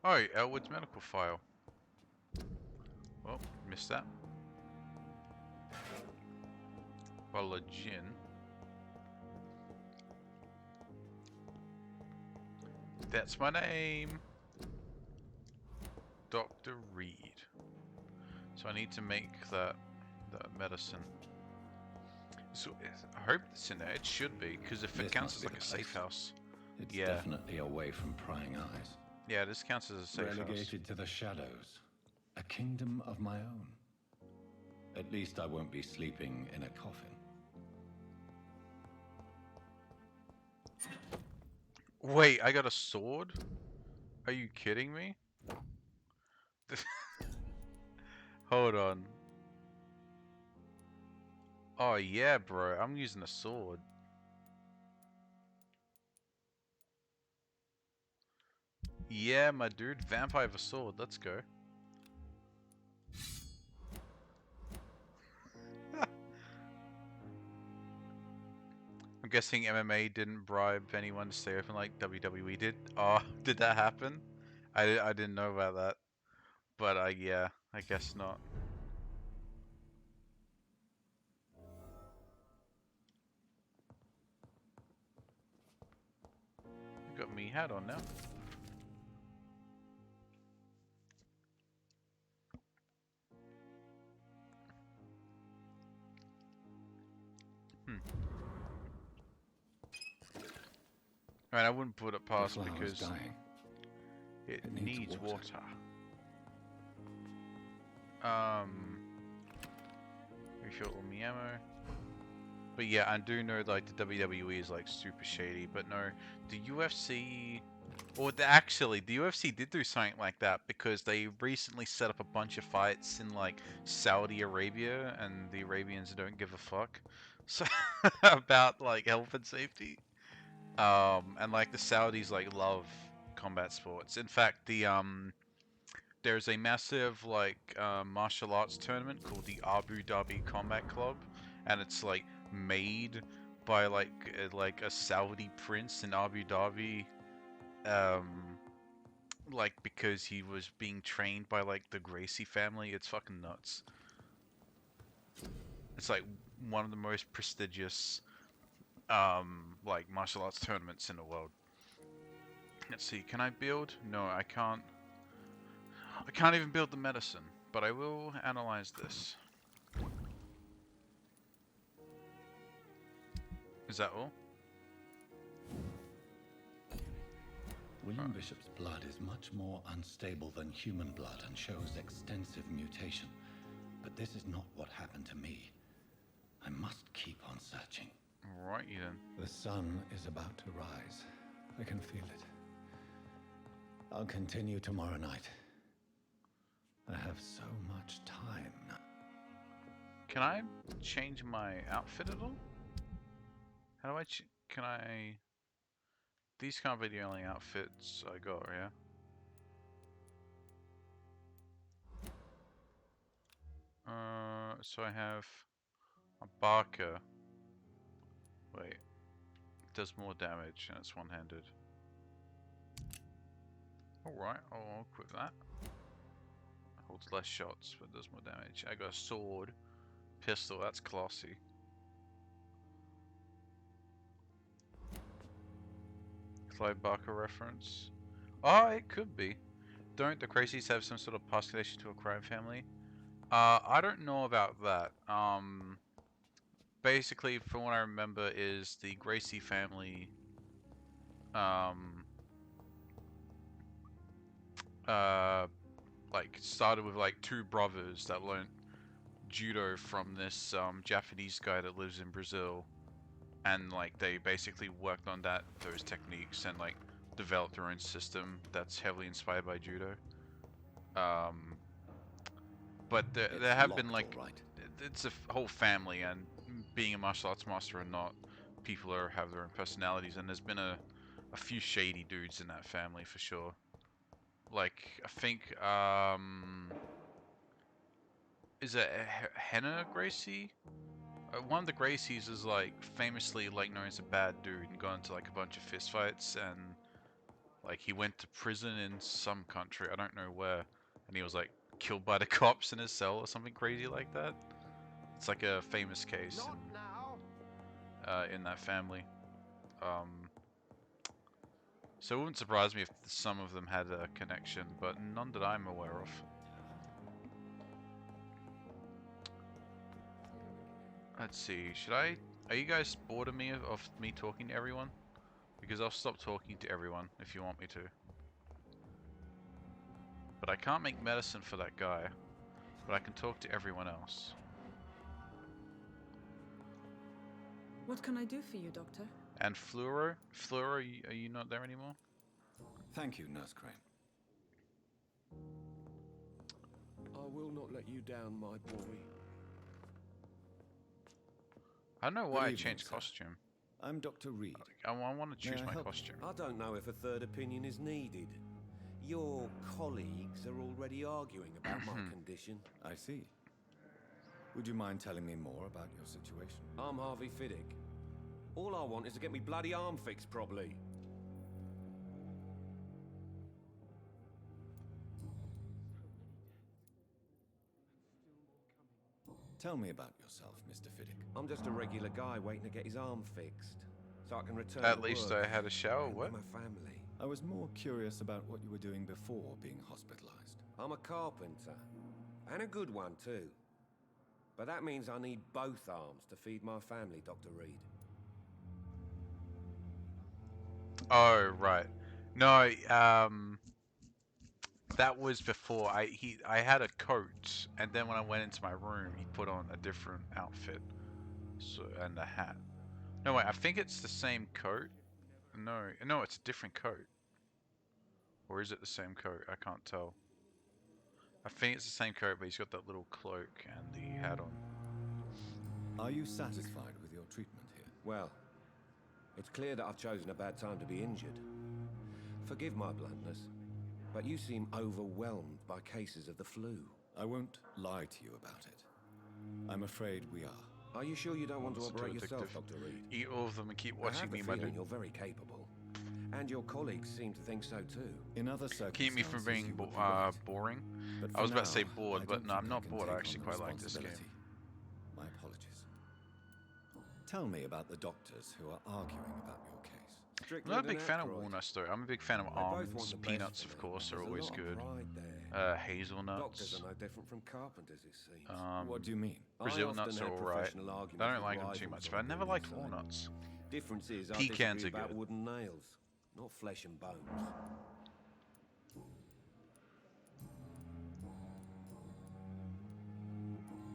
Oh, Elwood's medical file. Well, missed that. Bottle of gin. That's my name. Dr. Reed. So I need to make that medicine. So I hope it's in there. It should be, because if it counts as like a safe house. It's definitely away from prying eyes. Yeah, this counts as a safe house. Relegated to the shadows. A kingdom of my own. At least I won't be sleeping in a coffin. Wait, I got a sword? Are you kidding me? Hold on. Oh yeah, bro. I'm using a sword. Yeah, my dude. Vampire with a sword. Let's go. I'm guessing MMA didn't bribe anyone to stay open like WWE did. Oh, did that happen? I didn't know about that. But yeah, I guess not. Got me hat on now. I mean, I wouldn't put it past because it needs water. Refill all my ammo. But yeah, I do know like the WWE is like super shady, but no, the UFC, or actually the UFC did do something like that because they recently set up a bunch of fights in like Saudi Arabia, and the Arabians don't give a fuck so about like health and safety. And like the Saudis like love combat sports. In fact, there's a massive like martial arts tournament called the Abu Dhabi Combat Club, and it's like made by like a Saudi prince in Abu Dhabi, like because he was being trained by like the Gracie family. It's fucking nuts. It's like one of the most prestigious like martial arts tournaments in the world. Let's see, can I build? No, I can't. I can't even build the medicine, but I will analyze this. Is that all? William Bishop's blood is much more unstable than human blood and shows extensive mutation. But this is not what happened to me. I must keep on searching. Right, then. The sun is about to rise. I can feel it. I'll continue tomorrow night. I have so much time now. Can I change my outfit at all? How do I can I... These can't be the only outfits I got, yeah? So I have a Barker. Wait. Does more damage and it's one-handed. Alright, I'll equip that. Holds less shots but does more damage. I got a sword. Pistol, that's classy. Clive Barker reference. Oh, it could be. Don't the Gracies have some sort of past connection to a crime family? I don't know about that. Basically, from what I remember, is the Gracie family, like started with like two brothers that learned judo from this Japanese guy that lives in Brazil, and like they basically worked on those techniques and like developed their own system that's heavily inspired by judo. But there have been like, it's a whole family, and being a martial arts master or not, people have their own personalities, and there's been a few shady dudes in that family for sure. Like I think is it Henna Gracie? One of the Gracies is like famously like known as a bad dude and got into like a bunch of fistfights, and like he went to prison in some country, I don't know where, and he was like killed by the cops in his cell or something crazy like that. It's like a famous case in that family. So it wouldn't surprise me if some of them had a connection, but none that I'm aware of. Let's see, are you guys bored of me talking to everyone? Because I'll stop talking to everyone if you want me to. But I can't make medicine for that guy. But I can talk to everyone else. What can I do for you, Doctor? And Fluoro? Fluoro, are you not there anymore? Thank you, Nurse Crane. I will not let you down, my boy. I don't know why Good I evening, changed sir. costume. I'm Dr. Reed. I want to choose May I my help costume. I don't know if a third opinion is needed. Your colleagues are already arguing about my condition. I see. Would you mind telling me more about your situation? I'm Harvey Fiddick. All I want is to get me bloody arm fixed properly. Tell me about yourself, Mr. Fiddick. I'm just a regular guy waiting to get his arm fixed, so I can return At to least work I had a shower, and what? with my family. I was more curious about what you were doing before being hospitalized. I'm a carpenter, and a good one too. But that means I need both arms to feed my family, Dr. Reed. Oh, right. No, that was before I had a coat, and then when I went into my room, he put on a different outfit, so and a hat. No, wait, I think it's the same coat. No, it's a different coat. Or is it the same coat? I can't tell. I think it's the same coat, but he's got that little cloak and the hat on. Are you satisfied with your treatment here? Well, it's clear that I've chosen a bad time to be injured. Forgive my bluntness, but you seem overwhelmed by cases of the flu. I won't lie to you about it. I'm afraid we are. Are you sure you don't want to It's too operate yourself, addictive. Dr. Reed? Eat all of them and keep I have watching the me, my feeling dude. you're very capable. And your colleagues seem to think so too. In other circumstances, Keep me from being you would be right. boring. But I was for about to say now, bored, I but don't no, I'm think not can bored. take I actually on quite like this game. responsibility. My apologies. Tell me about the doctors who are arguing about your case. I'm not a big fan of walnuts though. I'm a big fan of almonds. Peanuts, of course, are always good. Hazelnuts. Doctors are no different from carpenters, it seems. What do you mean? Brazil I nuts often are have alright. professional arguments I don't with like them too rivals much, on but I the never winning liked side. walnuts. Difference is I Pecans disagree are about good. wooden nails. not flesh and bones.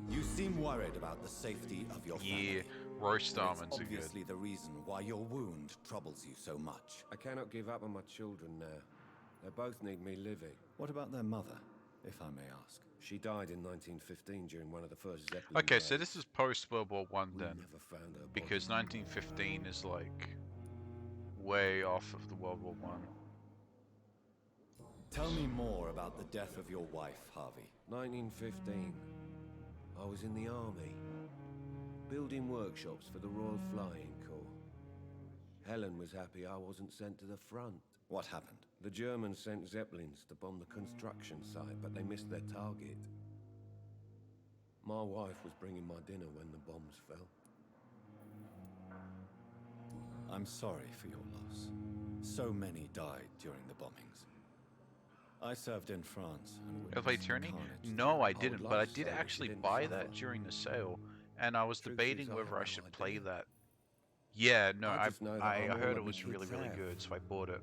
You seem worried about the safety of your family. Yeah, roast But it's almonds are good. obviously the reason why your wound troubles you so much. I cannot give up on my children now. They both need me living. What about their mother, if I may ask? She died in 1915 during one of the first Zeppelin Okay, so raids. this is post World War One We then, never found her body. because 1915 is like way off of the World War One. Tell me more about the death of your wife, Harvey. 1915. I was in the army, building workshops for the Royal Flying Corps. Helen was happy I wasn't sent to the front. What happened? The Germans sent Zeppelins to bomb the construction site, but they missed their target. My wife was bringing my dinner when the bombs fell. I'm sorry for your loss. So many died during the bombings. I served in France and Have I played witnessed the Tyranny? carnage. No, I would didn't, like but I to did say that actually you didn't buy suffer. that during the sale, and I was Truth debating is, I whether have I no should play idea. that. Yeah, no, I just know that I'm all heard that it me was really, kids really have. good, so I bought it.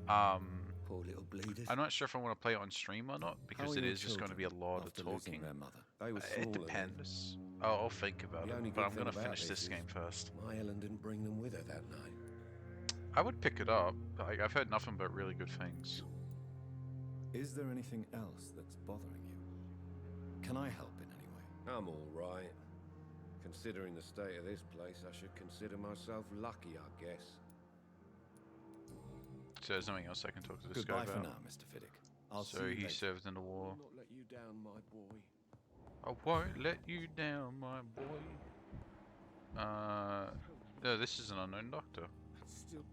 Poor little bleeders. I'm not sure if I want to play it on stream or not, because are it your is just going to be a children lot of after losing talking. their mother? They were It smaller then. depends. I'll think about The it, only but good I'm thing going to about finish this this is game first. My Helen didn't bring them with her that night. I would pick it up. I've heard nothing but really good things. Is there anything else that's bothering you? Can I help in any way? I'm all right. Considering the state of this place, I should consider myself lucky, I guess. So there's nothing else I can talk to this Goodbye guy for about. now, Mr. Fiddick. I'll So see you he later. served in the war. I'll not let you down, my boy. I won't let you down, my boy. No, this is an unknown doctor. Still.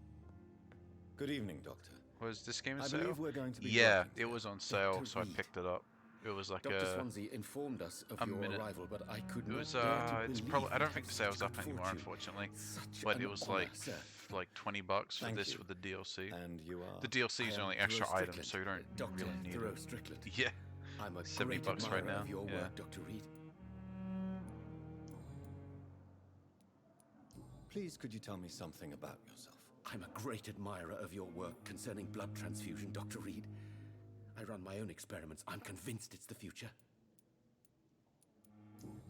Good evening, Doctor. Was this game on I sale? believe we're going to be Yeah, working it was on sale, Dr. so I Reed. picked it up. It was like Dr. a Swansea informed us of a your minute. arrival, but I could It not was bear to it's believe probably I you'd don't have think the such sale's good up anymore, fortune. unfortunately. Such But an it was honor, like sir. like $20 for Thank this you. with the DLC. And you are? The DLC is I am only extra Thoreau items, Strickland, so you don't Dr. really need Thoreau it. Strickland. Yeah, I'm a $70 great right admirer now. of your Yeah. work, Dr. Reed. Please, could you tell me something about yourself? I'm a great admirer of your work concerning blood transfusion, Dr. Reed. I run my own experiments. I'm convinced it's the future.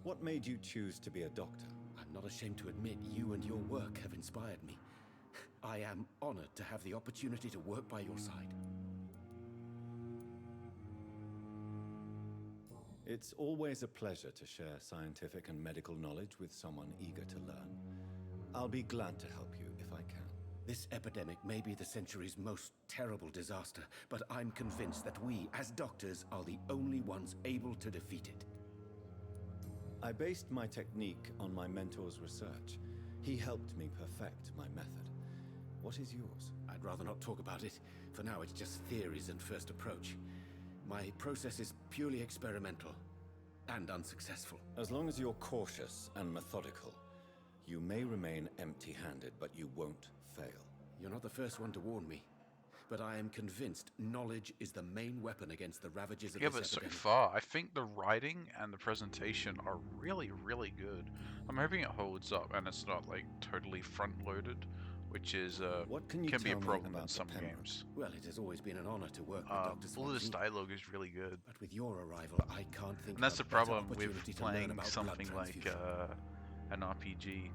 What made you choose to be a doctor? I'm not ashamed to admit you and your work have inspired me. I am honored to have the opportunity to work by your side. It's always a pleasure to share scientific and medical knowledge with someone eager to learn. I'll be glad to help you if I can. This epidemic may be the century's most terrible disaster, but I'm convinced that we, as doctors, are the only ones able to defeat it. I based my technique on my mentor's research. He helped me perfect my method. What is yours? I'd rather not talk about it. For now, it's just theories and first approach. My process is purely experimental and unsuccessful. As long as you're cautious and methodical, you may remain empty-handed, but you won't fail. You're not the first one to warn me, but I am convinced knowledge is the main weapon against the ravages of Yeah, this but so epidemic. far, I think the writing and the presentation are really, really good. I'm hoping it holds up and it's not like totally front-loaded, which is What can you be a tell me problem in about the some Pembroke? games. Well, it has always been an honor to work with Dr. All this Swansea. dialogue is really good. But with your arrival, I can't think And that's of the a better problem with opportunity to learn playing about something blood like transfusion. an RPG.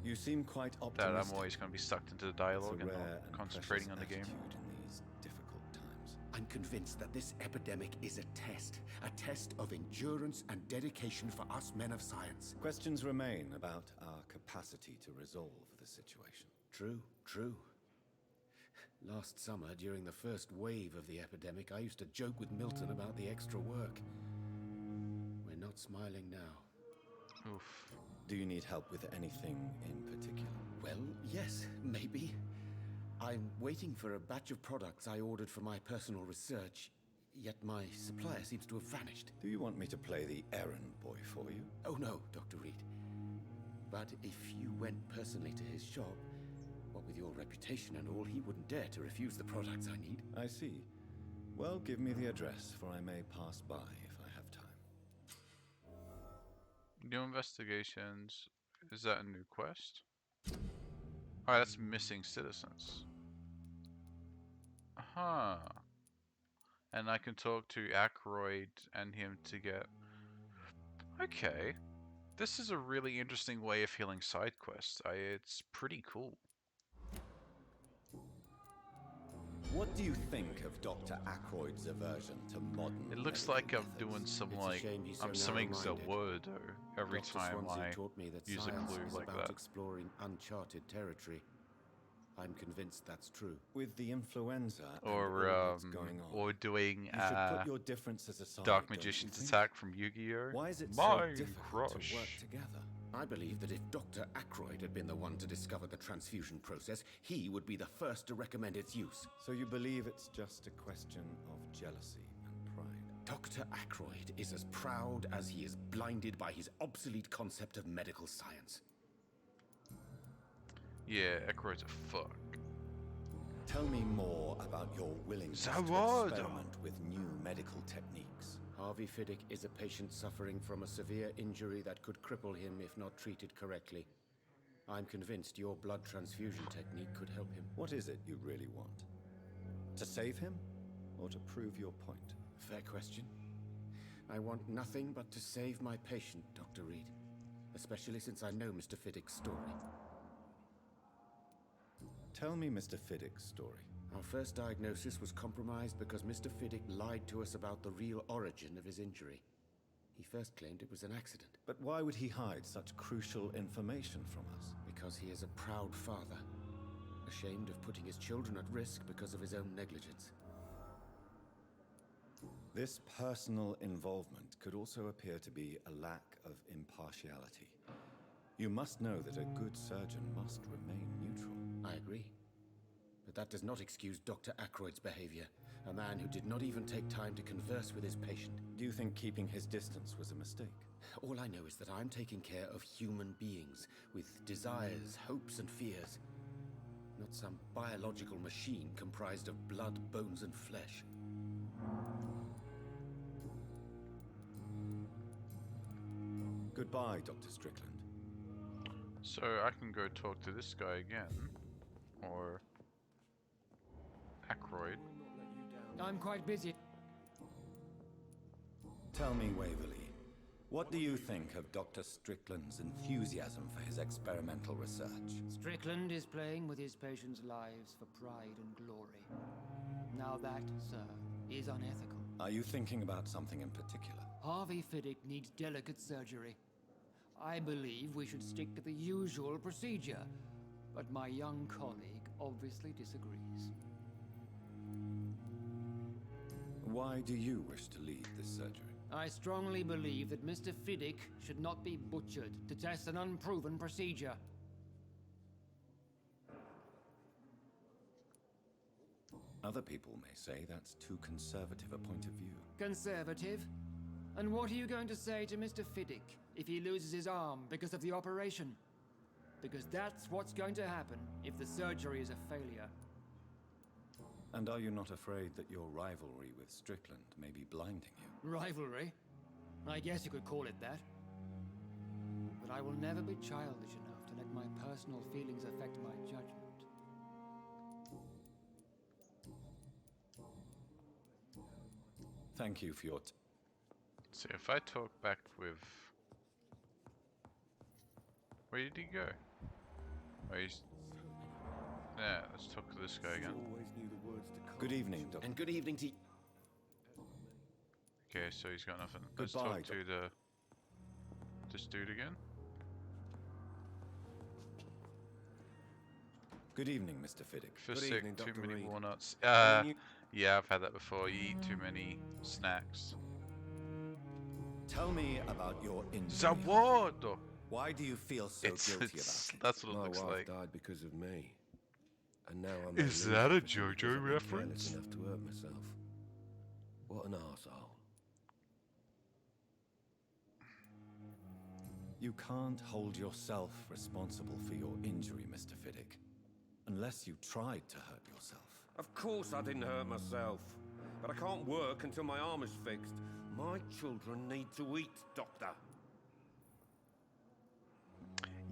You seem quite That optimistic. I'm always going to be sucked into the It's a dialogue and rare not and concentrating on the precious game. attitude in these difficult times. I'm convinced that this epidemic is a test of endurance and dedication for us men of science. Questions remain about our capacity to resolve the situation. True, true. Last summer, during the first wave of the epidemic, I used to joke with Milton about the extra work. We're not smiling now. Oof. Do you need help with anything in particular? Well, yes, maybe. I'm waiting for a batch of products I ordered for my personal research, yet my supplier seems to have vanished. Do you want me to play the errand boy for you? Oh no, Dr. Reed. But if you went personally to his shop, what with your reputation and all, he wouldn't dare to refuse the products I need. I see. Well, give me the address, for I may pass by if I have time. New investigations. Is that a new quest? Alright, that's missing citizens. Huh. And I can talk to Ackroyd and him to get... Okay. This is a really interesting way of healing side quests. It's pretty cool. What do you think of Dr. Ackroyd's aversion to modern It looks medical like I'm methods? doing some, It's a like, shame he's I'm so summing narrow-minded. Zawodo every Dr. time Swansea I taught me that use a science clue is like about that. exploring uncharted territory. I'm convinced that's true. With the influenza and Or, all that's going on, or doing, you should put your differences aside, Dark don't you Magician's think? attack from Yu-Gi-Oh! Why is it so Mind difficult Crush. to work together? I believe that if Dr. Ackroyd had been the one to discover the transfusion process, he would be the first to recommend its use. So you believe it's just a question of jealousy and pride? Dr. Ackroyd is as proud as he is blinded by his obsolete concept of medical science. Yeah, Ackroyd's a fuck. Tell me more about your willingness to Zawodo. experiment with new medical techniques. Harvey Fiddick is a patient suffering from a severe injury that could cripple him if not treated correctly. I'm convinced your blood transfusion technique could help him. What is it you really want? To save him? Or to prove your point? Fair question. I want nothing but to save my patient, Dr. Reed. Especially since I know Mr. Fiddick's story. Tell me Mr. Fiddick's story. Our first diagnosis was compromised because Mr. Fiddick lied to us about the real origin of his injury. He first claimed it was an accident. But why would he hide such crucial information from us? Because he is a proud father, ashamed of putting his children at risk because of his own negligence. This personal involvement could also appear to be a lack of impartiality. You must know that a good surgeon must remain neutral. I agree. But that does not excuse Dr. Ackroyd's behavior, a man who did not even take time to converse with his patient. Do you think keeping his distance was a mistake? All I know is that I'm taking care of human beings with desires, hopes, and fears. Not some biological machine comprised of blood, bones, and flesh. Goodbye, Dr. Strickland. So I can go talk to this guy again. Or Ackroyd. I'm quite busy. Tell me, Waverly, what do you think of Dr. Strickland's enthusiasm for his experimental research? Strickland is playing with his patients' lives for pride and glory. Now that, sir, is unethical. Are you thinking about something in particular? Harvey Fiddick needs delicate surgery. I believe we should stick to the usual procedure, but my young colleague obviously disagrees. Why do you wish to lead this surgery? I strongly believe that Mr. Fiddick should not be butchered to test an unproven procedure. Other people may say that's too conservative a point of view. Conservative? And what are you going to say to Mr. Fiddick if he loses his arm because of the operation? Because that's what's going to happen if the surgery is a failure. And are you not afraid that your rivalry with Strickland may be blinding you? Rivalry? I guess you could call it that. But I will never be childish enough to let my personal feelings affect my judgment. Thank you for your... So if I talk back with... Where did he go? Oh, he's... Yeah, let's talk to this guy again. Good evening, Doctor. And good evening to you. Okay, so he's got nothing. Let's Goodbye, talk to this dude again. Good evening, Mr. Fiddick. For Good sick, evening, too Dr. many Reed. walnuts. When you- Yeah, I've had that before. You eat too many snacks. Tell me about your injury. Zawodo! Why do you feel so guilty about it? That's what it My looks wife like. died because of me. And now I'm Is that a JoJo reference? Enough to hurt myself. What an arsehole. You can't hold yourself responsible for your injury, Mr. Fiddick. Unless you tried to hurt yourself. Of course I didn't hurt myself. But I can't work until my arm is fixed. My children need to eat, Doctor.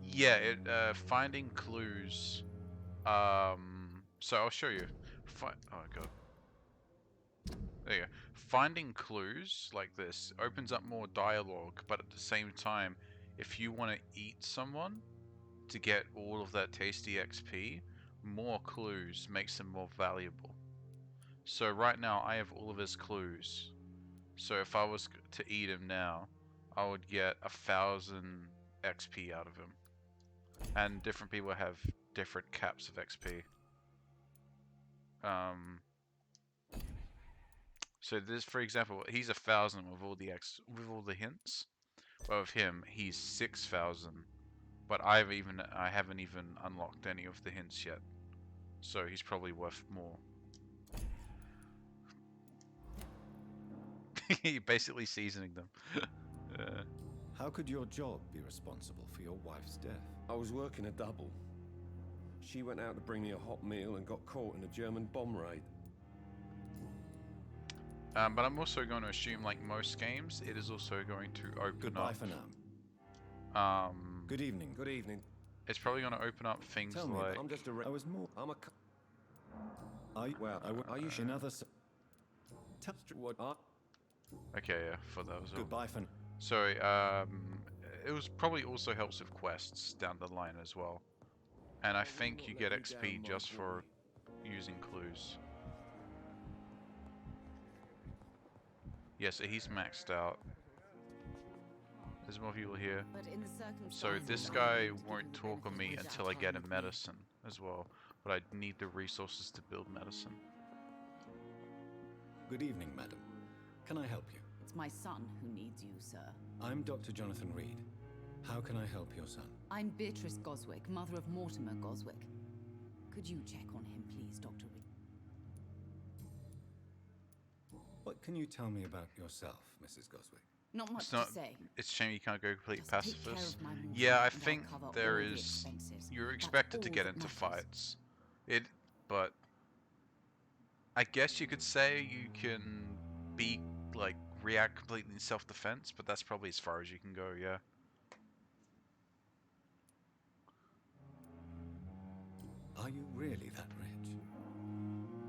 Yeah, finding clues. So I'll show you. Oh god. There you go. Finding clues like this opens up more dialogue, but at the same time, if you want to eat someone to get all of that tasty XP, more clues makes them more valuable. So right now I have all of his clues. So if I was to eat him now, I would get 1,000 XP out of him. And different people have different caps of XP. So this, for example, he's 1,000 with all the hints. Well, with him, he's 6,000. But I haven't even unlocked any of the hints yet. So he's probably worth more. You're basically seasoning them. How could your job be responsible for your wife's death? I was working a double. She went out to bring me a hot meal and got caught in a German bomb raid. But I'm also going to assume, like most games, it is also going to open Goodbye up. for now. Good evening. Good evening. It's probably going to open up things Tell me, like. I'm just a. I was more. I'm a. Well, are you another? What? Okay, yeah, for that was all. Goodbye for. So, it was probably also helps with quests down the line as well. And I think you get XP just for using clues. Yeah, so he's maxed out. There's more people here. So this guy won't talk on me until I get a medicine as well. But I need the resources to build medicine. Good evening, madam. Can I help you? It's my son who needs you, sir. I'm Dr. Jonathan Reed. How can I help your son? I'm Beatrice Goswick, mother of Mortimer Goswick. Could you check on him, please, Dr. Reed? What can you tell me about yourself, Mrs. Goswick? Not much to say. It's a shame you can't go complete Just take care pacifist. of my Mortimer Yeah, I and I'll think cover there all the is. expenses. You're That's expected to all get that into matters. fights. But I guess you could say you can be like react completely in self-defense, but that's probably as far as you can go. Yeah. Are you really that rich?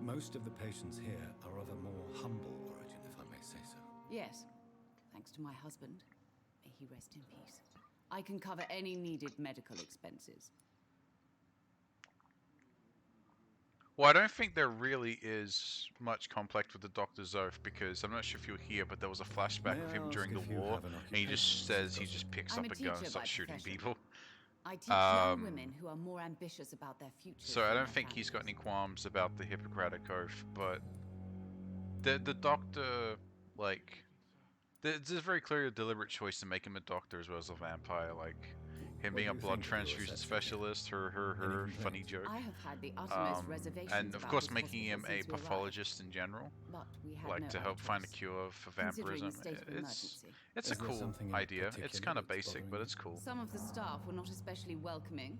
Most of the patients here are of a more humble origin, if I may say so. Yes, thanks to my husband. May he rest in peace. I can cover any needed medical expenses. Well, I don't think there really is much conflict with the Doctor's Oath because I'm not sure if you'll hear, but there was a flashback of him during the war, and he just says he just picks I'm up a a gun and teacher starts by shooting profession. people. I teach young women who are more ambitious about their futures. So I than don't their think he's got any qualms about the Hippocratic Oath, but the Doctor, like, there's a very clear, deliberate choice to make him a doctor as well as a vampire, like him What being do a you blood think of your transfusion assessment? specialist, her funny joke. I have had the uttermost reservations and of about course this making him hospital a since we arrived. pathologist in general, But we had like no to other help find a choice. cure for Considering vampirism. the state of emergency. It's Is a there cool something in idea. It's particular kind of that's basic, bothering but you? it's cool. Some of the staff were not especially welcoming.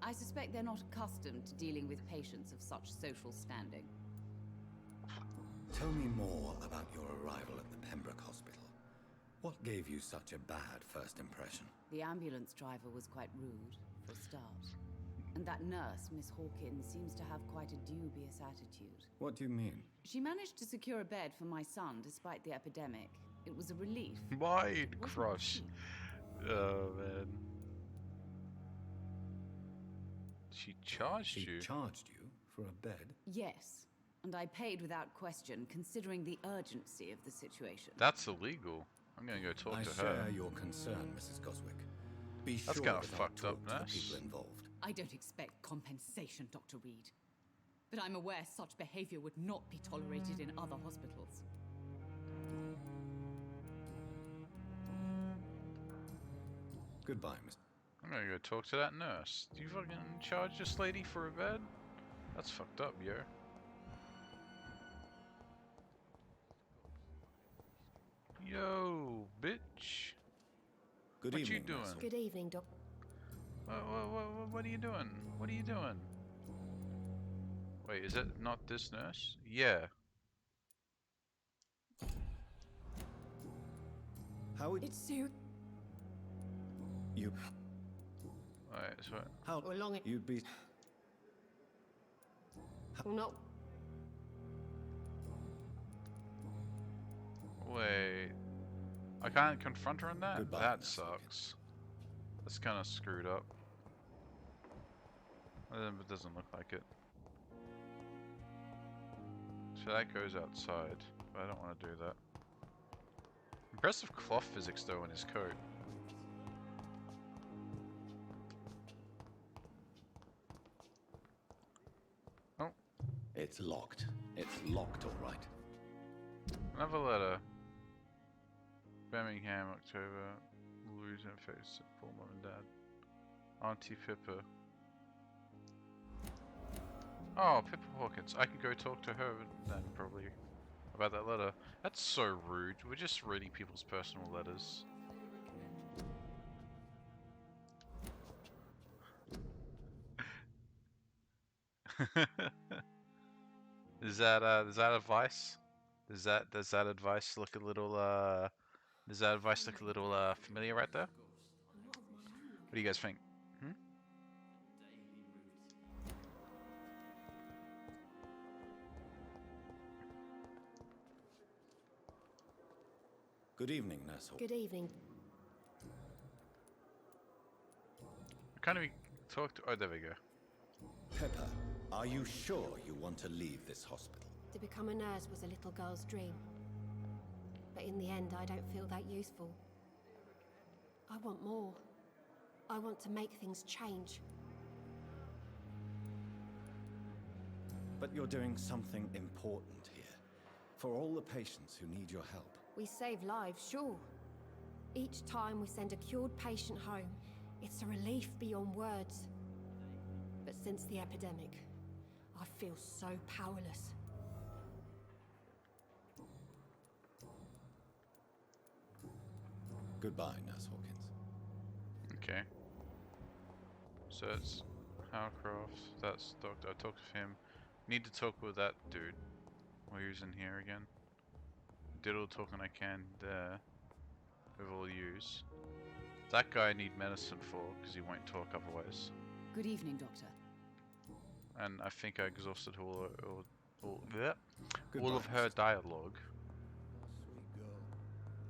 I suspect they're not accustomed to dealing with patients of such social standing. Tell me more about your arrival at the Pembroke Hospital. What gave you such a bad first impression? The ambulance driver was quite rude, for a start. And that nurse, Miss Hawkins, seems to have quite a dubious attitude. What do you mean? She managed to secure a bed for my son despite the epidemic. It was a relief. My It wasn't crush. cheap. Oh man. She charged you? Charged you for a bed? Yes, and I paid without question, considering the urgency of the situation. That's illegal. I'm gonna go talk I to share her. your concern, Mrs. Goswick. Be That's sure kinda that fucked I'll up, talk to the nurse. people involved. I don't expect compensation, Dr. Reed. But I'm aware such behavior would not be tolerated in other hospitals. Goodbye, Miss. I'm gonna go talk to that nurse. Do you fucking charge this lady for a bed? That's fucked up, yo. Yo, bitch. Good what evening, you doing? Miss. Good evening, Doc. What are you doing? What are you doing? Wait, is it not this nurse? Yeah. How would It's Sue. you? Alright, so How long you'd be? Well, not Wait. I can't confront her on that? Goodbye, That Nurse sucks. That's kind of screwed up. It doesn't look like it. So that goes outside, but I don't want to do that. Impressive cloth physics though in his coat. Oh. It's locked. It's locked, all right. Another letter. Birmingham, October. Losing face for mom and dad. Auntie Pippa. Oh, Pippa Hawkins. I can go talk to her then, probably, about that letter. That's so rude. We're just reading people's personal letters. Is that advice? Does that advice look a little familiar right there? What do you guys think? Hmm? Good evening, Nurse Hawkins. Good evening. Can't we talk to? Oh, there we go. Pepper, are you sure you want to leave this hospital? To become a nurse was a little girl's dream. But in the end, I don't feel that useful. I want more. I want to make things change. But you're doing something important here. For all the patients who need your help. We save lives, sure. Each time we send a cured patient home, it's a relief beyond words. But since the epidemic, I feel so powerless. Goodbye, Nurse Hawkins. Okay. So it's Howcroft. That's Doctor. I talked to him. Need to talk with that dude. While he's in here again. Did all the talking I can there. With all use. That guy I need medicine for, because he won't talk otherwise. Good evening, Doctor. And I think I exhausted all Goodbye, of her dialogue.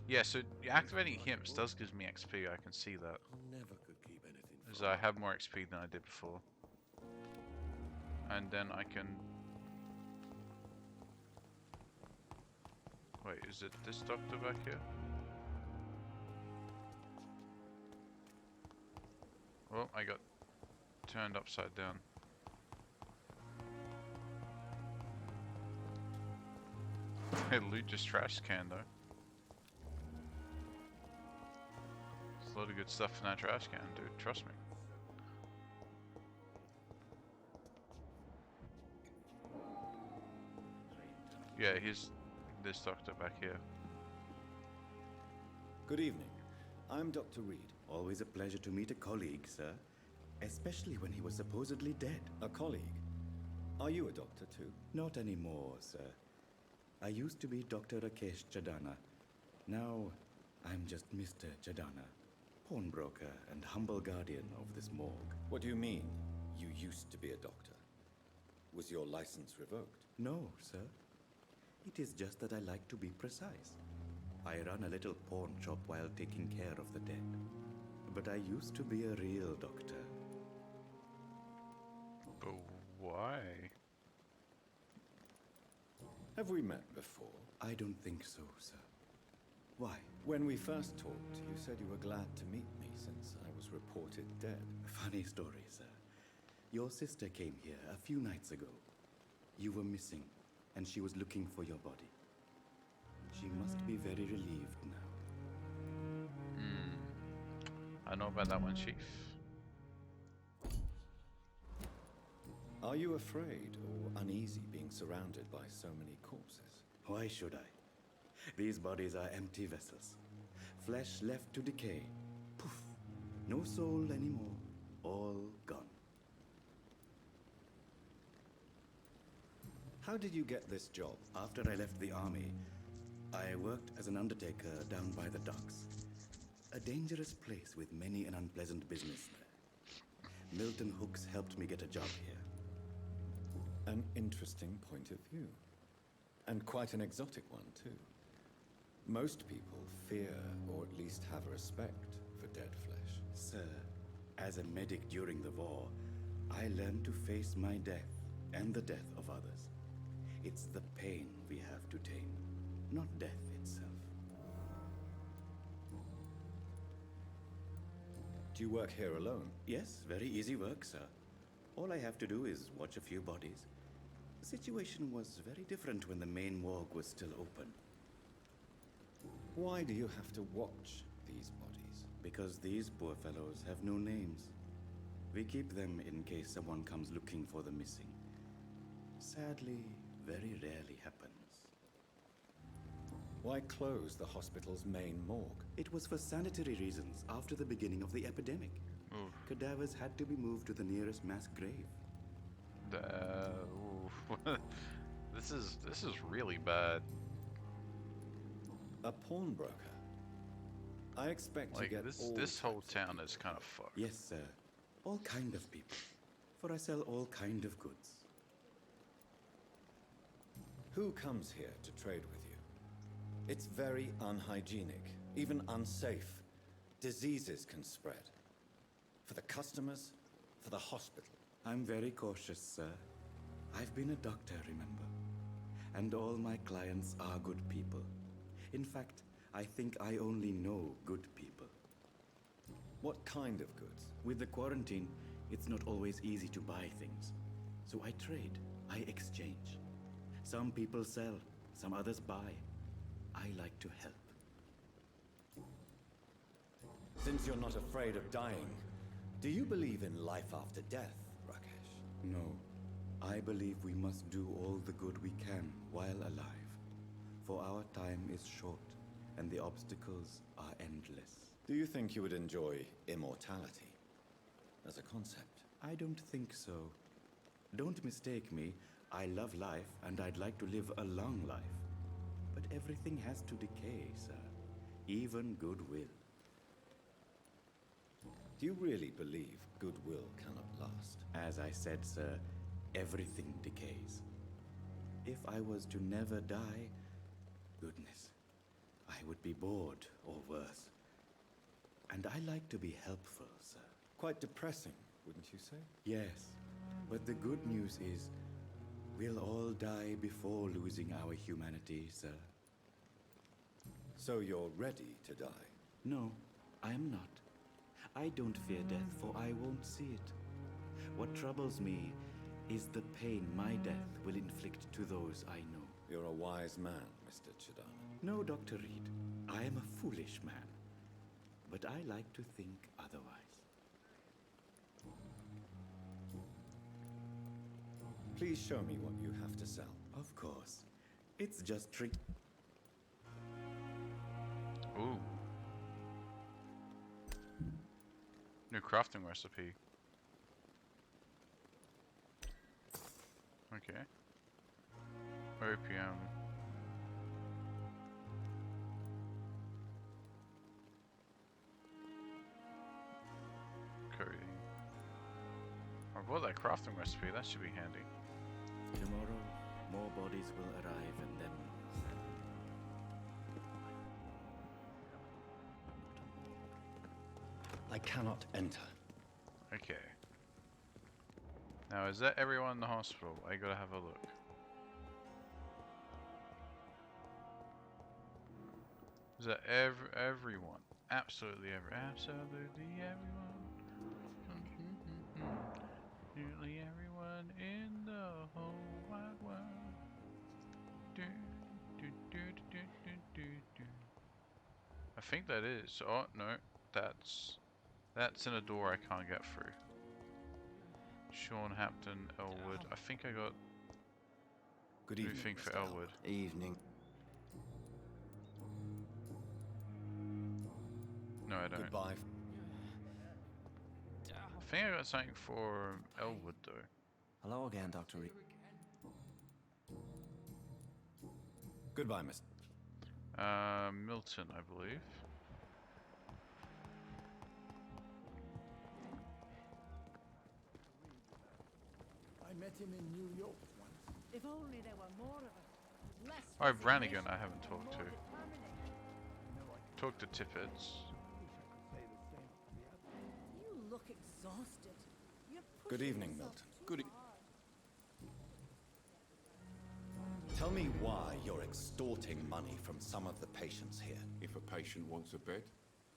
Yeah, so activating HIMPs does give me XP, I can see that. Never could keep anything. As I have more XP than I did before. And then I can... Wait, is it this doctor back here? Well, I got turned upside down. Hey, loot just trash can though. There's a lot of good stuff in that trash can, dude. Trust me. Yeah, here's this doctor back here. Good evening. I'm Dr. Reed. Always a pleasure to meet a colleague, sir. Especially when he was supposedly dead. A colleague? Are you a doctor too? Not anymore, sir. I used to be Dr. Rakesh Chadana. Now, I'm just Mr. Chadana, pawnbroker and humble guardian of this morgue. What do you mean, you used to be a doctor? Was your license revoked? No, sir. It is just that I like to be precise. I run a little pawn shop while taking care of the dead. But I used to be a real doctor. But why? Have we met before? I don't think so, sir. Why? When we first talked, you said you were glad to meet me since I was reported dead. Funny story, sir. Your sister came here a few nights ago. You were missing, and she was looking for your body. She must be very relieved now. I know about that one, Chief. Are you afraid or uneasy being surrounded by so many corpses? Why should I? These bodies are empty vessels. Flesh left to decay. Poof. No soul anymore. All gone. How did you get this job? After I left the army, I worked as an undertaker down by the docks. A dangerous place with many an unpleasant business there. Milton Hooks helped me get a job here. An interesting point of view. And quite an exotic one, too. Most people fear, or at least have respect, for dead flesh. Sir, as a medic during the war, I learned to face my death and the death of others. It's the pain we have to tame, not death itself. Do you work here alone? Yes, very easy work, sir. All I have to do is watch a few bodies. The situation was very different when the main morgue was still open. Why do you have to watch these bodies? Because these poor fellows have no names. We keep them in case someone comes looking for the missing. Sadly, very rarely happens. Why close the hospital's main morgue? It was for sanitary reasons after the beginning of the epidemic. Cadavers had to be moved to the nearest mass grave. This is really bad. A pawnbroker? I expect to get this whole town is kind of fucked. Yes, sir. All kind of people. For I sell all kind of goods. Who comes here to trade with you? It's very unhygienic, even unsafe. Diseases can spread. For the customers, for the hospital. I'm very cautious, sir. I've been a doctor, remember? And all my clients are good people. In fact, I think I only know good people. What kind of goods? With the quarantine, it's not always easy to buy things. So I trade, I exchange. Some people sell, some others buy. I like to help. Since you're not afraid of dying, do you believe in life after death, Rakesh? No. I believe we must do all the good we can while alive. For our time is short, and the obstacles are endless. Do you think you would enjoy immortality as a concept? I don't think so. Don't mistake me. I love life, and I'd like to live a long life. But everything has to decay, sir. Even goodwill. Do you really believe goodwill cannot last? As I said, sir, everything decays. If I was to never die, goodness, I would be bored or worse. And I like to be helpful, sir. Quite depressing, wouldn't you say? Yes, but the good news is we'll all die before losing our humanity, sir. So you're ready to die? No, I am not. I don't fear death, for I won't see it. What troubles me is the pain my death will inflict to those I know. You're a wise man, Mr. Chidana. No, Dr. Reed. I am a foolish man. But I like to think otherwise. Please show me what you have to sell. Of course. It's just trick. Ooh. New crafting recipe. Okay. Opium. Coding. I bought that crafting recipe, that should be handy. Tomorrow, more bodies will arrive and then... I cannot enter. Okay. Now, is that everyone in the hospital? I gotta have a look. Is that everyone? Absolutely absolutely everyone. Nearly everyone in the whole wide world. Do, do, do, do, do, do, do. I think that is. Oh no, that's in a door I can't get through. Sean Hampton, Elwood. I think I got Good evening, everything for Mr. Elwood. Evening. No, I don't. Goodbye. I think I got something for Elwood though. Hello again, Dr. Reed. Goodbye, Mr. Milton, I believe. I met him in New York once. If only there were more of us. Less Oh, Brannigan I haven't talked to. determination. talk to Tippets. You look exhausted. You're Good pushing evening, yourself Milton. too Good. hard. Tell me why you're extorting money from some of the patients here. If a patient wants a bed,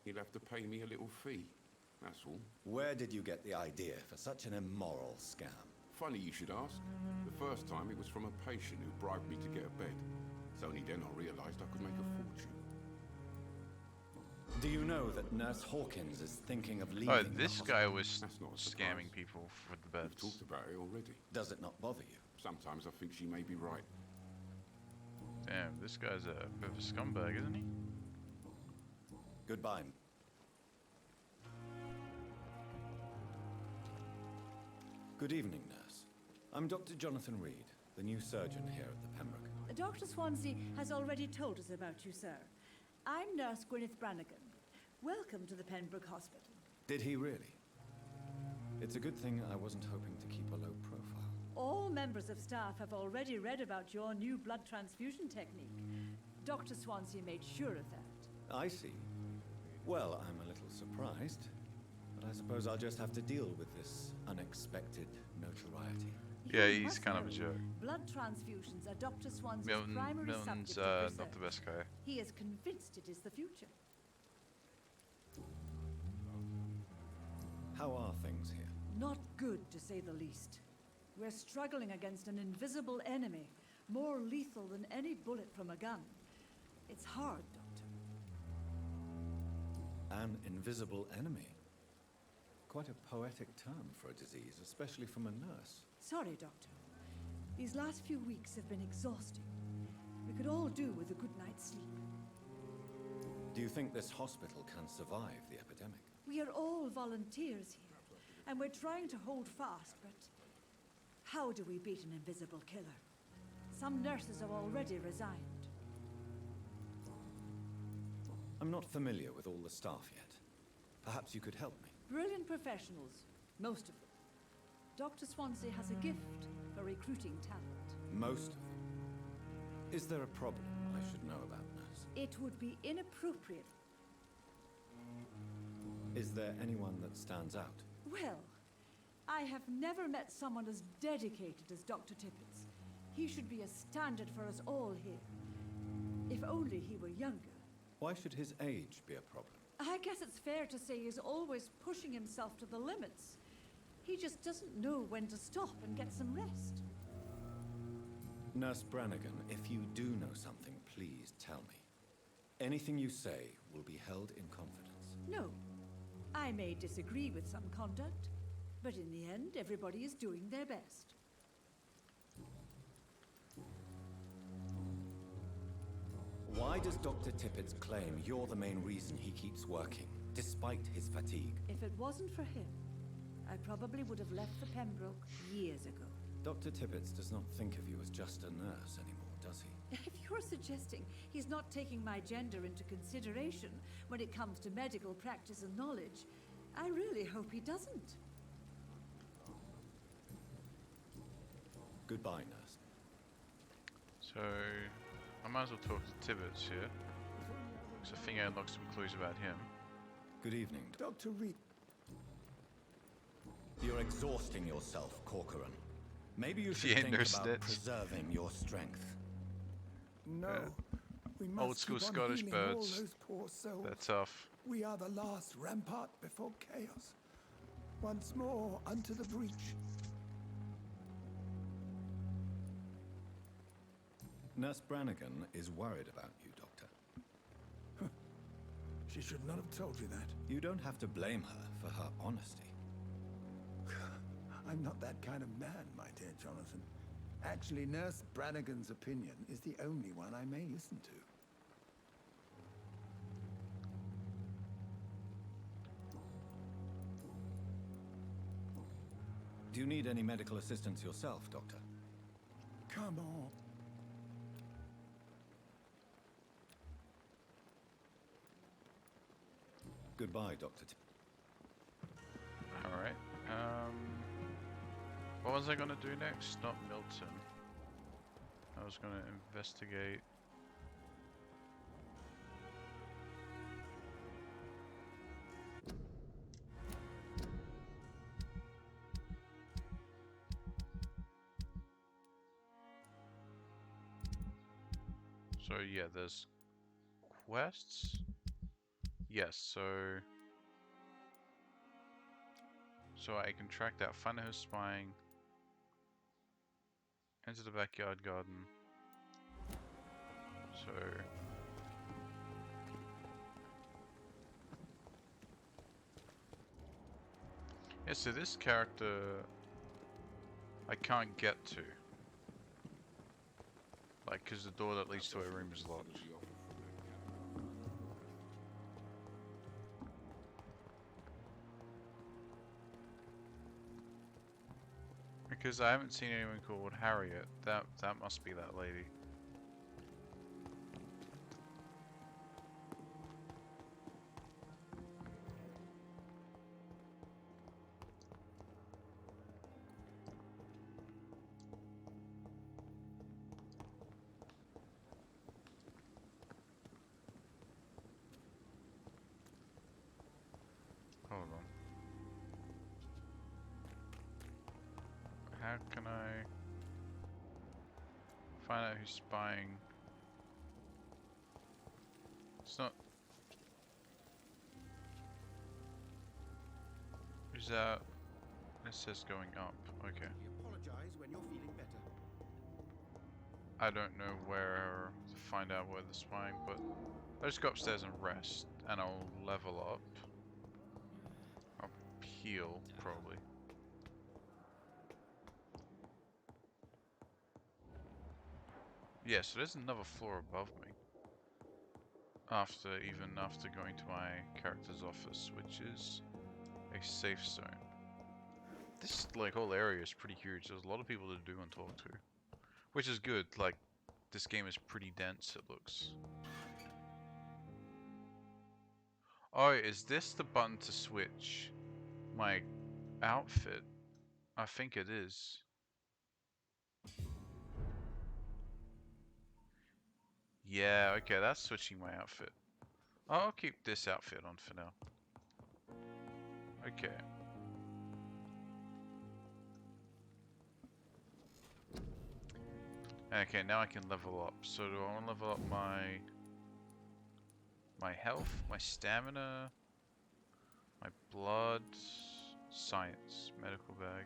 he'll have to pay me a little fee. That's all. Where did you get the idea for such an immoral scam? Funny you should ask. The first time it was from a patient who bribed me to get a bed. It's only then I realized I could make a fortune. Do you know that Nurse Hawkins is thinking of leaving Oh, the this hospital? guy was That's not a scamming surprise. people for the We've beds. talked about it already. Does it not bother you? Sometimes I think she may be right. Damn, this guy's a bit of a scumbag, isn't he? Goodbye. Good evening, nurse. I'm Dr. Jonathan Reed, the new surgeon here at the Pembroke. Dr. Swansea has already told us about you, sir. I'm Nurse Gwyneth Brannigan. Welcome to the Pembroke Hospital. Did he really? It's a good thing I wasn't hoping to keep a low profile. All members of staff have already read about your new blood transfusion technique. Dr. Swansea made sure of that. I see. Well, I'm a little surprised, but I suppose I'll just have to deal with this unexpected notoriety. Yeah, You he's must kind of a know, jerk. Blood transfusions are Dr. Swansea's Milton's primary subject of not research. the best guy. He is convinced it is the future. How are things here? Not good, to say the least. We're struggling against an invisible enemy, more lethal than any bullet from a gun. It's hard, Doctor. An invisible enemy. Quite a poetic term for a disease, especially from a nurse. Sorry, Doctor. These last few weeks have been exhausting. We could all do with a good night's sleep. Do you think this hospital can survive the epidemic? We are all volunteers here, and we're trying to hold fast, but how do we beat an invisible killer? Some nurses have already resigned. I'm not familiar with all the staff yet. Perhaps you could help me. Brilliant professionals, most of them. Dr. Swansea has a gift for recruiting talent. Most of them. Is there a problem I should know about, nurse? It would be inappropriate. Is there anyone that stands out? Well, I have never met someone as dedicated as Dr. Tippets. He should be a standard for us all here. If only he were younger. Why should his age be a problem? I guess it's fair to say he's always pushing himself to the limits. He just doesn't know when to stop and get some rest. Nurse Brannigan, if you do know something, please tell me. Anything you say will be held in confidence. No. I may disagree with some conduct, but in the end, everybody is doing their best. Why does Dr. Tippets claim you're the main reason he keeps working, despite his fatigue? If it wasn't for him, I probably would have left the Pembroke years ago. Dr. Tippets does not think of you as just a nurse anymore, does he? If you're suggesting he's not taking my gender into consideration when it comes to medical practice and knowledge, I really hope he doesn't. Goodbye, nurse. So, I might as well talk to Tibbets here. Because I think I unlocked some clues about him. Good evening. Dr. Reed. You're exhausting yourself, Corcoran. Maybe you She should ain't think nursed about it. preserving your strength. No. We must Old school keep on Scottish healing all birds. those poor souls. They're tough. We are the last rampart before chaos. Once more unto the breach. Nurse Brannigan is worried about you, Doctor. She should not have told you that. You don't have to blame her for her honesty. I'm not that kind of man, my dear Jonathan. Actually, Nurse Brannigan's opinion is the only one I may listen to. Do you need any medical assistance yourself, Doctor? Come on. Goodbye, Doctor. Alright. What was I gonna do next? Not Milton. I was gonna investigate. So yeah, there's quests. Yes, so I can track that, find out who's spying, enter the backyard garden. So yeah, so this character I can't get to. Like, because the door that leads to her room is locked. Because I haven't seen anyone called Harriet. That must be that lady. Hold on. How can I find out who's spying? It's not. Is that? It says going up. Okay. Apologize when you're feeling better. I don't know where to find out where they're spying, but I'll just go upstairs and rest, and I'll level up. I'll heal, probably. Yeah, so there's another floor above me. After going to my character's office, which is a safe zone. This whole area is pretty huge. There's a lot of people to do and talk to, which is good. Like, this game is pretty dense. It looks. Oh, is this the button to switch my outfit? I think it is. Yeah, okay, that's switching my outfit. I'll keep this outfit on for now. Okay. Okay, now I can level up. So do I want to level up my health, my stamina, my blood, science, medical bag.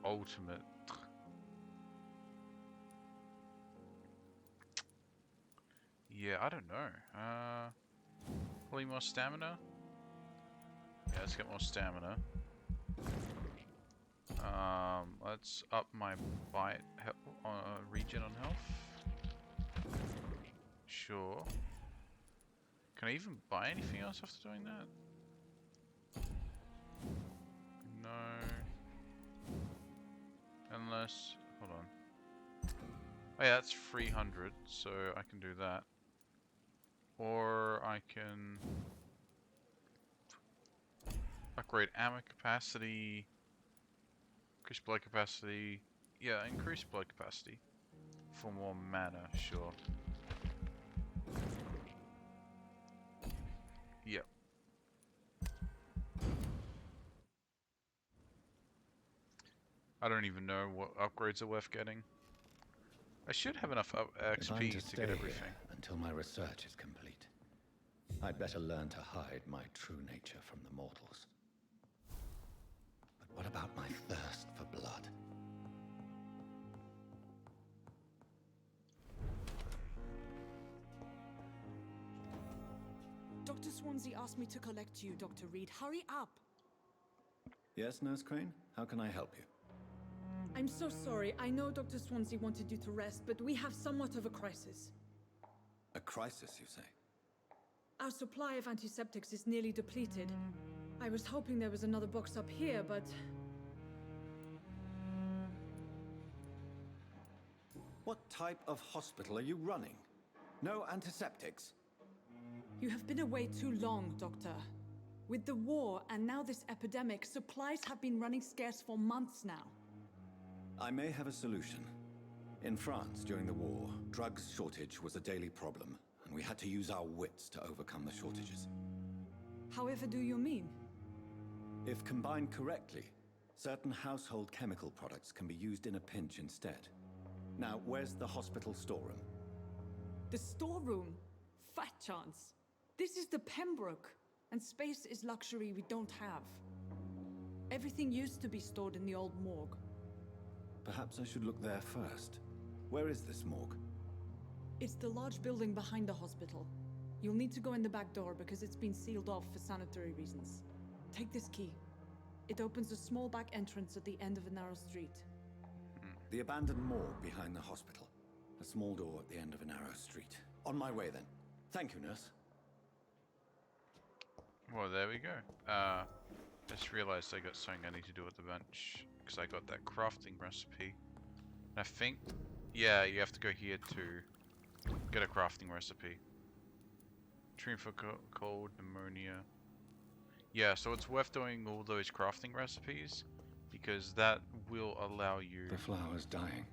Ultimate. Yeah, I don't know. Probably more stamina? Yeah, let's get more stamina. Let's up my bite regen on health. Sure. Can I even buy anything else after doing that? No. Unless, hold on. Oh yeah, that's 300, so I can do that. Or I can upgrade ammo capacity, increase blood capacity. Yeah, increase blood capacity for more mana, sure. Yep. I don't even know what upgrades are worth getting. I should have enough XP to get everything. Until my research is complete. I'd better learn to hide my true nature from the mortals. But what about my thirst for blood? Dr. Swansea asked me to collect you, Dr. Reed. Hurry up! Yes, Nurse Crane? How can I help you? I'm so sorry. I know Dr. Swansea wanted you to rest, but we have somewhat of a crisis. A crisis, you say? Our supply of antiseptics is nearly depleted. I was hoping there was another box up here, but... What type of hospital are you running? No antiseptics? You have been away too long, Doctor. With the war and now this epidemic, supplies have been running scarce for months now. I may have a solution. In France, during the war, drugs shortage was a daily problem, and we had to use our wits to overcome the shortages. However do you mean? If combined correctly, certain household chemical products can be used in a pinch instead. Now, where's the hospital storeroom? The storeroom? Fat chance. This is the Pembroke, and space is luxury we don't have. Everything used to be stored in the old morgue. Perhaps I should look there first. Where is this morgue? It's the large building behind the hospital. You'll need to go in the back door because it's been sealed off for sanitary reasons. Take this key. It opens a small back entrance at the end of a narrow street. The abandoned morgue behind the hospital. A small door at the end of a narrow street. On my way then. Thank you, nurse. Well, there we go. Just realized I got something I need to do at the bench. Because I got that crafting recipe. And I think, yeah, you have to go here to get a crafting recipe. Treat for cold, pneumonia. Yeah, so it's worth doing all those crafting recipes. Because that will allow you... The flower's dying.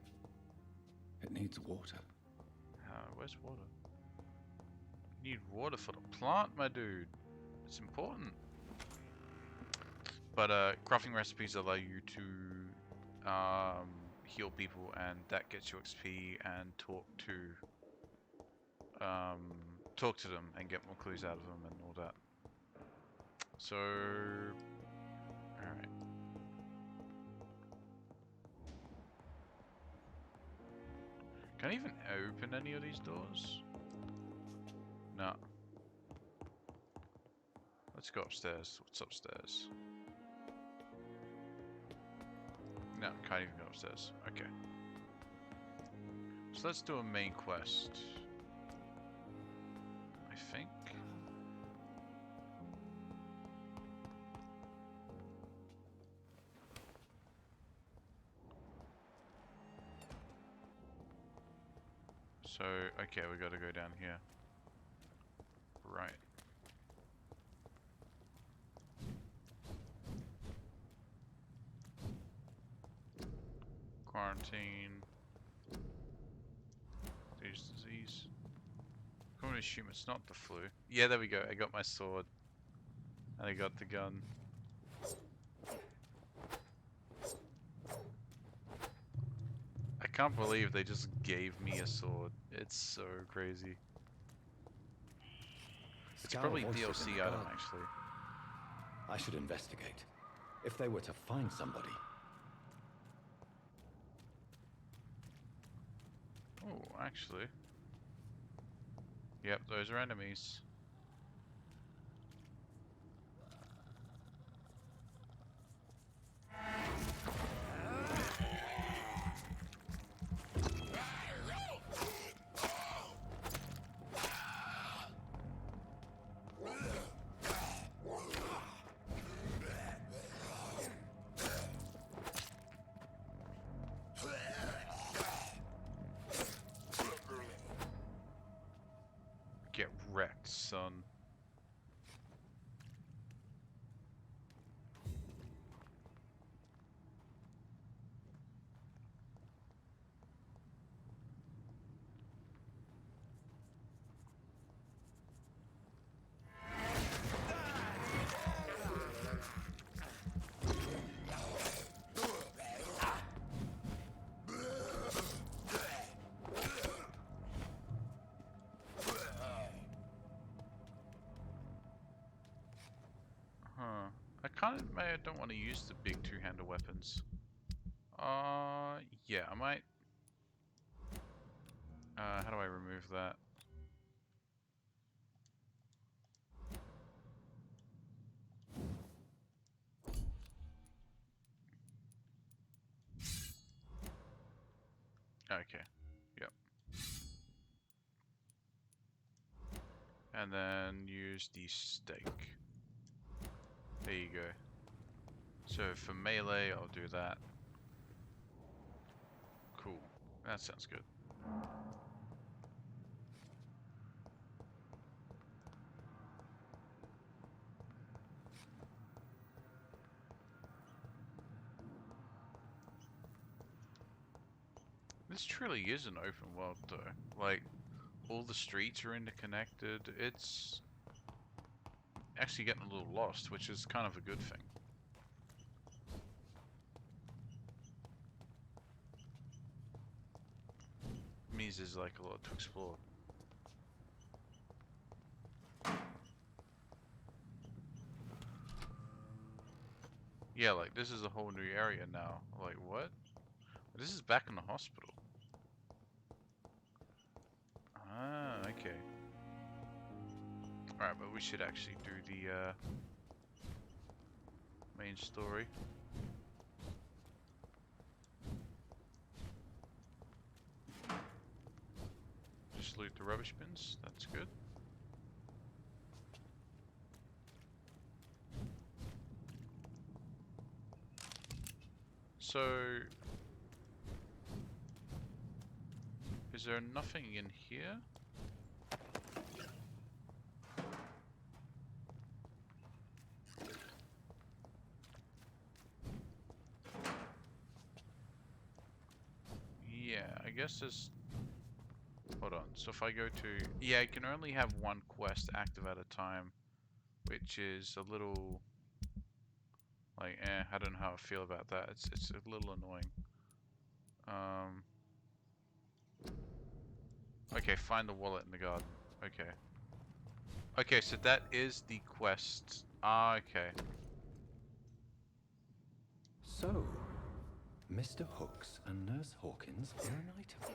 It needs water. Where's water? You need water for the plant, my dude. It's important. But crafting recipes allow you to heal people, and that gets you XP and talk to them and get more clues out of them and all that. So, all right. Can I even open any of these doors? No. Let's go upstairs. What's upstairs? No, can't even go upstairs. Okay. So let's do a main quest. I think. So, okay, we gotta go down here. Right. Quarantine. There's disease. I'm gonna assume it's not the flu. Yeah, there we go. I got my sword. And I got the gun. I can't believe they just gave me a sword. It's so crazy. It's probably DLC item, actually. I should investigate. If they were to find somebody. Oh, actually. Yep, those are enemies. Get wrecked, son. I don't want to use the big two-handed weapons. Yeah, I might. How do I remove that? Okay. Yep. And then use the stake. There you go. So for melee, I'll do that. Cool. That sounds good. This truly is an open world though. Like, all the streets are interconnected. It's actually getting a little lost, which is kind of a good thing. means there's like a lot to explore. Yeah, like this is a whole new area now. Like what? This is back in the hospital. Ah, okay. Alright, but we should actually do the main story. Just loot the rubbish bins, that's good. So, is there nothing in here? Yeah, I guess there's... Hold on, so if I go to... Yeah, I can only have one quest active at a time, which is a little... Like, I don't know how I feel about that. It's a little annoying. Okay, find the wallet in the garden. Okay. Okay, so that is the quest. Ah, okay. So, Mr. Hooks and Nurse Hawkins are an item.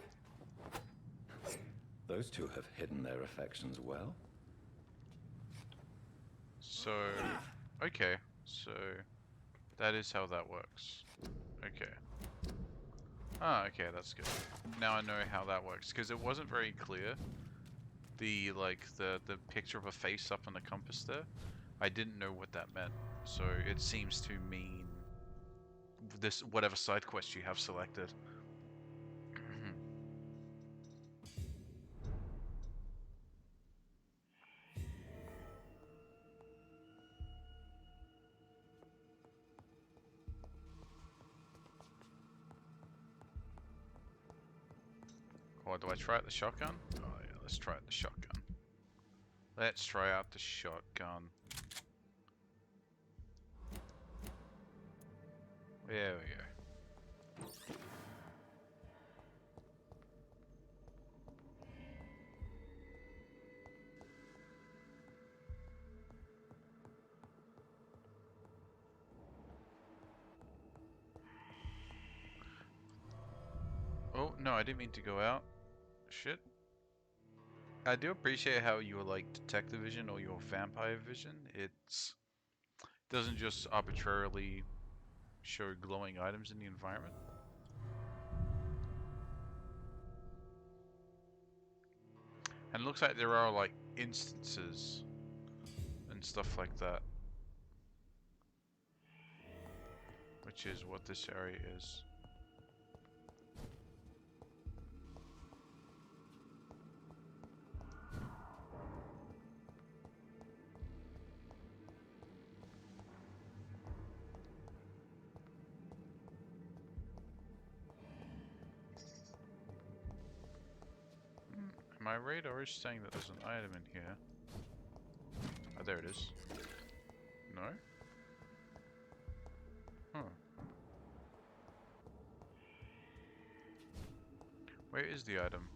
Those two have hidden their affections well. So, okay. So, that is how that works. Okay. Ah, okay, that's good. Now I know how that works, because it wasn't very clear. The picture of a face up on the compass there. I didn't know what that meant. So it seems to mean this whatever side quest you have selected. Or do I try out the shotgun? Oh yeah, let's try out the shotgun. Let's try out the shotgun. There we go. Oh, no, I didn't mean to go out. Shit. I do appreciate how your like detective vision or your vampire vision, it's doesn't just arbitrarily show glowing items in the environment. And it looks like there are like instances and stuff like that. Which is what this area is. My radar is saying that there's an item in here. Oh, there it is. No? Huh. Where is the item?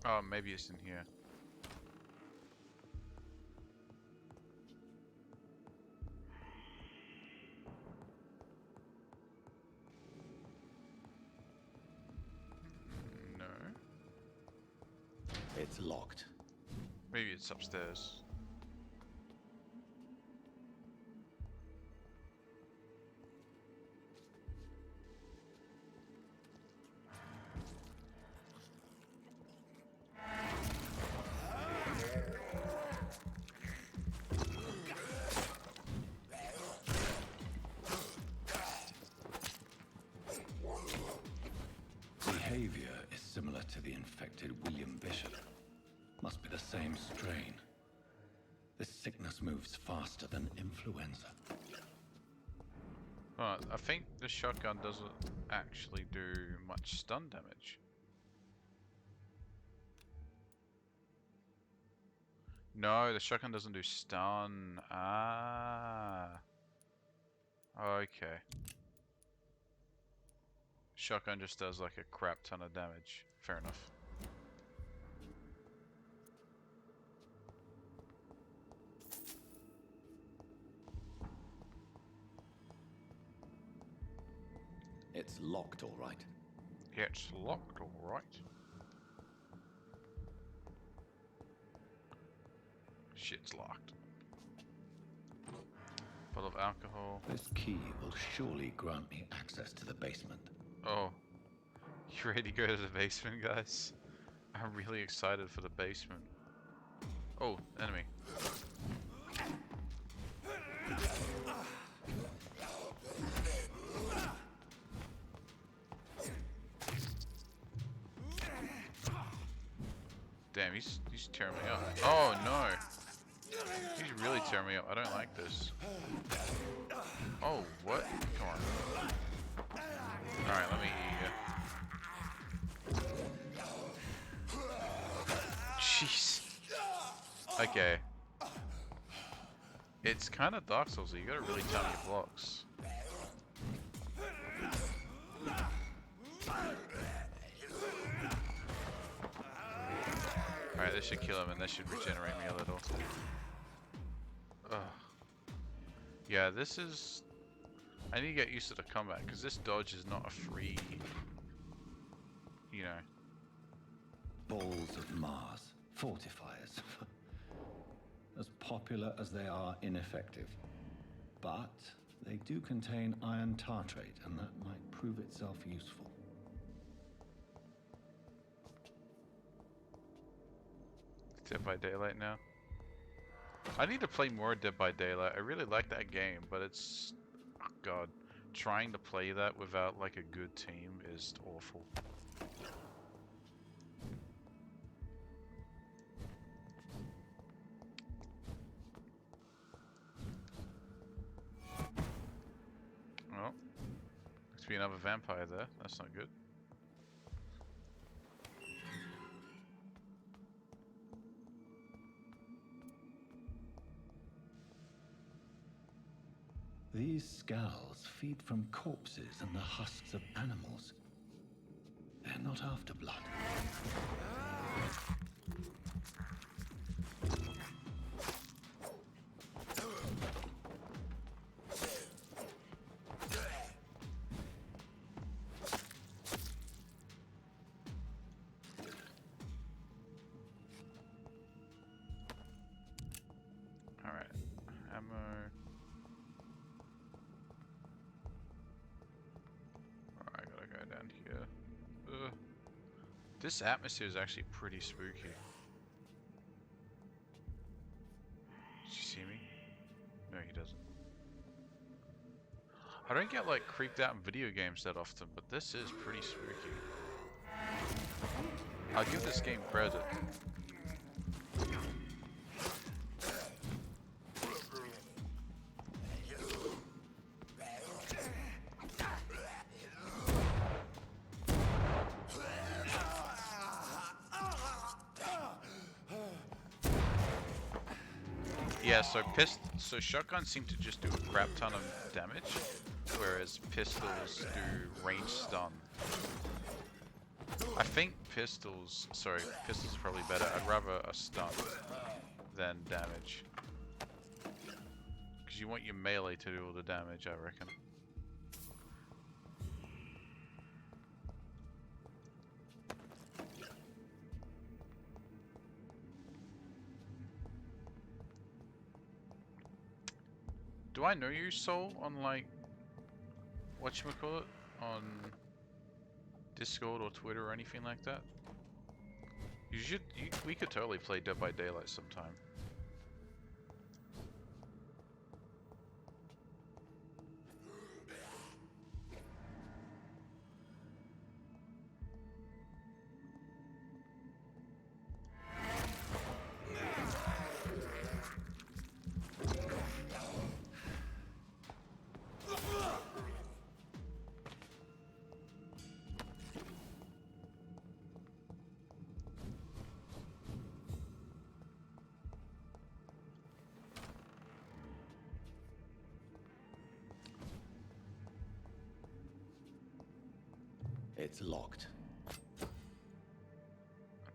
Oh, maybe it's in here. No. It's locked. Maybe it's upstairs. Behavior is similar to the infected William Bishop. must be the same strain. This sickness moves faster than influenza. I think the shotgun doesn't actually do much stun damage. No, the shotgun doesn't do stun. Ah. Okay. Shotgun just does like a crap ton of damage. Fair enough. It's locked, all right. It's locked, all right. Shit's locked. Bottle of alcohol. This key will surely grant me access to the basement. Oh. You ready to go to the basement, guys? I'm really excited for the basement. Oh, enemy. Damn, he's tearing me up. Oh no! He's really tearing me up. I don't like this. Oh, what? Come on. Alright, let me eat you. Jeez. Okay. It's kind of Dark Souls, you gotta really time your blocks. Alright, this should kill him and this should regenerate me a little. Ugh. Yeah, this is... I need to get used to the combat, because this dodge is not a free... You know. Balls of Mars. Fortifiers. As popular as they are ineffective. But they do contain iron tartrate, and that might prove itself useful. Dead by Daylight now. I need to play more Dead by Daylight. I really like that game, but it's... Oh god. Trying to play that without like a good team is awful. Well, looks to be another vampire there. That's not good. These skulls feed from corpses and the husks of animals. They're not after blood. Alright. Ammo. I gotta go down here. Ugh. This atmosphere is actually pretty spooky. Does he see me? No, he doesn't. I don't get like creeped out in video games that often, but this is pretty spooky. I'll give this game credit. Yeah, so shotguns seem to just do a crap ton of damage, whereas pistols do range stun. I think pistols are probably better. I'd rather a stun than damage. Because you want your melee to do all the damage, I reckon. Do I know you, Soul, on like, whatchamacallit, on Discord or Twitter or anything like that? We could totally play Dead by Daylight sometime. It's locked.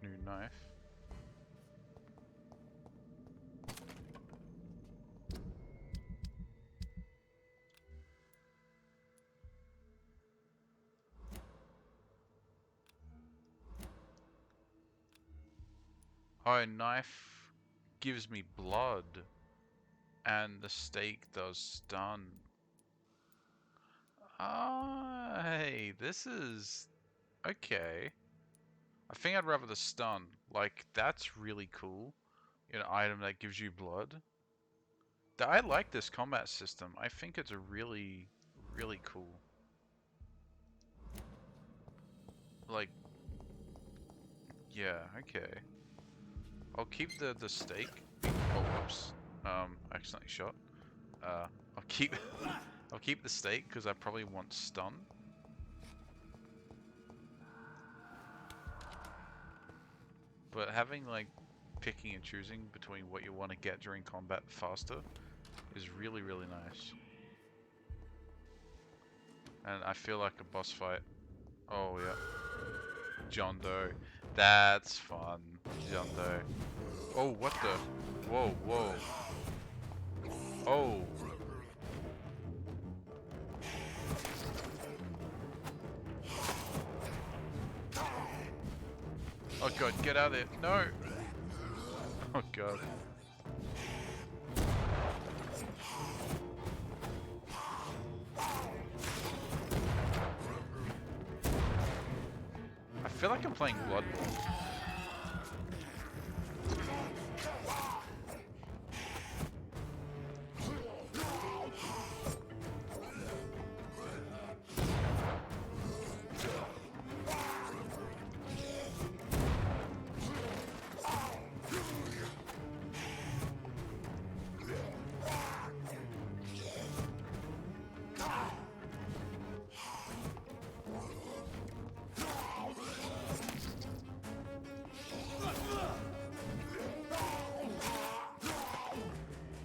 A new knife. Oh, knife gives me blood, and the stake does stun. Ah, hey, this is okay. I think I'd rather the stun. Like, that's really cool. An item that gives you blood. I like this combat system. I think it's a really, really cool. Like, yeah, okay. I'll keep the stake. Oh, whoops. Accidentally shot. I'll keep I'll keep the stake because I probably want stun. But having like picking and choosing between what you want to get during combat faster is really, really nice. And I feel like a boss fight. Oh yeah. John Doe. That's fun. John Doe. Oh, what the? Whoa, whoa. Oh. Oh god, get out of there. No. Oh god. I feel like I'm playing Bloodborne.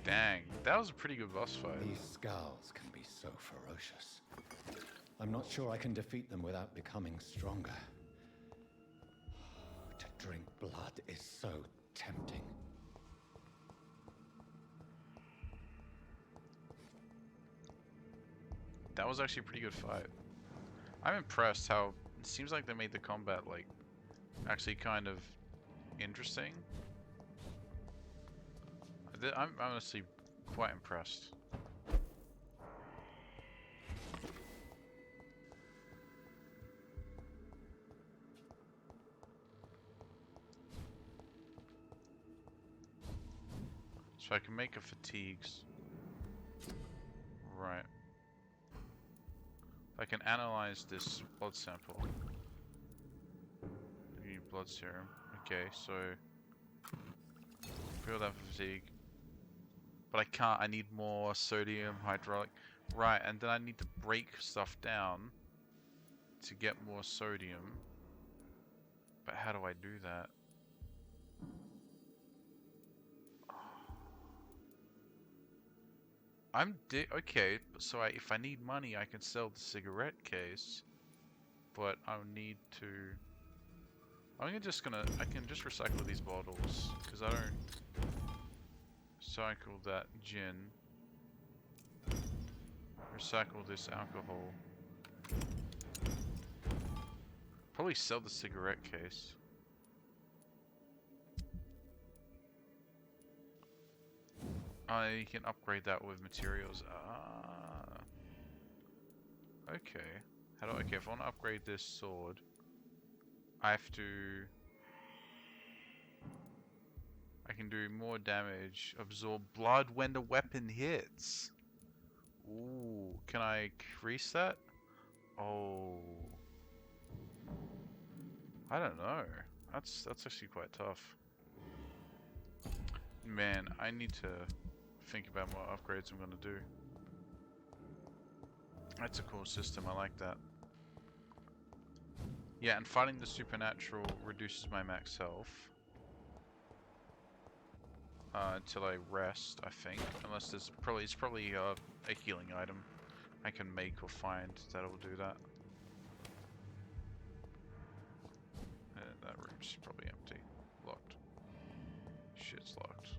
Dang, that was a pretty good boss fight. These skulls can be so ferocious. I'm not sure I can defeat them without becoming stronger. To drink blood is so tempting. That was actually a pretty good fight. I'm impressed how it seems like they made the combat like actually kind of interesting. I'm honestly quite impressed. So I can make a fatigues. Right. I can analyze this blood sample. I need blood serum. Okay, so feel that fatigue. But I can't, I need more sodium hydraulic. Right, and then I need to break stuff down to get more sodium. But how do I do that? Okay, so if I need money, I can sell the cigarette case. But I'll need to... I can just recycle these bottles, because I don't recycle that gin. Recycle this alcohol. Probably sell the cigarette case. I can upgrade that with materials. Ah. Okay. Okay, if I want to upgrade this sword, I have to... I can do more damage, absorb blood when the weapon hits. Ooh, can I increase that? Oh. I don't know. That's actually quite tough. Man, I need to think about what upgrades I'm gonna do. That's a cool system, I like that. Yeah, and fighting the supernatural reduces my max health. Until I rest, I think. Unless there's probably a healing item I can make or find that'll do that. room's probably empty. Locked. Shit's locked.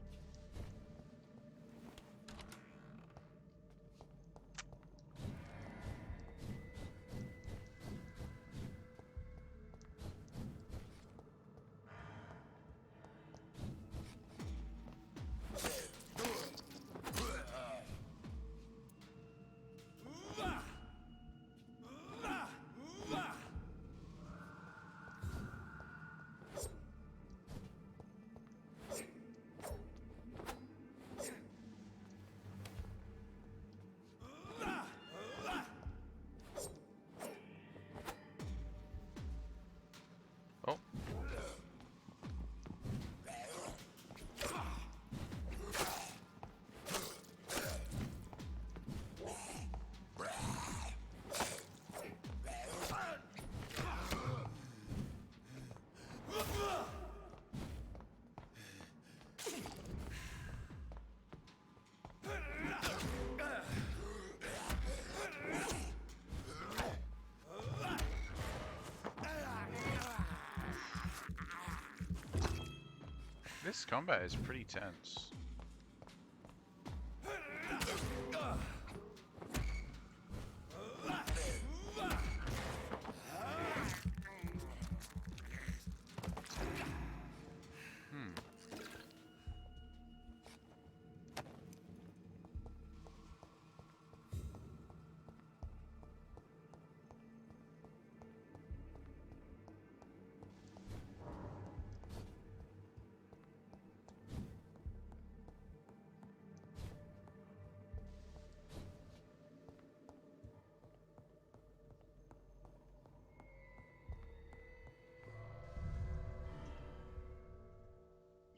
Oh. This combat is pretty tense.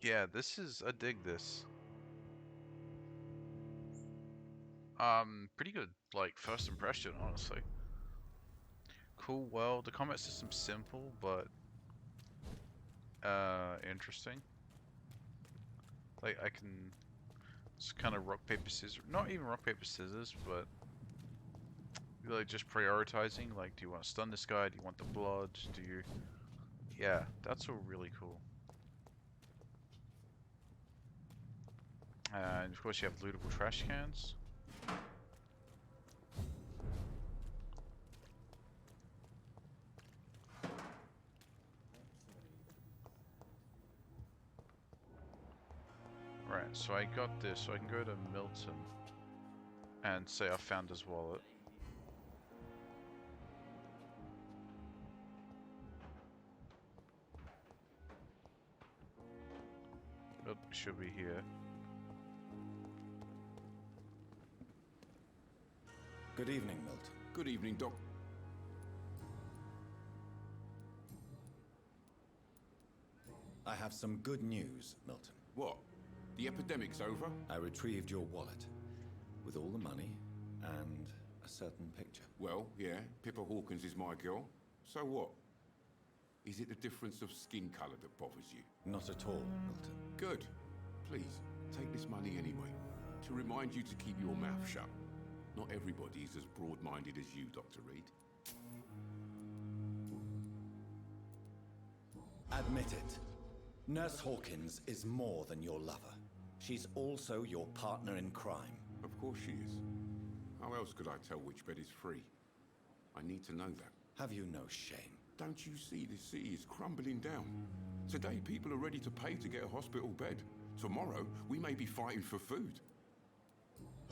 Yeah, this is, I dig this. Pretty good, like, first impression, honestly. Cool world. The combat system's simple, but, interesting. Like, I can, it's kind of rock, paper, scissors. Not even rock, paper, scissors, but, like, just prioritizing. Like, do you want to stun this guy? Do you want the blood? Do you... Yeah, that's all really cool. And of course you have lootable trash cans. Right, so I got this, so I can go to Milton and say I found his wallet. It should be here. Good evening, Milton. Good evening, Doc. I have some good news, Milton. What? The epidemic's over? I retrieved your wallet, with all the money and a certain picture. Well, yeah, Pippa Hawkins is my girl. So what? Is it the difference of skin colour that bothers you? Not at all, Milton. Good. Please, take this money anyway, to remind you to keep your mouth shut. Not everybody is as broad-minded as you, Dr. Reed. Admit it. Nurse Hawkins is more than your lover. She's also your partner in crime. Of course she is. How else could I tell which bed is free? I need to know that. Have you no shame? Don't you see the city is crumbling down? Today, people are ready to pay to get a hospital bed. Tomorrow, we may be fighting for food.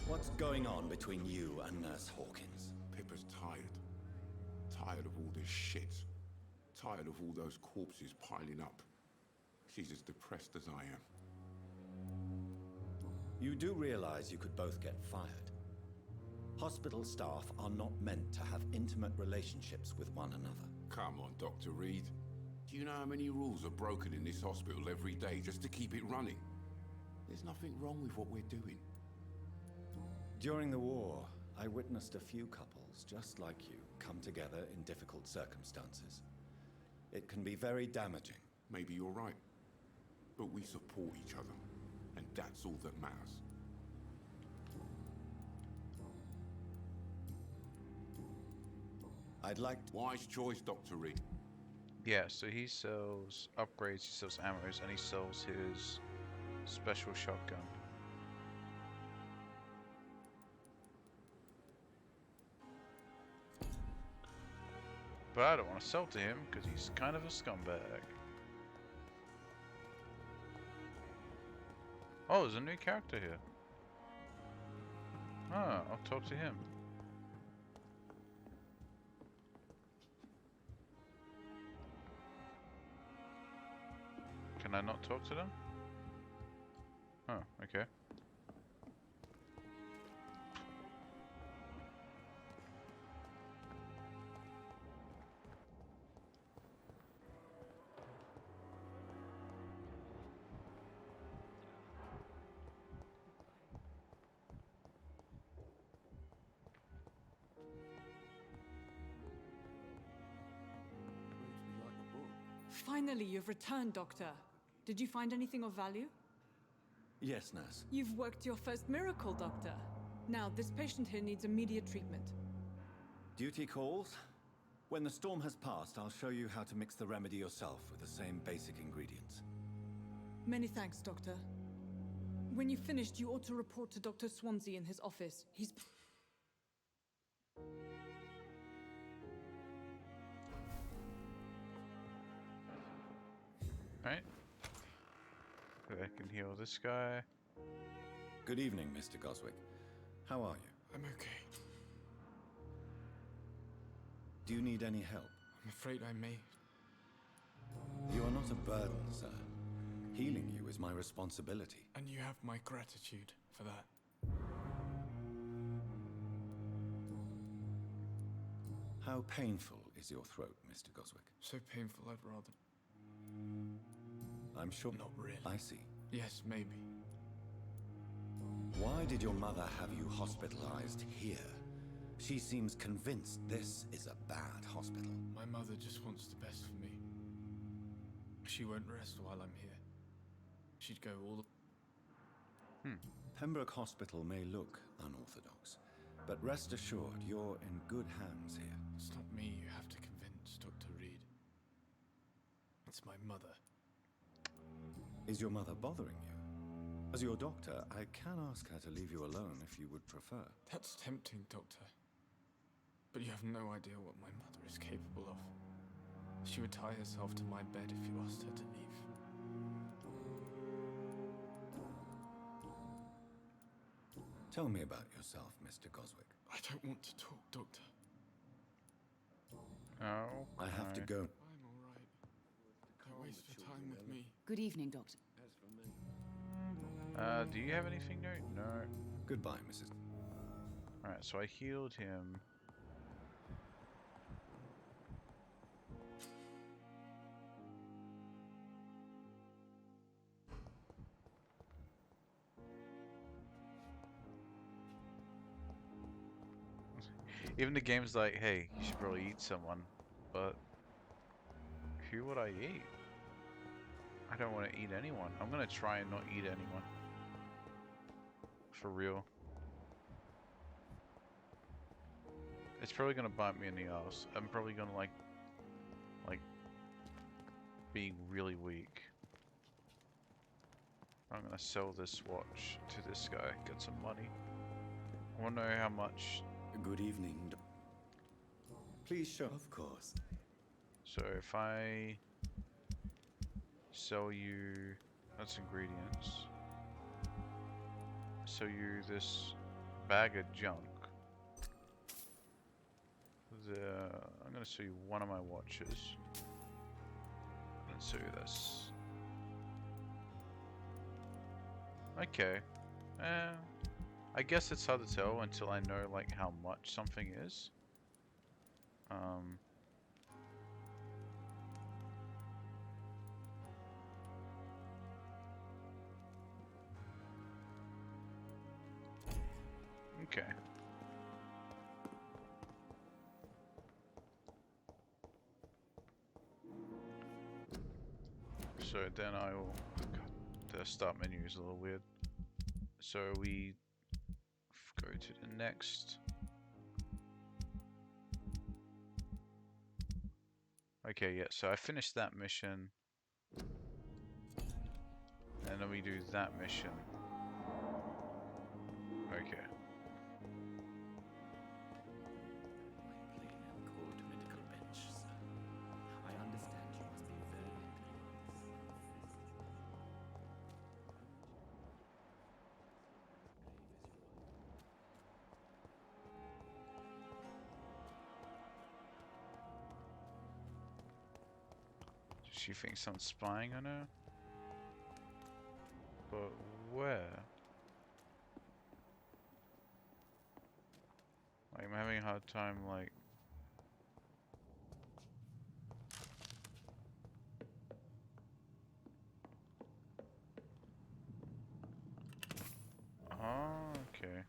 What's going on between you and Nurse Hawkins? Pippa's tired. Tired of all this shit. Tired of all those corpses piling up. She's as depressed as I am. You do realize you could both get fired. Hospital staff are not meant to have intimate relationships with one another. Come on, Dr. Reed. Do you know how many rules are broken in this hospital every day just to keep it running? There's nothing wrong with what we're doing. During the war, I witnessed a few couples just like you come together in difficult circumstances. It can be very damaging. Maybe you're right. But we support each other, and that's all that matters. I'd like... Wise choice, Dr. Reed. Yeah, so he sells upgrades, he sells ammos, and he sells his special shotgun. But I don't want to sell to him because he's kind of a scumbag. Oh, there's a new character here. Ah, I'll talk to him. Can I not talk to them? Oh, okay. Finally, you've returned, Doctor. Did you find anything of value? Yes, nurse. You've worked your first miracle, Doctor. Now, this patient here needs immediate treatment. Duty calls. When the storm has passed, I'll show you how to mix the remedy yourself with the same basic ingredients. Many thanks, Doctor. When you've finished, you ought to report to Dr. Swansea in his office. He's... Right. I can heal this guy. Good evening, Mr. Goswick. How are you? I'm okay. Do you need any help? I'm afraid I may. You are not a burden, sir. Healing you is my responsibility. And you have my gratitude for that. How painful is your throat, Mr. Goswick? So painful, I'd rather... I'm sure... Not really. I see. Yes, maybe. Why did your mother have you hospitalized here? She seems convinced this is a bad hospital. My mother just wants the best for me. She won't rest while I'm here. She'd go all the... Pembroke Hospital may look unorthodox, but rest assured you're in good hands here. It's not me you have to convince, Dr. Reed. It's my mother. Is your mother bothering you? As your doctor, I can ask her to leave you alone if you would prefer. That's tempting, Doctor. But you have no idea what my mother is capable of. She would tie herself to my bed if you asked her to leave. Tell me about yourself, Mr. Goswick. I don't want to talk, Doctor. Oh. I have to go. I'm all right. Don't waste your time with me. Good evening, Doctor. Do you have anything new? No. Goodbye, Mrs. Alright, so I healed him. Even the game's like, hey, you should probably eat someone, but who would I eat? I don't want to eat anyone. I'm gonna try and not eat anyone. For real. It's probably gonna bite me in the ass. I'm probably gonna like being really weak. I'm gonna sell this watch to this guy, get some money. I wanna know how much. Good evening. Please show. Of course. So if I sell you, that's ingredients. Sell you this bag of junk. I'm gonna show you one of my watches. And show you this. Okay. I guess it's hard to tell until I know like how much something is. Okay. So then I will... God, the start menu is a little weird. So we go to the next. Okay, yeah, so I finished that mission. And then we do that mission. Okay. She thinks someone's spying on her? But where? Like, I'm having a hard time, like... Oh, okay.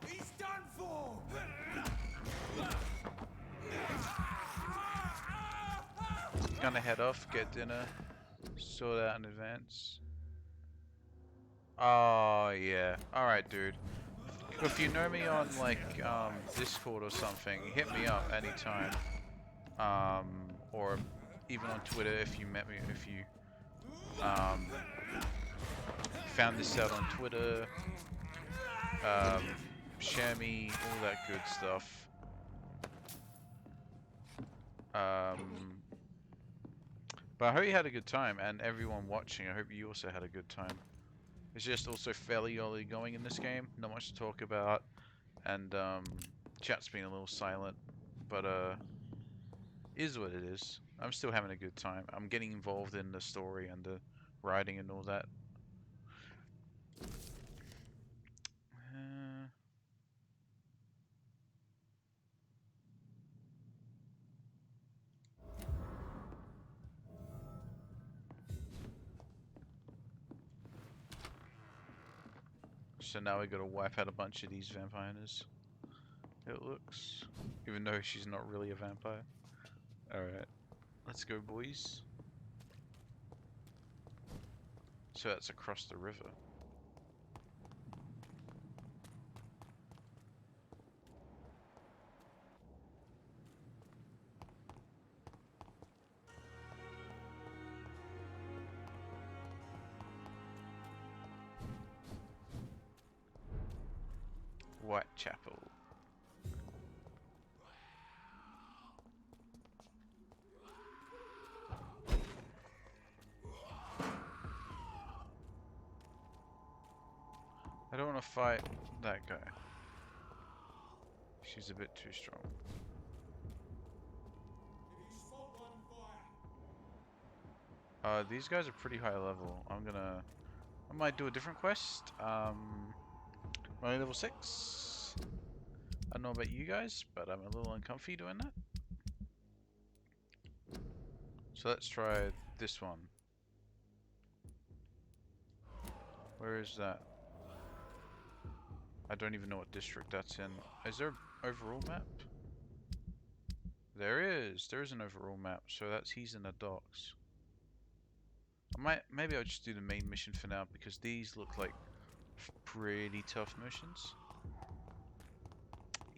He's done for! Gonna head off, get dinner, sort out in advance. Oh, yeah. Alright, dude. If you know me on, like, Discord or something, hit me up anytime. Or even on Twitter if you met me, if you, found this out on Twitter. Share me, all that good stuff. But I hope you had a good time, and everyone watching, I hope you also had a good time. It's just also fairly early going in this game, not much to talk about, and chat's been a little silent, but is what it is. I'm still having a good time. I'm getting involved in the story and the writing and all that. So now we gotta wipe out a bunch of these vampires. It looks. Even though she's not really a vampire. Alright. Let's go, boys. So that's across the river. Whitechapel. I don't want to fight that guy. She's a bit too strong. These guys are pretty high level. I might do a different quest. I'm only level 6. I don't know about you guys, but I'm a little uncomfy doing that. So let's try this one. Where is that? I don't even know what district that's in. Is there an overall map? There is. There is an overall map. So he's in the docks. Maybe I'll just do the main mission for now because these look like pretty tough missions.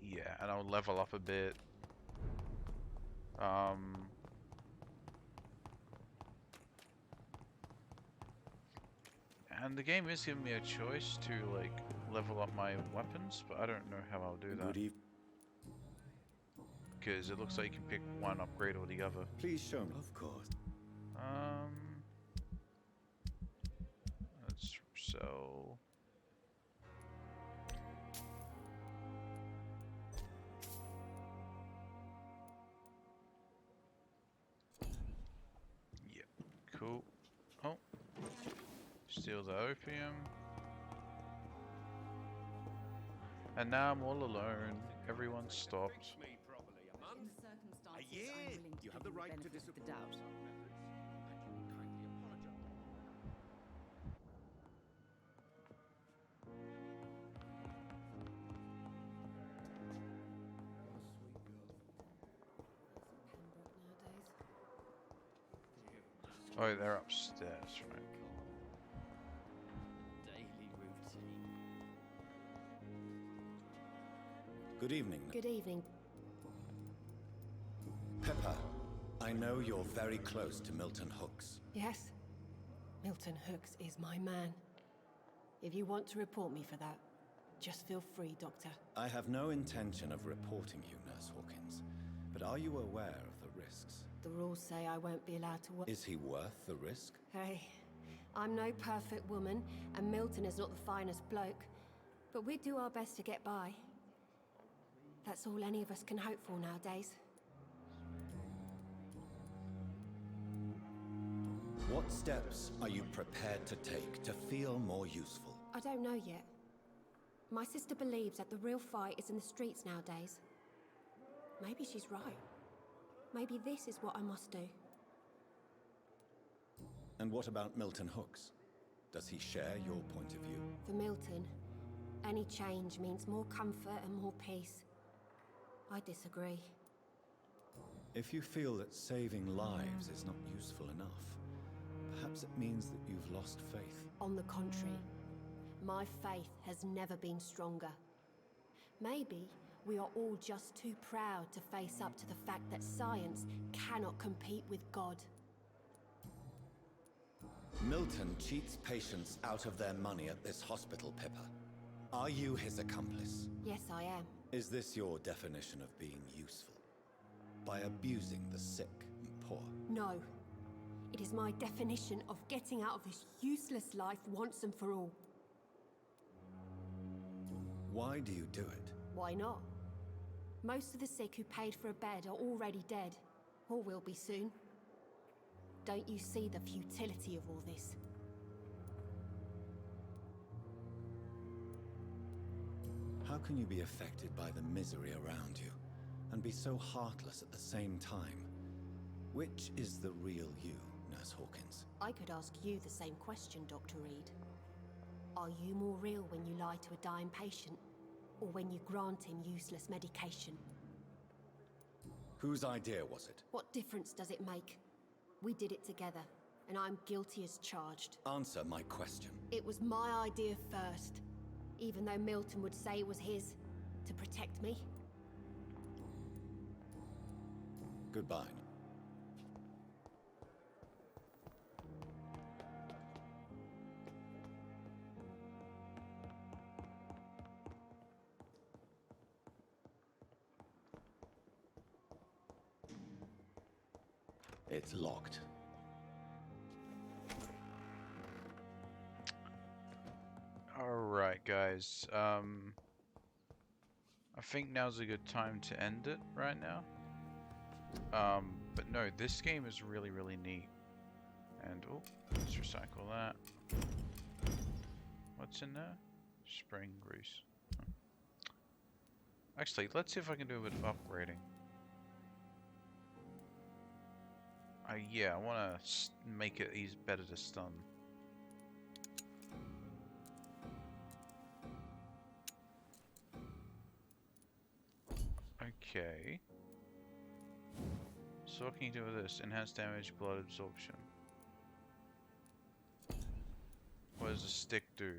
Yeah, and I'll level up a bit. And the game is giving me a choice to like level up my weapons, but I don't know how I'll do that. Because it looks like you can pick one upgrade or the other. Please show me. Of course. Let's sell. Yeah, cool. Oh, steal the opium. And now I'm all alone. Everyone stopped. In the circumstances, I'm willing to give you the benefit of the doubt. Oh, they're upstairs, right? Daily routine. Good evening. Good evening. Pepper, I know you're very close to Milton Hooks. Yes, Milton Hooks is my man. If you want to report me for that, just feel free, Doctor. I have no intention of reporting you, Nurse Hawkins, but are you aware of the risks? The rules say I won't be allowed to work. Is he worth the risk? Hey, I'm no perfect woman, and Milton is not the finest bloke, but we do our best to get by. That's all any of us can hope for nowadays. What steps are you prepared to take to feel more useful? I don't know yet. My sister believes that the real fight is in the streets nowadays. Maybe she's right. Maybe this is what I must do. And what about Milton Hooks? Does he share your point of view? For Milton, any change means more comfort and more peace. I disagree. If you feel that saving lives is not useful enough, perhaps it means that you've lost faith. On the contrary, my faith has never been stronger. Maybe we are all just too proud to face up to the fact that science cannot compete with God. Milton cheats patients out of their money at this hospital, Pippa. Are you his accomplice? Yes, I am. Is this your definition of being useful? By abusing the sick and poor? No. It is my definition of getting out of this useless life once and for all. Why do you do it? Why not? Most of the sick who paid for a bed are already dead, or will be soon. Don't you see the futility of all this? How can you be affected by the misery around you, and be so heartless at the same time? Which is the real you, Nurse Hawkins? I could ask you the same question, Dr. Reed. Are you more real when you lie to a dying patient, or when you grant him useless medication? Whose idea was it? What difference does it make? We did it together, and I'm guilty as charged. Answer my question. It was my idea first, even though Milton would say it was his, to protect me. Goodbye. It's locked. Alright, guys. I think now's a good time to end it right now. But no, this game is really, really neat. And, oh, let's recycle that. What's in there? Spring grease. Huh. Actually, let's see if I can do a bit of upgrading. Yeah, I want to make it better to stun. Okay. So what can you do with this? Enhanced damage, blood absorption. What does the stick do?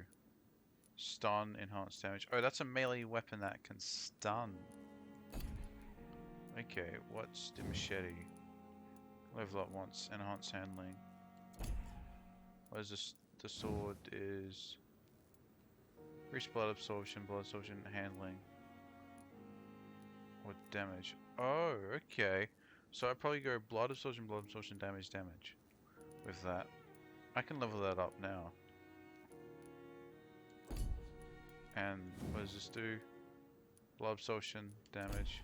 Stun, enhanced damage. Oh, that's a melee weapon that can stun. Okay, what's the machete? Level up once, enhanced handling. What is this? The sword is increased blood absorption, handling. What damage? Oh, okay. So I'd probably go blood absorption, damage with that. I can level that up now. And what does this do? Blood absorption, damage.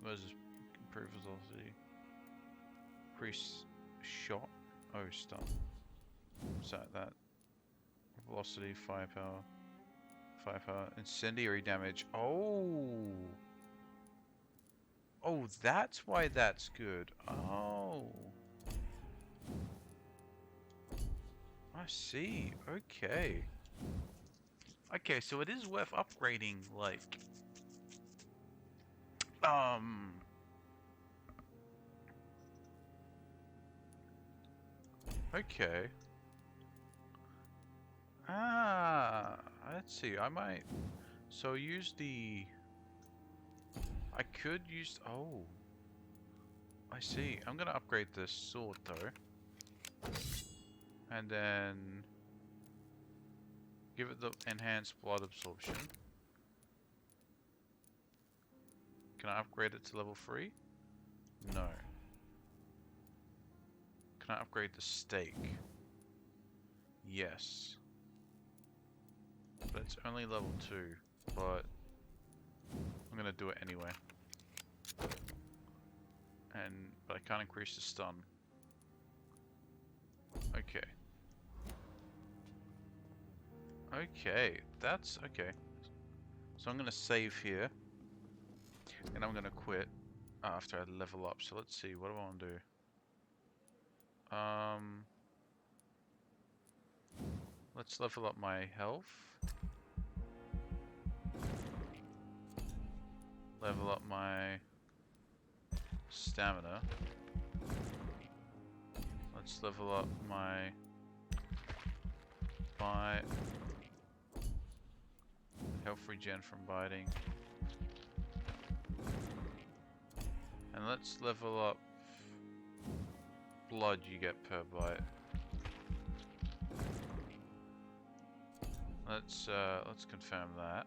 What does this improve velocity? Increase shot. Oh, stun. What's that? Velocity, firepower. Firepower. Incendiary damage. Oh! Oh, that's why that's good. Oh. I see. Okay. Okay, so it is worth upgrading, like... Okay. Ah, let's see, I might... So use the... I could use... Oh. I see. I'm gonna upgrade this sword, though. And then... Give it the enhanced blood absorption. Can I upgrade it to level 3? No. Can I upgrade the stake? Yes. But it's only level 2. But I'm gonna do it anyway. But I can't increase the stun. Okay. Okay, that's okay. So I'm gonna save here. And I'm gonna quit after I level up. So let's see, what do I want to do? Let's level up my health. Level up my stamina. Let's level up my bite. Health regen from biting. And let's level up blood you get per bite. Let's confirm that.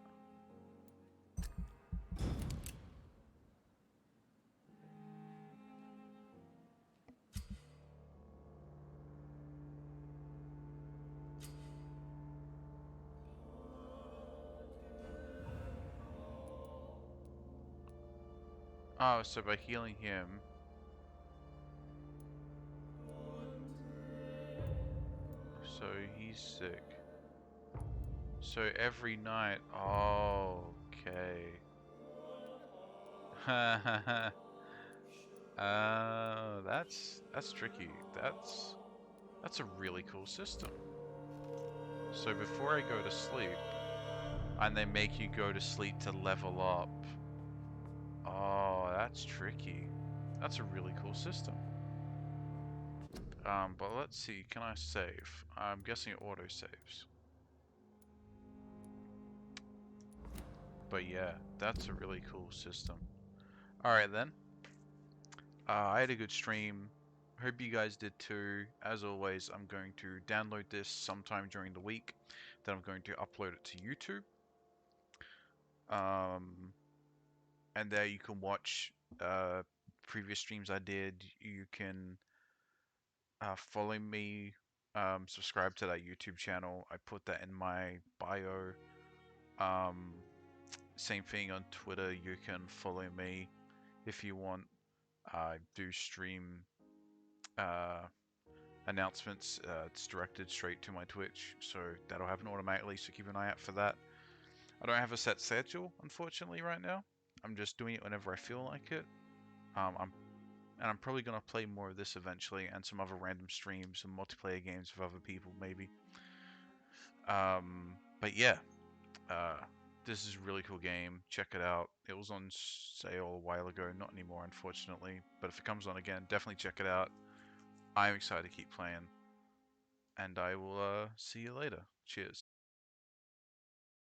Oh, so by healing him... So he's sick. So every night... Oh, okay. That's tricky. That's a really cool system. So before I go to sleep, and they make you go to sleep to level up. Oh, that's tricky. That's a really cool system. But let's see, can I save? I'm guessing it auto saves. But yeah, that's a really cool system. Alright then. I had a good stream. Hope you guys did too. As always, I'm going to download this sometime during the week. Then I'm going to upload it to YouTube. And there you can watch previous streams I did. You can follow me, subscribe to that YouTube channel. I put that in my bio. Same thing on Twitter. You can follow me if you want. I do stream announcements. It's directed straight to my Twitch, so that'll happen automatically, so keep an eye out for that. I don't have a set schedule, unfortunately, right now. I'm just doing it whenever I feel like it. I'm probably going to play more of this eventually, and some other random streams and multiplayer games with other people, maybe. But yeah, this is a really cool game. Check it out. It was on sale a while ago, not anymore, unfortunately. But if it comes on again, definitely check it out. I'm excited to keep playing. And I will see you later. Cheers.